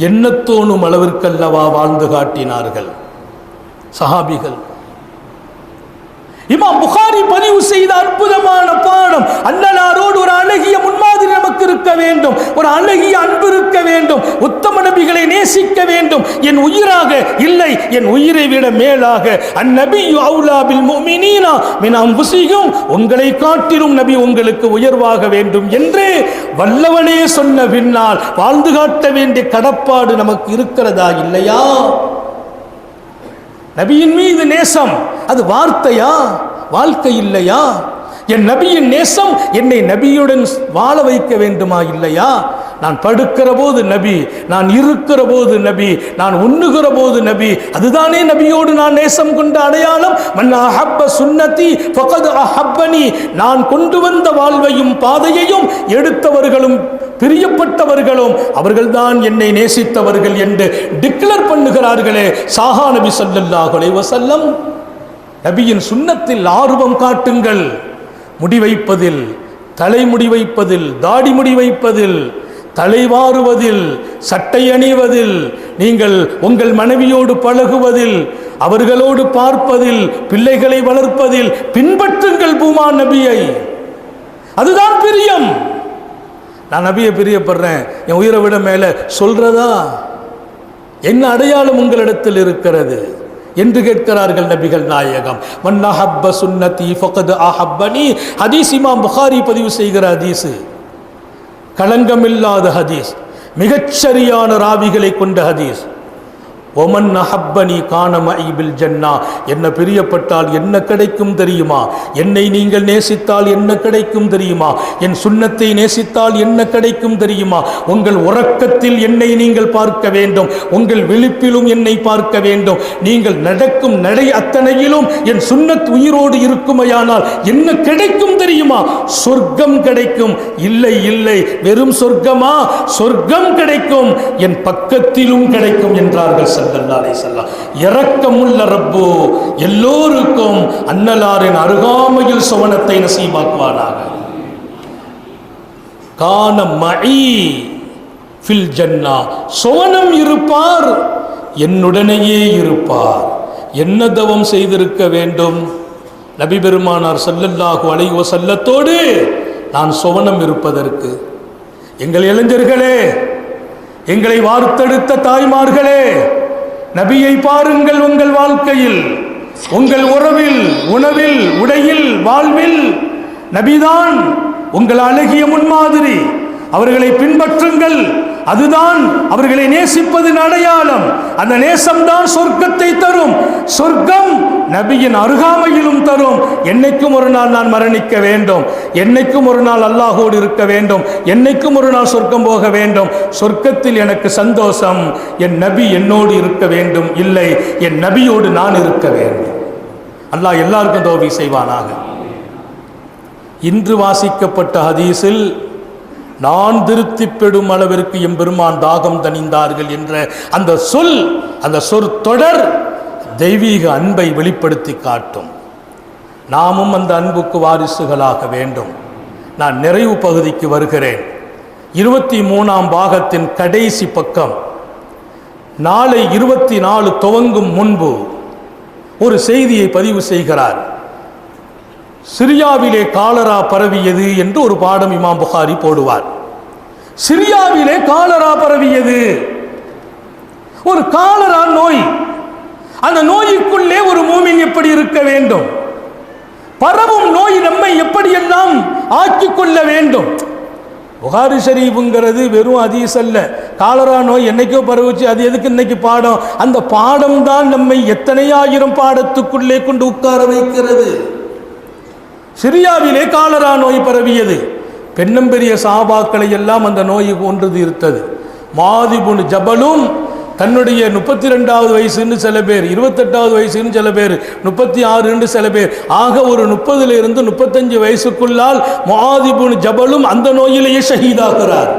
எண்ணத்தோணும் அளவிற்கல்லவா வாழ்ந்து காட்டினார்கள் சஹாபிகள். இமாம் புகாரி பதிவு செய்த அற்புதமான பாடம். அன்னலாரோடு ஒரு அழகிய முன்மாதிரி நமக்கு இருக்க வேண்டும், ஒரு அழகிய அன்பு இருக்க வேண்டும், உத்தம நபிகளை நேசிக்க வேண்டும். என் உயிராக இல்லை, என் உயிரை விட மேலாக அந்நபியு அவுலா பில் முஃமினீனா மின் அன்ஃபுஸிஹிம், உங்களை காட்டிலும் நபி உங்களுக்கு உயர்வாக வேண்டும் என்று வல்லவனே சொன்ன பின்னால் வாழ்ந்து காட்ட வேண்டிய கடப்பாடு நமக்கு இருக்கிறதா இல்லையா? நபியின் மீது நேசம் அது வார்த்தையா, வாழ்க்கை இல்லையா? என் நபியின் நேசம் என்னை நபியுடன் வாழ வைக்க வேண்டுமா இல்லையா? நான் படுக்கிற போது நபி, நான் இருக்கிற போது நபி, நான் உண்ணுகிற போது நபி. அதுதானே நபியோடு நான் நேசம் கொண்ட அடையாளம். மன் அஹப்ப சுன்னதி ஃபகத் அஹப்பனி. நான் கொண்டு வந்த வாழ்வையும் பாதையையும் எடுத்தவர்களும் பிரியப்பட்டவர்களும் அவர்கள்தான் என்னை நேசித்தவர்கள் என்று டிக்ளேர் பண்ணுகிறார்களே சாஹா நபி ஸல்லல்லாஹு அலைஹி வஸல்லம். நபியின் சுன்னத்தில் ஆர்வம் காட்டுங்கள். முடி வைப்பதில், தலைமுடி வைப்பதில், தாடி முடி வைப்பதில், தலைவாறுவதில், சட்டை அணிவதில், நீங்கள் உங்கள் மனைவியோடு பழகுவதில், அவர்களோடு பார்ப்பதில், பிள்ளைகளை வளர்ப்பதில் பின்பற்றுங்கள் பூமா நபியை. அதுதான் பிரியம். நான் நபியை பிரியப்படுறேன், என் உயிரை விட மேல சொல்றதா? என்ன அடையாளம் உங்களிடத்தில் இருக்கிறது என்று கேட்கிறார்கள் நபிகள் நாயகம். மன் அஹப்ப சுன்னதி ஃபகத் அஹப்பனி. ஹதீஸ் இமாம் புகாரி பதிவு செய்கிற ஹதீஸ், களங்கமில்லாத ஹதீஸ், மிகச்சரியான ராவிகளை கொண்ட ஹதீஸ். ஒமன் அஹப்பனி கான மஇ பில் ஜன்னா. என்ன பிரியப்பட்டால் என்ன கிடைக்கும் தெரியுமா? என்னை நீங்கள் நேசித்தால் என்ன கிடைக்கும் தெரியுமா? என் சுன்னத்தை நேசித்தால் என்ன கிடைக்கும் தெரியுமா? உங்கள் உறக்கத்தில் என்னை நீங்கள் பார்க்க வேண்டும், உங்கள் விழிப்பிலும் என்னை பார்க்க வேண்டும். நீங்கள் நடக்கும் நடை அத்தனையிலும் என் சுன்னத் உயிரோடு இருக்குமையானால் என்ன கிடைக்கும் தெரியுமா? சொர்க்கம் கிடைக்கும். இல்லை இல்லை, வெறும் சொர்க்கமா? சொர்க்கம் கிடைக்கும், என் பக்கத்திலும் கிடைக்கும் என்றார்கள் ஸல்லல்லாஹு அலைஹி வஸல்லம். இரக்கமுள்ள ரப்பு எல்லோருக்கும் அன்னலாரின் அருகாமையில் சுவனத்தை நசீபாக்குவானாக. கான மஇ ஃபில் ஜன்னா. சுவனம் இருப்பார், என்னுடனேயே இருப்பார். என்ன தவம் செய்திருக்க வேண்டும்? நபி பெருமானார் ஸல்லல்லாஹு அலைஹி வஸல்லத்தோடு நான் சுவனம் இருப்பதற்கு. எங்கள் இளைஞர்களே, எங்களை வார்த்தெடுத்த தாய்மார்களே, நபியை பாருங்கள். உங்கள் வாழ்க்கையில், உங்கள் உறவில், உணவில், உடையில், வாழ்வில் நபிதான் உங்கள் அழகிய முன்மாதிரி. அவர்களை பின்பற்றுங்கள். அதுதான் அவர்களை நேசிப்பதின் அடையாளம். அந்த நேசம்தான் சொர்க்கத்தை தரும். சொர்க்கம் நபியின் அருகாமையிலும் தரும். என்னைக்கும் ஒரு நாள் நான் மரணிக்க வேண்டும், என்னைக்கும் ஒரு நாள் அல்லாஹோடு இருக்க வேண்டும், என்னைக்கும் ஒரு நாள் சொர்க்கம் போக வேண்டும். சொர்க்கத்தில் எனக்கு சந்தோஷம், என் நபி என்னோடு இருக்க வேண்டும், இல்லை என் நபியோடு நான் இருக்க வேண்டும். அல்லாஹ் எல்லாருக்கும் தௌஃபீக் செய்வானாக. இன்று வாசிக்கப்பட்ட ஹதீஸில் நான் திருப்தி பெறும் அளவிற்கு எம்பெருமான் தாகம் தணிந்தார்கள் என்ற அந்த சொல், அந்த சொற்தொடர் தெய்வீக அன்பை வெளிப்படுத்தி காட்டும். நாமும் அந்த அன்புக்கு வாரிசுகளாக வேண்டும். நான் நிறைவு பகுதிக்கு வருகிறேன். 23ஆம் பாகத்தின் கடைசி பக்கம். நாளை 24 துவங்கும் முன்பு ஒரு செய்தியை பதிவு செய்கிறார். சிரியாவிலே காலரா பரவியது என்று ஒரு பாடம் இமாம் புகாரி போடுவார். சிரியாவிலே காலரா பரவியது, ஒரு காலரா நோய். அந்த நோய்க்குள்ளே ஒரு மூமின் எப்படி இருக்க வேண்டும்? பரவும் நோய் நம்மை எப்படியெல்லாம் ஆக்கிக் கொள்ள வேண்டும்? புகாரி ஷரீஃபுங்கிறது வெறும் ஹதீஸ் அல்ல. காலரா நோய் என்னைக்கோ பரவுச்சு, அது எதுக்கு இன்னைக்கு பாடம்? அந்த பாடம் தான் நம்மை எத்தனை ஆயிரம் பாடத்துக்குள்ளே கொண்டு உட்கார வைக்கிறது. சிரியாவிலே காலரா நோய் பரவியது. பெண்ணம்பெரிய சஹாபாக்களை எல்லாம் அந்த நோய் கொன்றது இருந்தது. முஆத் இப்னு ஜபலும் தன்னுடைய 32வது வயசுன்னு சில பேர், 28வது வயசுன்னு சில பேர், 36 சில பேர், ஆக ஒரு 30 to 35 வயசுக்குள்ளால் முஆத் இப்னு ஜபலும் அந்த நோயிலேயே ஷஹீதாகிறார்.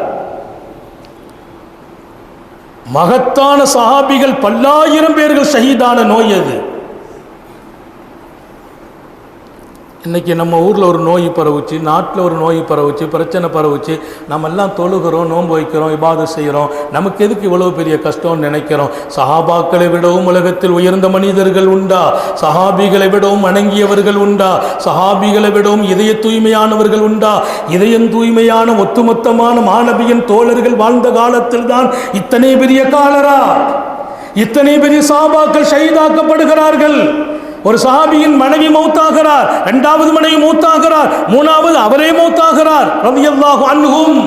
மகத்தான சஹாபிகள் பல்லாயிரம் பேர்கள் ஷஹீதான நோய் அது. இன்றைக்கி நம்ம ஊரில் ஒரு நோய் பரவுச்சு, நாட்டில் ஒரு நோய் பரவுச்சு, பிரச்சனை பரவுச்சு. நம்ம எல்லாம் தொழுகிறோம், நோன்பு வைக்கிறோம், இபாதத் செய்கிறோம். நமக்கு எதுக்கு இவ்வளோ பெரிய கஷ்டம்னு நினைக்கிறோம். சஹாபாக்களை விடவும் உலகத்தில் உயர்ந்த மனிதர்கள் உண்டா? சஹாபிகளை விடவும் வணங்கியவர்கள் உண்டா? சஹாபிகளை விடவும் இதய தூய்மையானவர்கள் உண்டா? இதயம் தூய்மையான ஒட்டுமொத்தமான மாணவியின் தோழர்கள் வாழ்ந்த காலத்தில் தான் இத்தனை பெரிய காலரா, இத்தனை பெரிய சஹாபாக்கள் ஷஹீதாக்கப்படுகிறார்கள். ஒரு சஹாபியின் மனைவி மௌத்தாகிறார், 2வது மனைவி மௌத்தாகிறார், 3வது அவரே மௌத்தாகிறார் ரலியல்லாஹு அன்ஹும்.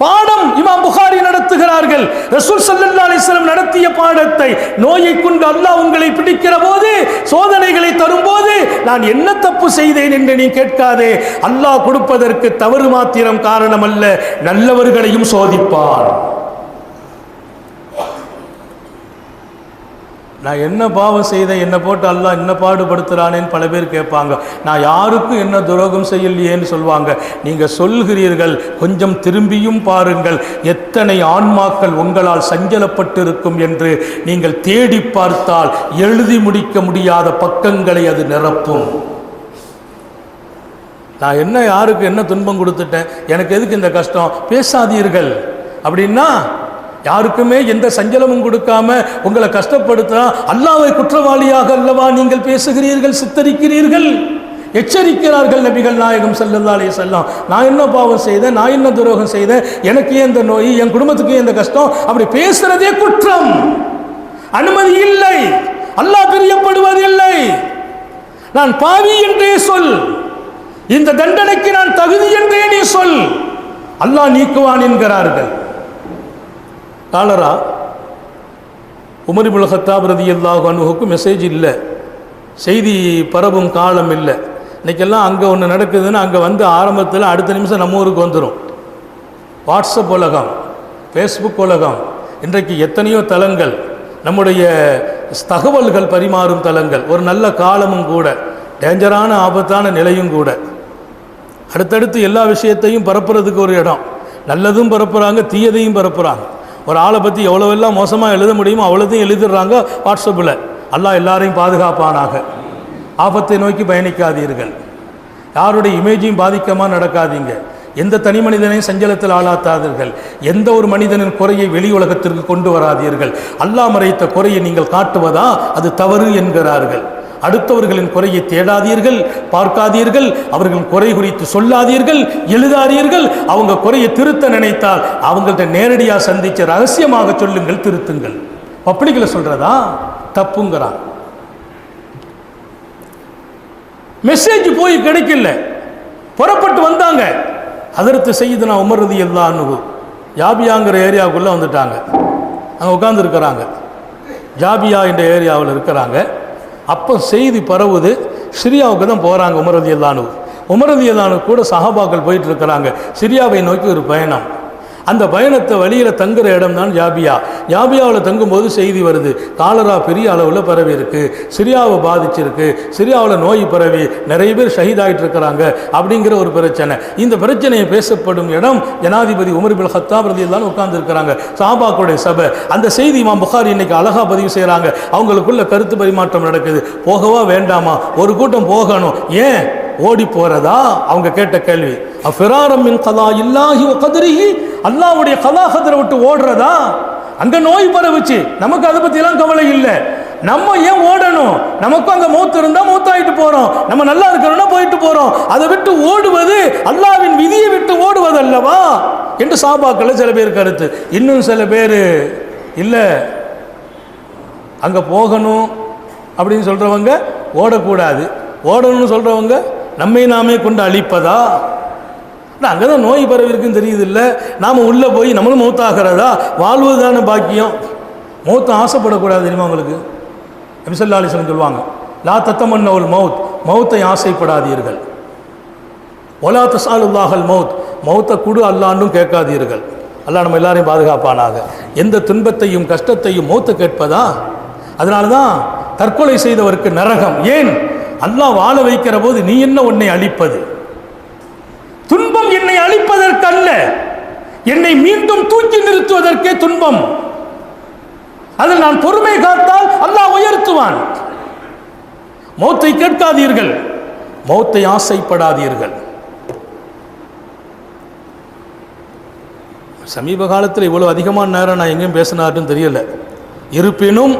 பாடம் இமாம் புகாரி நடத்துகிறார்கள். ரசூல் ஸல்லல்லாஹு அலைஹி வஸல்லம் நடத்திய பாடத்தை, நோயை கொண்டு அல்லாஹ் உங்களை பிடிக்கிற போது, சோதனைகளை தரும்போது நான் என்ன தப்பு செய்தேன் என்று நீ கேட்காதே. அல்லாஹ் கொடுப்பதற்கு தவறு மாத்திரம் காரணம் அல்ல, நல்லவர்களையும் சோதிப்பான். நான் என்ன பாவம் செய்தேன், என்னை போட்டு அல்லாஹ் என்ன பாடுபடுத்துகிறானேன்னு பல பேர் கேட்பாங்க. நான் யாருக்கும் என்ன துரோகம் செய்யலையேன்னு சொல்லுவாங்க. நீங்கள் சொல்கிறீர்கள், கொஞ்சம் திரும்பியும் பாருங்கள், எத்தனை ஆன்மாக்கள் உங்களால் சஞ்சலப்பட்டிருக்கும் என்று நீங்கள் தேடி பார்த்தால் எழுதி முடிக்க முடியாத பக்கங்களை அது நிரப்பும். நான் என்ன யாருக்கு என்ன துன்பம் கொடுத்துட்டேன், எனக்கு எதுக்கு இந்த கஷ்டம், பேசாதீர்கள். அப்படின்னா யாருக்குமே எந்த சஞ்சலமும் கொடுக்காம உங்களை கஷ்டப்படுத்தா அல்லாஹ்வை குற்றவாளியாக அல்லவா நீங்கள் பேசுகிறீர்கள், சித்தரிக்கிறீர்கள். எச்சரிக்கிறார்கள் நபிகள் நாயகம் ஸல்லல்லாஹு அலைஹி வஸல்லம். நான் என்ன பாவம் செய்தேன், நான் என்ன துரோகம் செய்தேன், எனக்கு ஏன் இந்த நோய், என் குடும்பத்துக்கு ஏன் இந்த கஷ்டம், அப்படி பேசுறதே குற்றம், அனுமதி இல்லை, அல்லாஹ் பிரியப்படுவதில்லை. நான் பாவி என்றே சொல், இந்த தண்டனைக்கு நான் தகுதி என்றே நீ சொல், அல்லாஹ் நீக்குவான் என்கிறார்கள். காலரா உமர் இப்னு கத்தாப் ரலியல்லாஹு அன்ஹுக்கு மெசேஜ் இல்லை, செய்தி பரவும் காலம் இல்லை. இன்றைக்கெல்லாம் அங்கே ஒன்று நடக்குதுன்னு அங்கே வந்து ஆரம்பத்தில் அடுத்த நிமிஷம் நம்ம ஊருக்கு வந்துடும். வாட்ஸ்அப் உலகம், ஃபேஸ்புக் உலகம், இன்றைக்கு எத்தனையோ தளங்கள், நம்முடைய தகவல்கள் பரிமாறும் தளங்கள். ஒரு நல்ல காலமும் கூட, டேஞ்சரான ஆபத்தான நிலையும் கூட. அடுத்தடுத்து எல்லா விஷயத்தையும் பரப்புறதுக்கு ஒரு இடம், நல்லதும் பரப்புகிறாங்க, தீயதையும் பரப்புகிறாங்க. ஒரு ஆளை பற்றி எவ்வளோவெல்லாம் மோசமாக எழுத முடியுமோ அவ்வளோதையும் எழுதிடுறாங்க வாட்ஸ்அப்பில். அல்லாஹ் எல்லாரையும் பாதுகாப்பானாக. ஆபத்தை நோக்கி பயணிக்காதீர்கள், யாருடைய இமேஜையும் பாதிக்கமாக நடக்காதீங்க, எந்த தனி மனிதனையும் சஞ்சலத்தில் ஆளாத்தாதீர்கள், எந்த ஒரு மனிதனின் குறையை வெளி உலகத்திற்கு கொண்டு வராதீர்கள். அல்லாஹ் மறைத்த குறையை நீங்கள் காட்டுவதா அது தவறு என்கிறார்கள். அடுத்தவர்களின் குறையை தேடாதீர்கள், பார்க்காதீர்கள், அவர்களின் குறை குறித்து சொல்லாதீர்கள், எழுதாதீர்கள். அவங்க குறையை திருத்த நினைத்தால் அவங்கள்ட்ட நேரடியாக சந்தித்து ரகசியமாக சொல்லுங்கள், திருத்துங்கள். பப்ளிக்ல சொல்றதா தப்புங்கிறான். மெசேஜ் போய் கிடைக்கல, புறப்பட்டு வந்தாங்க. ஹதரத் சய்யிதுனா உமர் ரலியல்லாஹு அன்ஹு ஜாபியாங்கிற ஏரியாவுக்குள்ளே வந்துட்டாங்க. அங்கே உட்கார்ந்து இருக்கிறாங்க, ஜாபியா என்ற ஏரியாவில் இருக்கிறாங்க. அப்போ செய்தி பரவுது, சிரியாவுக்கு தான் போகிறாங்க உமர் ரலியல்லாஹு அன்ஹு. உமர் ரலியல்லாஹு அன்ஹு கூட சஹாபாக்கள் போயிட்டு இருக்கிறாங்க. சிரியாவை நோக்கி ஒரு பயணம். அந்த பயணத்தை வழியில் தங்குற இடம் தான் ஜாபியா. ஜாபியாவில் தங்கும்போது செய்தி வருது, காலரா பெரிய அளவில் பரவி இருக்கு, சிரியாவை பாதிச்சிருக்கு, சிரியாவில் நோய் பரவி நிறைய பேர் ஷஹீதாகிட்டு இருக்கிறாங்க அப்படிங்கிற ஒரு பிரச்சனை. இந்த பிரச்சனையை பேசப்படும் இடம் ஜனாதிபதி உமர் இப்னு கத்தாப் ரலியல்லாஹு அன்ஹு உட்கார்ந்து இருக்கிறாங்க, சஹாபாக்களுடைய சபை. அந்த செய்தி இமாம் புகாரி இன்னைக்கு அழகா பதிவு செய்கிறாங்க. அவங்களுக்குள்ள கருத்து பரிமாற்றம் நடக்குது. போகவா வேண்டாமா? ஒரு கூட்டம் போகணும். ஏன் ஓடி போறதா? அவங்க கேட்ட கேள்வி. அஃபிராரம் மின் கதா இல்லாஹி வ கத்ரிஹி, அல்லாஹ்வுடைய கதா கத்ரை விட்டு ஓடுறதா? அங்க நோய் பரவுச்சு, நமக்கு அதை பத்தி எல்லாம் கவலை இல்லை, நம்ம ஏன் ஓடணும்? நமக்கும் அங்க மௌத் இருந்தா மௌத்தாயிட்டு போறோம், நம்ம நல்லா இருக்கிறோம்னா போயிட்டு போறோம். அதை விட்டு ஓடுவது அல்லாஹ்வின் விதியை விட்டு ஓடுவது அல்லவா என்று சஹாபாக்கள் சில பேர் கருத்து. இன்னும் சில பேர் இல்லை, அங்க போகணும் அப்படின்னு சொல்றவங்க ஓடக்கூடாது, ஓடணும்னு சொல்றவங்க நம்மை நாமே கொண்டு அழிப்பதா? அங்கே தான் நோய் பரவி இருக்குன்னு தெரியுது இல்லை, நாம் உள்ளே போய் நம்மளும் மௌத்தாகிறதா? வாழ்வதுதான பாக்கியம், மௌத்தை ஆசைப்படக்கூடாது. தெரியுமா உங்களுக்கு? நபி ஸல்லல்லாஹு அலைஹி வஸல்லம் சொல்லுவாங்க, லா தத்தமன்னவுல் மௌத், மௌத்தை ஆசைப்படாதீர்கள். வலா தஸ்அலுல்லாஹல் மௌத், மௌத்தை குடு அல்லாஹ்னும் கேட்காதீர்கள். அல்லாஹ் நம்ம எல்லாரையும் பாதுகாப்பானாக. எந்த துன்பத்தையும் கஷ்டத்தையும் மௌத்தை கேட்பதா? அதனால தான் தற்கொலை செய்தவருக்கு நரகம். ஏன்? அல்லாஹ் வாழ வைக்கிற போது நீ என்ன உன்னை அழிப்பது? துன்பம் என்னை அழிப்பதற்கல்ல, என்னை மீண்டும் தூக்கி நிறுத்துவதற்கே துன்பம். அதில் நான் பொறுமை காத்தால் அல்லாஹ் உயர்த்துவான். மௌத்தை கேட்காதீர்கள், மௌத்தை ஆசைப்படாதீர்கள். சமீப காலத்தில் இவ்வளவு அதிகமான நேரம் நான் எங்கேயும் பேசினாருன்னு தெரியல. இருப்பினும்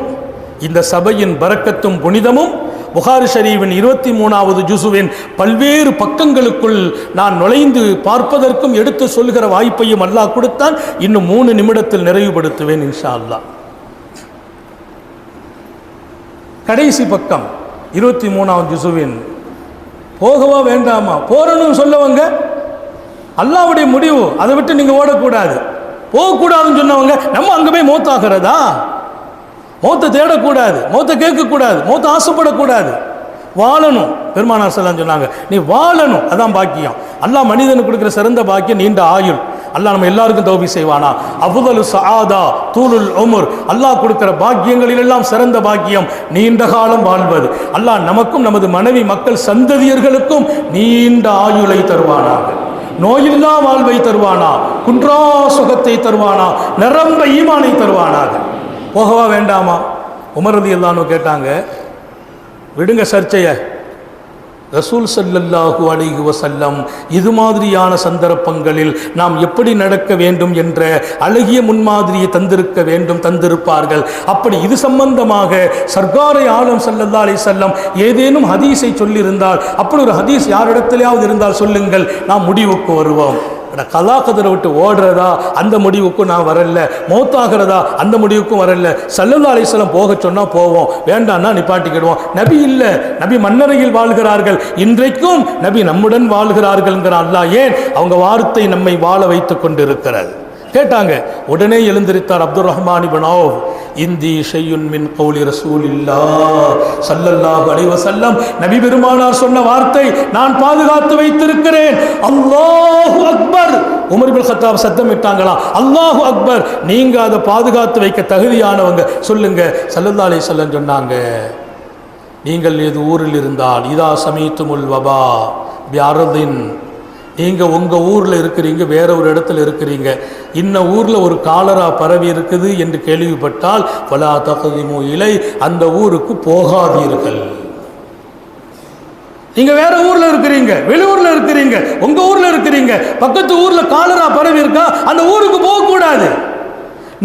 இந்த சபையின் பரக்கத்தும் புனிதமும் புகாரி ஷரீஃபின் 23வது ஜுசுவின் பல்வேறு பக்கங்களுக்குள் நான் நுழைந்து பார்ப்பதற்கும் எடுத்து சொல்கிற வாய்ப்பையும் அல்லாஹ் கொடுத்தான். இன்னும் 3 நிமிடத்தில் நிறைவுபடுத்துவேன் இன்ஷா அல்லாஹ். கடைசி பக்கம் 23வது ஜுசுவின். போகவா வேண்டாமா? போறணும் சொல்லவங்க அல்லாஹ்வுடைய முடிவு, அதை விட்டு நீங்க ஓடக்கூடாது. போகக்கூடாதுன்னு சொன்னவங்க நம்ம அங்கே போய் மௌத்தாகிறதா? மௌத்தை தேடக்கூடாது, மௌத்தை கேட்கக்கூடாது, மௌத்தை ஆசைப்படக்கூடாது. வாழணும். பெருமானார் ஸல்லல்லாஹு சொன்னாங்க, நீ வாழணும், அதான் பாக்கியம். அல்லாஹ் மனிதனுக்கு கொடுக்குற சிறந்த பாக்கியம் நீண்ட ஆயுள். அல்லாஹ் நம்ம எல்லாருக்கும் தௌஃபீக் செய்வானா. அஃதலு ஸஆதா தூலுல் உம்ர், அல்லாஹ் கொடுக்கிற பாக்கியங்களில் எல்லாம் சிறந்த பாக்கியம் நீண்ட காலம் வாழ்வது. அல்லாஹ் நமக்கும் நமது மனைவி மக்கள் சந்ததியர்களுக்கும் நீண்ட ஆயுளை தருவானாக, நோயில்லா வாழ்வை தருவானா, குன்றா சுகத்தை தருவானா, நிரம்ப ஈமானை தருவானாக. போகவா வேண்டாமா? உமர் ரலியல்லாஹு அன்ஹு கேட்டாங்க, விடுங்க சர்ச்சையை, ரசூல் ஸல்லல்லாஹு அலைஹி வஸல்லம் இது மாதிரியான சந்தர்ப்பங்களில் நாம் எப்படி நடக்க வேண்டும் என்ற அழகிய முன்மாதிரியை தந்திருப்பார்கள். அப்படி இது சம்பந்தமாக சர்க்காரை ஆலம் ஸல்லல்லாஹு அலைஹி வஸல்லம் ஏதேனும் ஹதீஸை சொல்லியிருந்தால், அப்படி ஒரு ஹதீஸ் யாரிடத்திலேயாவது இருந்தால் சொல்லுங்கள், நாம் முடிவுக்கு வருவோம். கலா கதரை விட்டு ஓடுறதா அந்த முடிவுக்கும் நான் வரல, மௌத்தாகிறதா அந்த முடிவுக்கும் வரல. ஸல்லல்லாஹு அலைஹி வஸல்லம் போக சொன்னா போவோம், வேண்டாம்னா நிப்பாட்டிக்கிடுவோம். நபி இல்லை, நபி மன்னரையில் வாழ்கிறார்கள், இன்றைக்கும் நபி நம்முடன் வாழ்கிறார்கள்ங்கிற அல்லாஹ் ஏன் அவங்க வார்த்தை நம்மை வாழ வைத்துக் கொண்டிருக்கிறது. கேட்டாங்க. உடனே எழுந்திருத்தார் அப்துர் ரஹ்மான் இப்னு அவ்ஃப், இந்தி ஷையுன் மின் கௌலி ரசூலில்லாஹ் ஸல்லல்லாஹு அலைஹி வஸல்லம், நபி பெருமானார் சொன்ன வார்த்தை நான் பாதுகாத்து வைத்திருக்கிறேன். அல்லாஹு அக்பர். உமர் இப்னு கத்தாப் சத்தமிட்டாங்களா, அல்லாஹு அக்பர், நீங்க அதை பாதுகாத்து வைக்க தகுதியானவங்க, சொல்லுங்க. ஸல்லல்லாஹு அலைஹி வஸல்லம் சொன்னாங்க, நீங்கள் எது ஊரில் இருந்தால் இதா சமீத்துமுல் வபா பிஅர்தின், நீங்கள் உங்கள் ஊரில் இருக்கிறீங்க, வேற ஒரு இடத்துல இருக்கிறீங்க, இன்ன ஊரில் ஒரு காலரா பரவி இருக்குது என்று கேள்விப்பட்டால் ஃபலா தக்திமு இலை, அந்த ஊருக்கு போகாதீர்கள். நீங்க வேற ஊர்ல இருக்கிறீங்க, வெளியூர்ல இருக்கிறீங்க, உங்க ஊர்ல இருக்கிறீங்க, பக்கத்து ஊர்ல காலரா பரவி இருக்கா, அந்த ஊருக்கு போக கூடாது.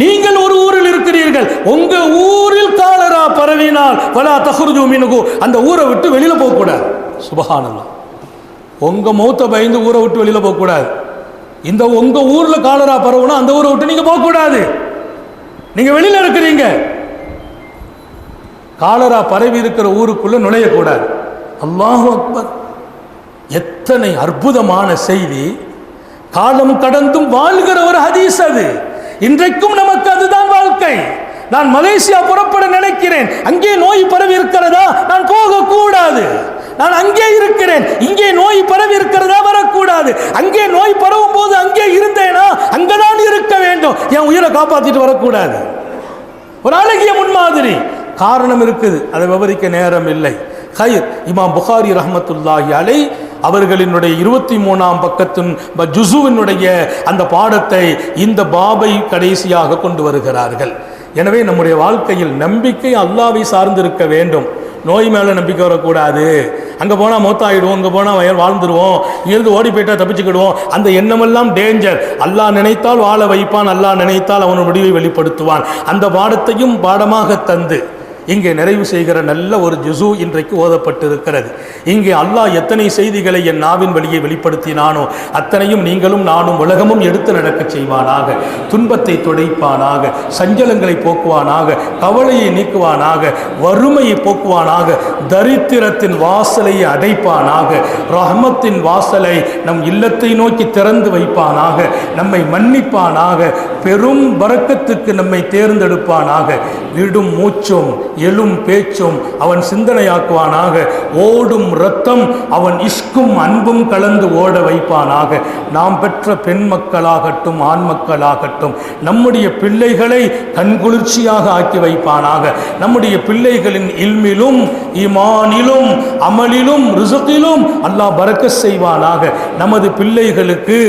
நீங்கள் ஒரு ஊரில் இருக்கிறீர்கள், உங்க ஊரில் காலரா பரவினால் ஃபலா தக்ருஜு மின்ஹு, அந்த ஊரை விட்டு வெளியில போக கூடாது. சுப்ஹானல்லாஹ். உங்க மௌத்தை பயந்து ஊரை விட்டு வெளியில போக கூடாது. இந்த உங்க ஊர்ல காலரா பரவுனா அந்த ஊரை விட்டு நீங்க போக கூடாது. நீங்க வெளியில இருக்கிறீங்க, காலரா பரவி இருக்கிற ஊருக்குள்ள நுழையக்கூடாது. அல்லாஹு அக்பர். எத்தனை அற்புதமான செய்தி, காலம் கடந்தும் வாழ்கிற ஒரு ஹதீஸ் அது. இன்றைக்கும் நமக்கு அதுதான் வாழ்க்கை. நான் மலேசியா புறப்பட நினைக்கிறேன், அங்கே நோய் பரவி இருக்கிறதா, நான் போக கூடாது. நான் அங்கே இருக்கிறேன், இங்கே நோய் பரவி இருக்கிறதா, வரக்கூடாது. அங்கே நோய் பரவும் போது அங்கே இருந்தேனா அங்கதான் இருக்க வேண்டும், என் உயிரை காப்பாத்திட்டு வரக்கூடாது. ஒரு அழகிய முன்மாதிரி. காரணம் இருக்குது, அதை விவரிக்க நேரம் இல்லை. ஹைர், இமாம் புகாரி ரஹ்மத்துல்லாஹி அலை அவர்களினுடைய 23ஆம் பக்கத்தின் ஜுசுவினுடைய அந்த பாடத்தை இந்த பாபை கடைசியாக கொண்டு வருகிறார்கள். எனவே நம்முடைய வாழ்க்கையில் நம்பிக்கை அல்லாஹ்வை சார்ந்திருக்க வேண்டும். நோய் மேலே நம்பிக்கை வரக்கூடாது. அங்கே போனால் மௌத்தாயிடுவோம், இங்கே போனால் வாழ்ந்துருவோம், இங்கிருந்து ஓடி போயிட்டா தப்பிச்சுக்கிடுவோம், அந்த எண்ணமெல்லாம் டேஞ்சர். அல்லாஹ் நினைத்தால் வாழ வைப்பான், அல்லாஹ் நினைத்தால் அவன் முடிவை வெளிப்படுத்துவான். அந்த பாடத்தையும் பாடமாக தந்து இங்கே நிறைவு செய்கிற நல்ல ஒரு ஜுசு இன்றைக்கு ஓதப்பட்டிருக்கிறது. இங்கே அல்லாஹ் எத்தனை செய்திகளை என் நாவின் வழியை வெளிப்படுத்தினானோ அத்தனையும் நீங்களும் நானும் உலகமும் எடுத்து நடக்க செய்வானாக. துன்பத்தை துடைப்பானாக, சஞ்சலங்களை போக்குவானாக, கவலையை நீக்குவானாக, வறுமையை போக்குவானாக, தரித்திரத்தின் வாசலை அடைப்பானாக, ரஹ்மத்தின் வாசலை நம் இல்லத்தை நோக்கி திறந்து வைப்பானாக, நம்மை மன்னிப்பானாக, பெரும் பரக்கத்துக்கு நம்மை தேர்ந்தெடுப்பானாக. விடும் மூச்சும் எழும் பேச்சும் அவன் சிந்தனையாக்குவானாக. ஓடும் இரத்தம் அவன் இஷ்கும் அன்பும் கலந்து ஓட வைப்பானாக. நாம் பெற்ற பெண் மக்களாகட்டும் ஆண் மக்களாகட்டும் நம்முடைய பிள்ளைகளை கண்குளிர்ச்சியாக ஆக்கி வைப்பானாக. நம்முடைய பிள்ளைகளின் இல்மிலும் ஈமானிலும் அமலிலும் ரிசுகிலும் அல்லாஹ் பரக்கத் செய்வானாக. நமது பிள்ளைகளுக்கு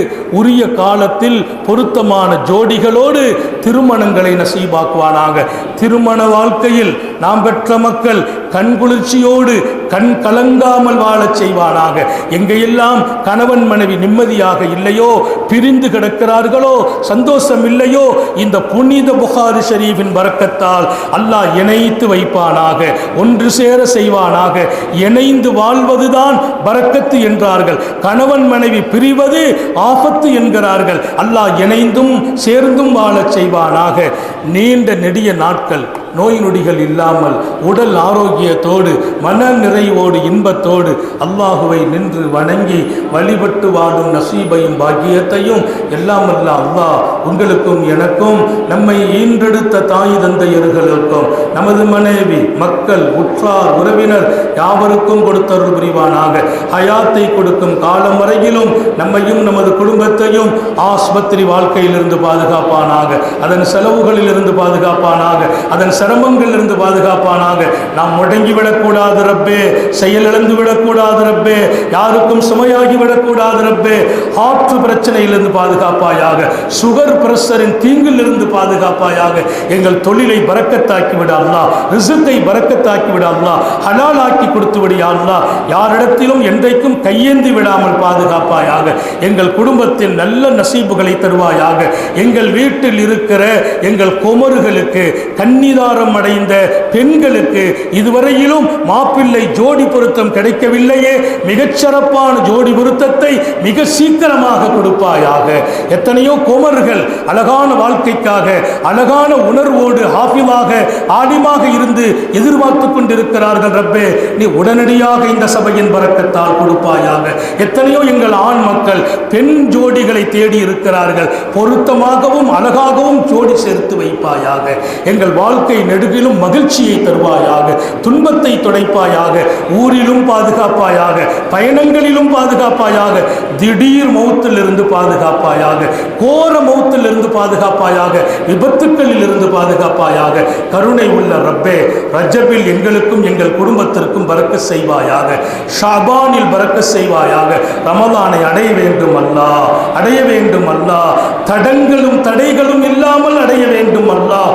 உரிய காலத்தில் பொருத்தமான ஜோடிகளோடு திருமணங்களை நசீபாக்குவானாக. திருமண வாழ்க்கையில் நாம் பெற்ற மக்கள் கண்குளிர்ச்சியோடு கண் கலங்காமல் வாழச் செய்வானாக. எங்கெல்லாம் கணவன் மனைவி நிம்மதியாக இல்லையோ, பிரிந்து கிடக்கிறார்களோ, சந்தோஷம் இல்லையோ, இந்த புனித புகாரி ஷரீஃபின் பரக்கத்தால் அல்லாஹ் இணைத்து வைப்பானாக, ஒன்று சேர செய்வானாக. இணைந்து வாழ்வதுதான் பரக்கத்து என்றார்கள், கணவன் மனைவி பிரிவது ஆபத்து என்கிறார்கள். அல்லாஹ் இணைந்தும் சேர்ந்தும் வாழச் செய்வானாக. நீண்ட நெடிய நாட்கள் நோய் நொடிகள் இல்லாமல் உடல் ஆரோக்கியத்தோடு மன நிறைவோடு இன்பத்தோடு அல்லாஹுவை நின்று வணங்கி வழிபட்டு வாழும் நசீபையும் பாக்கியத்தையும் எல்லாம் அல்ல அல்லாஹ் உங்களுக்கும் எனக்கும் நம்மை ஈன்றெடுத்த தாய் தந்தையர்களுக்கும் நமது மனைவி மக்கள் உற்றார் உறவினர் யாவருக்கும் கொடுத்தருள் புரிவானாக. ஹயாத்தை கொடுக்கும் காலம் வரையிலும் நம்மையும் நமது குடும்பத்தையும் ஆஸ்பத்திரி வாழ்க்கையிலிருந்து பாதுகாப்பானாக, அதன் செலவுகளில் இருந்து பாதுகாப்பானாக, அதன் சிரமங்களில் இருந்து பாதுகாப்பானாக. நாம் முடங்கிவிடக்கூடாது ரப்பே, செயலிழந்து விடக்கூடாது ரப்பே, யாருக்கும் சுமையாகி விடக்கூடாது ரப்பே. ஹார்ட் பிரச்சனையிலிருந்து பாதுகாப்பாயாக, சுகர் பிரஷரின் தீங்கில் இருந்து பாதுகாப்பாயாக. எங்கள் தொழிலை பரக்கத்தாக்கி விட அல்லாஹ், ரிஸ்கை பரக்கத்தாக்கி விட அல்லாஹ், ஹலால் ஆக்கி கொடுத்து விட அல்லாஹ். யாரிடத்திலும் என்றைக்கும் கையேந்தி விடாமல் பாதுகாப்பாயாக. எங்கள் குடும்பத்தில் நல்ல நசீபுகளை தருவாயாக. எங்கள் வீட்டில் இருக்கிற எங்கள் குமர்களுக்கு, கன்னிதாரம் அடைந்த பெண்களுக்கு இதுவரையிலும் மாப்பிள்ளை ஜோடி பொருத்தம் கிடைக்கவில்லையே, மிகச்சிறப்பான ஜோடி பொருத்தத்தை மிக சீக்கிரமாக கொடுப்பாயாக. எத்தனையோ குமர்கள் அழகான வாழ்க்கைக்காக அழகான உணர்வோடு ஹாஃபிமாக ஆலிமாக இருந்து எதிர்பார்த்து கொண்டிருக்கிறார்கள் ரப்பே. நீ உடனடியாக இந்த சபையின் பரக்கத்தால் கொடுப்பாயாக. எத்தனையோ எங்கள் ஆண் மக்கள் பெண் ஜோடிகளை தேடி இருக்கிறார்கள், பொருத்தமாகவும் அழகாகவும் ஜோடி சேர்த்து வைப்பாயாக. எங்கள் வாழ்க்கை நெடுகிலும் மகிழ்ச்சியை தருவாயாக, துன்பத்தை துடைப்பாயாக, ஊரிலும் பாதுகாப்பாயாக, பயணங்களிலும் பாதுகாப்பாயாக, திடீர் மௌத்தில் இருந்து பாதுகாப்பாயாக, கோர மௌத்தில் இருந்து பாதுகாப்பாயாக, விபத்துக்களில் இருந்து பாதுகாப்பாயாக. கருணை உள்ள ரப்பே, ரஜபில் எங்களுக்கும் எங்கள் குடும்பத்திற்கும் பரக்க செய்வாயாக, ஷாபானில் பரக்க செய்வாயாக. ரமலானை அடைய வேண்டும் அல்லாஹ், அடைய வேண்டும் அல்லாஹ், தடங்களும் தடைகளும் இல்லாமல் அடைய வேண்டும் அல்லாஹ்.